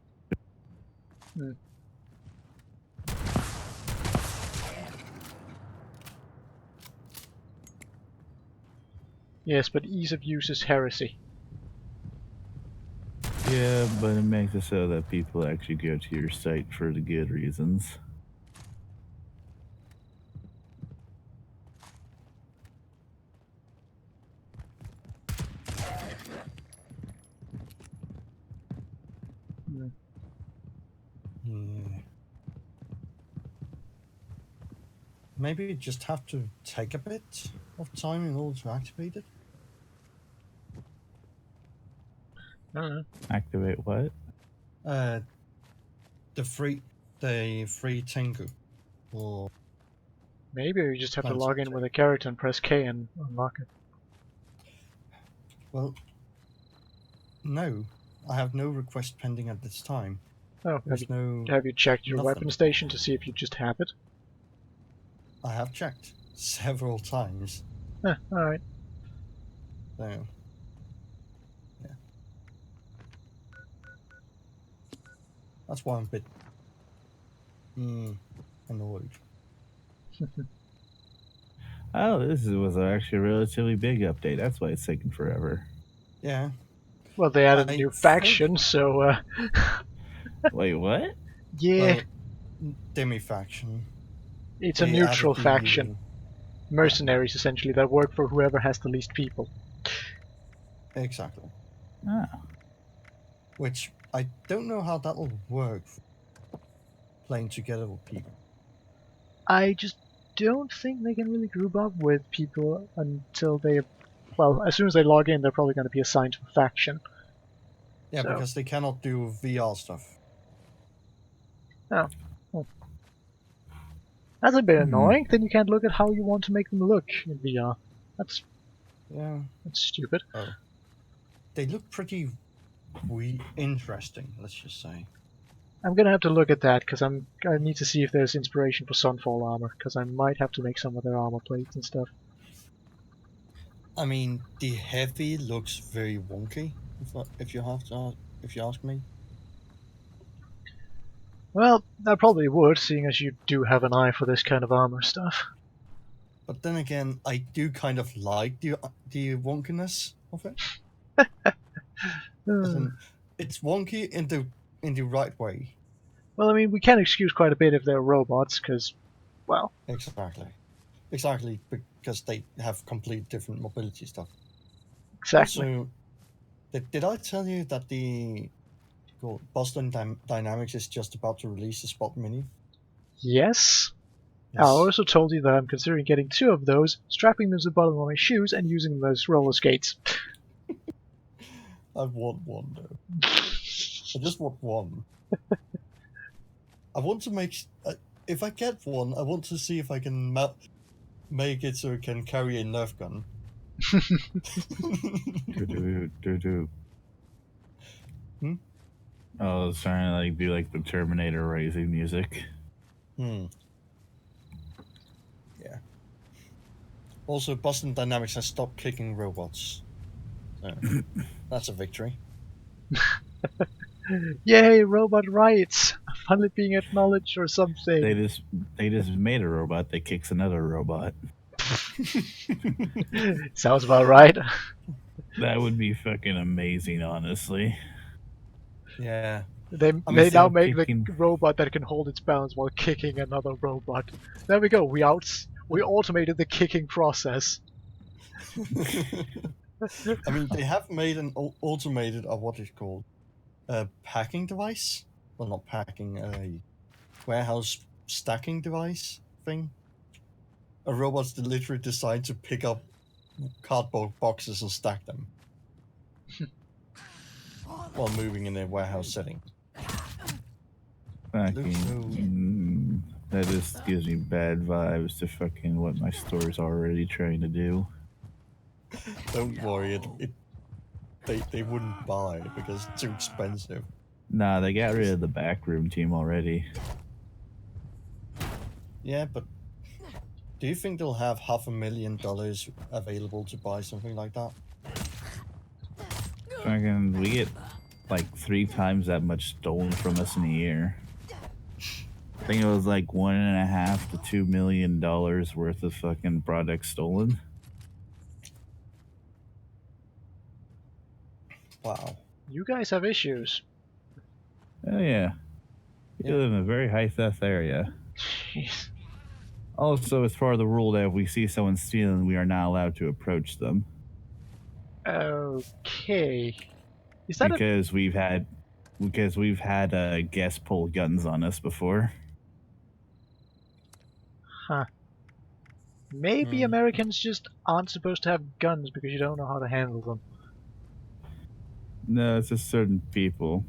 Yes, but ease of use is heresy. Yeah, but it makes it so that people actually go to your site for the good reasons. Yeah. Maybe you just have to take a bit of time in order to activate it. I don't know. Activate what? The free Tengu, or Maybe you just have to Plants log in with a character and press K and unlock it. well, no, I have no request pending at this time. Oh, There's no. have you checked your nothing. weapon station to see if you just have it? I have checked several times. Alright. So, yeah, that's why I'm a bit annoyed. Oh, was actually a relatively big update. That's why it's taking forever. Yeah. Well, they added a I new think- faction, so Wait, what? yeah, Well, demi-faction. it's a They neutral added faction. Mercenaries, essentially, that work for whoever has the least people. Exactly. Oh. Which I don't know how that'll work playing together with people. I just don't think they can really group up with people until they, well, as soon as they log in, they're probably going to be assigned to a faction. Yeah, So- because they cannot do VR stuff. Oh. Well, that's a bit Hmm. annoying. Then you can't look at how you want to make them look in VR. That's Yeah. stupid. They look pretty interesting, let's just say. I'm gonna have to look at that because I need to see if there's inspiration for Sunfall armor because I might have to make some of their armor plates and stuff. I mean, the heavy looks very wonky, if you ask me. Well, I probably would, seeing as you do have an eye for this kind of armor stuff. But then again, I do kind of like the wonkiness of it. As in, it's wonky in the right way. Well, I mean, we can excuse quite a bit if they're robots, because, well, Exactly, because they have complete different mobility stuff. exactly. Also, did I tell you that the Boston Dynamics is just about to release the Spot Mini? Yes. I Yes. also told you that I'm considering getting 2 of those, strapping them to the bottom of my shoes, and using them as roller skates. I want one though. I just want one. I want to make. If I get one, I want to see if I can make it so it can carry a Nerf gun. Do. Hmm? I was trying to like do like the Terminator Rising music. Yeah. Also, Boston Dynamics has stopped kicking robots. So, that's a victory. Yay, robot rights! Finally being acknowledged or something. They just made a robot that kicks another robot. Sounds about right. That would be fucking amazing, honestly. Yeah. They mean, now instead of make kicking- the robot that can hold its balance while kicking another robot. There we go. We automated the kicking process. I mean, they have made an automated, what is called, a packing device. Well, not packing, a warehouse stacking device thing. A robot's literally designed to pick up cardboard boxes and stack them while moving in a warehouse setting. Fucking, so- that just gives me bad vibes to fucking what my store's already trying to do. Don't worry, they wouldn't buy it because it's too expensive. Nah, they got rid of the backroom team already. Yeah, but do you think they'll have $500,000 available to buy something like that? Fucking, we get like 3 times that much stolen from us in a year. I think it was like $1.5 to $2 million worth of fucking products stolen. Wow. You guys have issues. Oh yeah. We Yeah. live in a very high theft area. Jeez. Also, it's part of the rule that if we see someone stealing, we are not allowed to approach them Okay. Is that because we've had guests pull guns on us before. Huh. Maybe Americans just aren't supposed to have guns because you don't know how to handle them. No, it's just certain people.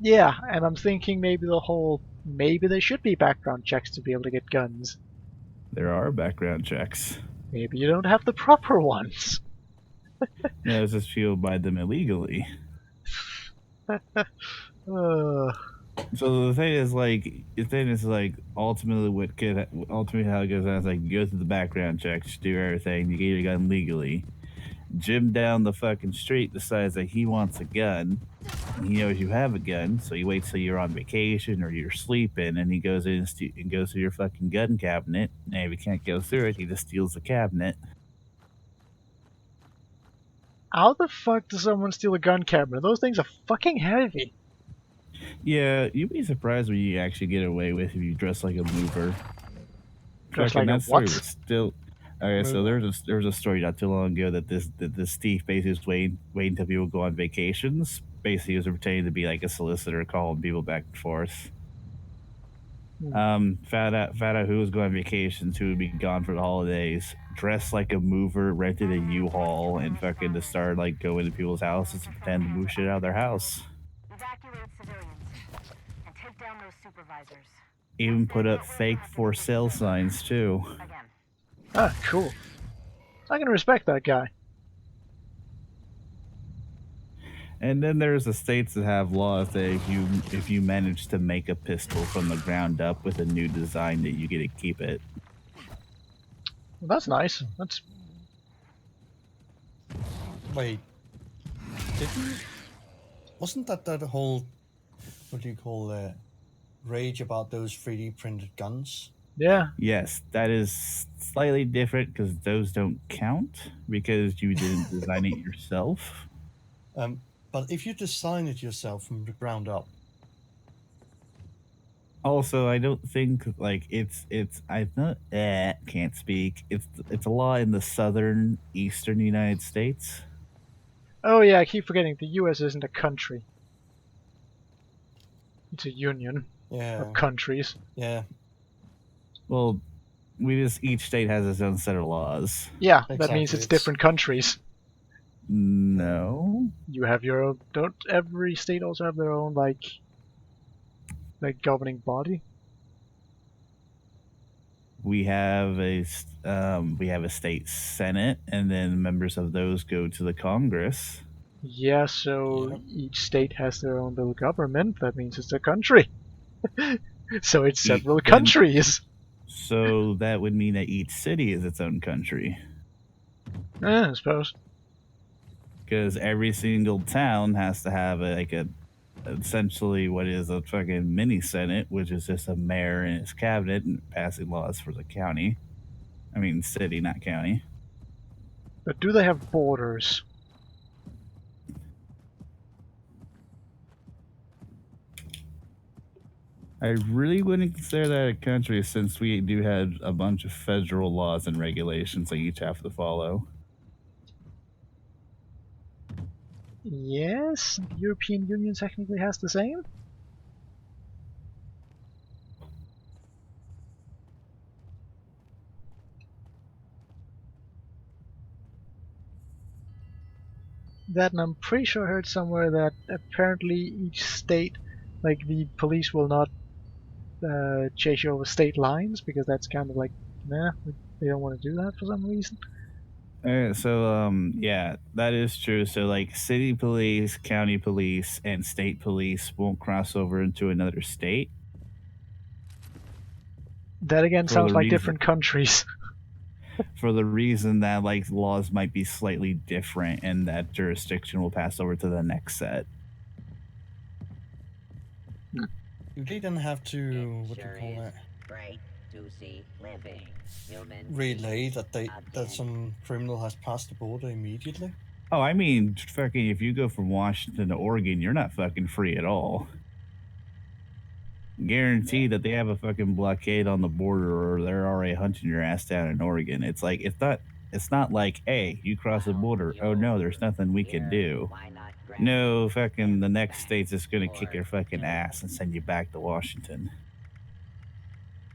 Yeah, and I'm thinking maybe there should be background checks to be able to get guns. There are background checks. Maybe you don't have the proper ones. No, it's just people buy them illegally. So the thing is ultimately how it goes on is like you go through the background checks, do everything, you get your gun legally. Jim down the fucking street decides that he wants a gun, He knows you have a gun, so he waits till you're on vacation or you're sleeping, and he goes in and goes to your fucking gun cabinet. And if he can't go through it, he just steals the cabinet. How the fuck does someone steal a gun cabinet? Those things are fucking heavy. Yeah, you'd be surprised what you actually get away with if you dress like a mover. Dress Fucking like a that story what? was still. Okay, so there was a story not too long ago that this thief basically was waiting until people go on vacations. Basically, he was pretending to be like a solicitor, calling people back and forth. Found out who was going on vacations, who would be gone for the holidays. Dressed like a mover, rented a U-Haul, and fucking just started like going to people's houses and pretend to move shit out of their house. Evacuate civilians and take down those supervisors. Even put up fake for sale signs too. Again. Ah, cool. I can respect that guy. And then there's the states that have laws that if you manage to make a pistol from the ground up with a new design, that you get to keep it. Well, that's nice. That's Wait, wasn't that the whole, what do you call it, rage about those 3D printed guns? yeah. Yes, that is slightly different because those don't count because you didn't design it yourself. But if you design it yourself from the ground up, Also, I don't think like it's I not can't speak. It's a law in the southern eastern United States. Oh yeah, I keep forgetting the U.S. isn't a country. It's a union yeah, of countries. yeah, Well, each state has its own set of laws. Yeah, that Exactly, means it's it's- different countries. No. You have your own. Don't every state also have their own like governing body? We have a state senate, and then members of those go to the Congress. Yeah, so Yep. each state has their own little government. That means it's a country. So it's several then- countries. So that would mean that each city is its own country, I suppose. because every single town has to have essentially what is a fucking mini senate, which is just a mayor and his cabinet and passing laws for the county. I mean, city, not county. But do they have borders? I really wouldn't consider that a country since we do have a bunch of federal laws and regulations they each have to follow. Yes, the European Union technically has the same. That, and I'm pretty sure I heard somewhere that apparently each state, like the police will not chase you over state lines because that's kind of like, nah, they don't want to do that for some reason. Yeah, that is true. So, like, city police, county police, and state police won't cross over into another state. That again For sounds the like reason- different countries. For the reason that, like, laws might be slightly different and that jurisdiction will pass over to the next set. you didn't have to, what do you call it, Great to see living human. relay that some criminal has passed the border immediately. Oh, I mean, fucking, if you go from Washington to Oregon, you're not fucking free at all. Guarantee that they have a fucking blockade on the border or they're already hunting your ass down in Oregon. It's like, it's not like, hey, you cross the border. Oh no, there's nothing we can do. Why not grab No, fucking, the next state's just gonna kick your fucking ass and send you back to Washington.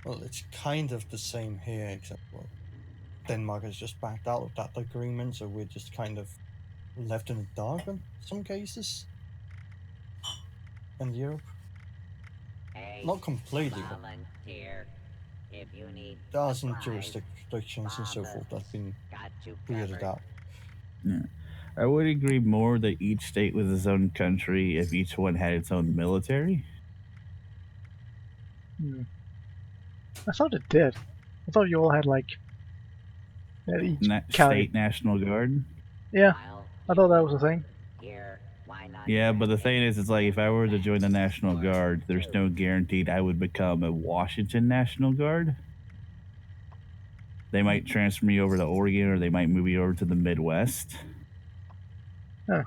Well, it's kind of the same here, except well, Denmark has just backed out of that agreement, so we're just kind of left in the dark in some cases. And Europe, a not completely, but volunteer? If you need there are some supplies, jurisdictions and so forth that've been got you weirded covered. out. I would agree more that each state was its own country if each one had its own military. I thought it did. I thought you all had like each county. State National Guard. Yeah, While I thought that was a thing. here, why not Yeah, but the thing is, it's like if I were to join the National Guard, there's no guaranteed I would become a Washington National Guard. They might transfer me over to Oregon, or they might move me over to the Midwest. Huh.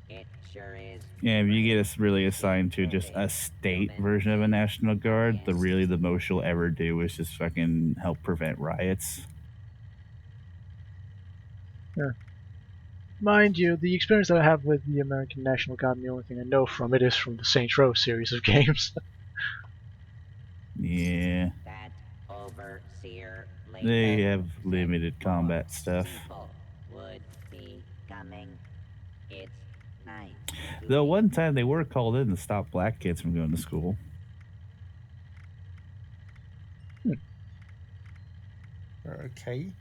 It sure is. Yeah, if you get really assigned to just a state version of a National Guard, the most you'll ever do is just fucking help prevent riots. Mind you, the experience that I have with the American National Guard, and the only thing I know from it is from the Saints Row series of games. Yeah, That overseer they later have limited combat stuff. people would be coming. It's nice. to Though be one time they were called in to stop black kids from going to school. Okay.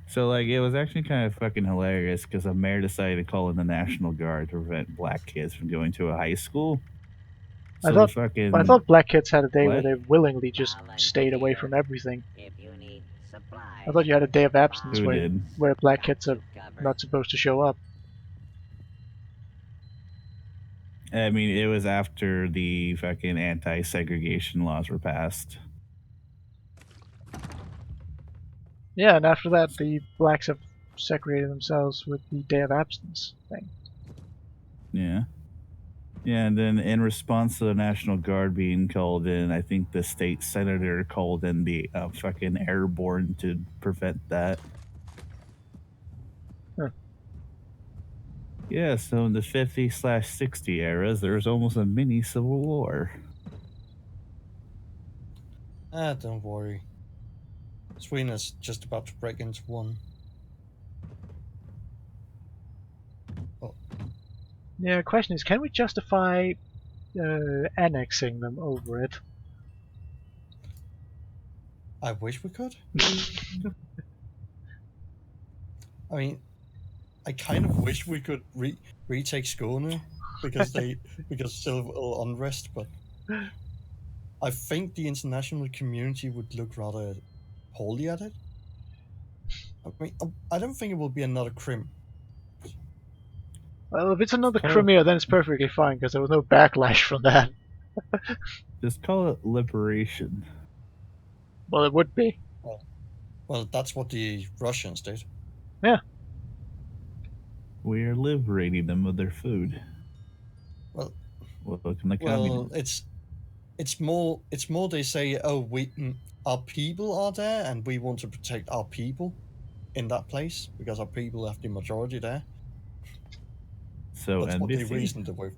So, like, it was actually kind of fucking hilarious because a mayor decided to call in the National Guard to prevent black kids from going to a high school. I So thought- fucking... I thought black kids had a day where What? they willingly just stayed away from everything. if you need supplies. I thought you had a day of absence Who did? where black kids are covered. not supposed to show up. I mean, it was after the fucking anti-segregation laws were passed. Yeah, and after that, the blacks have segregated themselves with the day of absence thing. Yeah. Yeah, and then in response to the National Guard being called in, I think the state senator called in the fucking airborne to prevent that. Huh. Yeah, so in the 50/60 eras, there was almost a mini civil war. Don't worry. Sweden is just about to break into one. Yeah, the question is, can we justify annexing them over it? I wish we could. I mean, I kind of wish we could retake Skåne because still a little unrest, but I think the international community would look rather poorly at it. I mean, I don't think it will be another Crimea. Well, if it's another Oh. Crimea, then it's perfectly fine, because there was no backlash from that. Just call it liberation. Well, it would be. Well, that's what the Russians did. We are liberating them of their food. Well, Welcome to well, communism. it's more they say, oh, our people are there, and we want to protect our people in that place because our people have the majority there. So That's what they embassies? reasoned it with.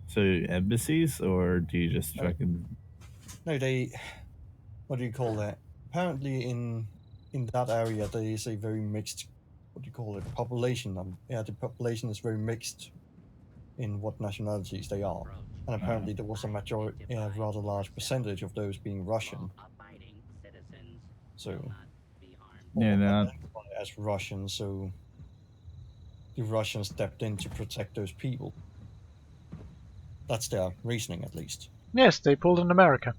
So embassies, or do you just No. fucking... No, what do you call that? Apparently in that area there is a very mixed, what do you call it, population. The population is very mixed in what nationalities they are. And apparently there was a majority, rather large percentage of those being Russian. Abiding citizens So, will not be harmed. Yeah, or no. identify as Russian, so the Russians stepped in to protect those people. That's their reasoning, at least. Yes, they pulled in America.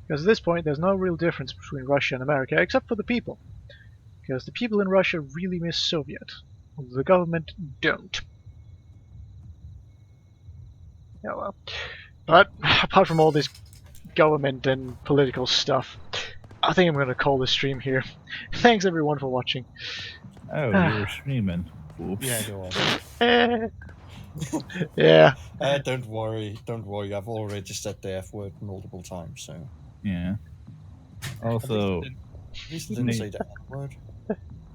Because at this point, there's no real difference between Russia and America, except for the people. Because the people in Russia really miss Soviet. The government don't. Yeah, well. But, apart from all this government and political stuff, I think I'm going to call this stream here. Thanks everyone for watching. Oh, you were streaming. Oops. Yeah, go on. Yeah. Don't worry. I've already said the F word multiple times, so. Yeah. Also, At least I didn't say the N word.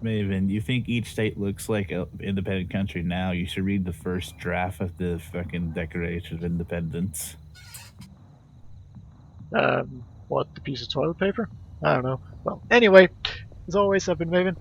Maven, you think each state looks like an independent country now? You should read the first draft of the fucking Declaration of Independence. What, the piece of toilet paper? I don't know. Well, anyway, as always, I've been Maven.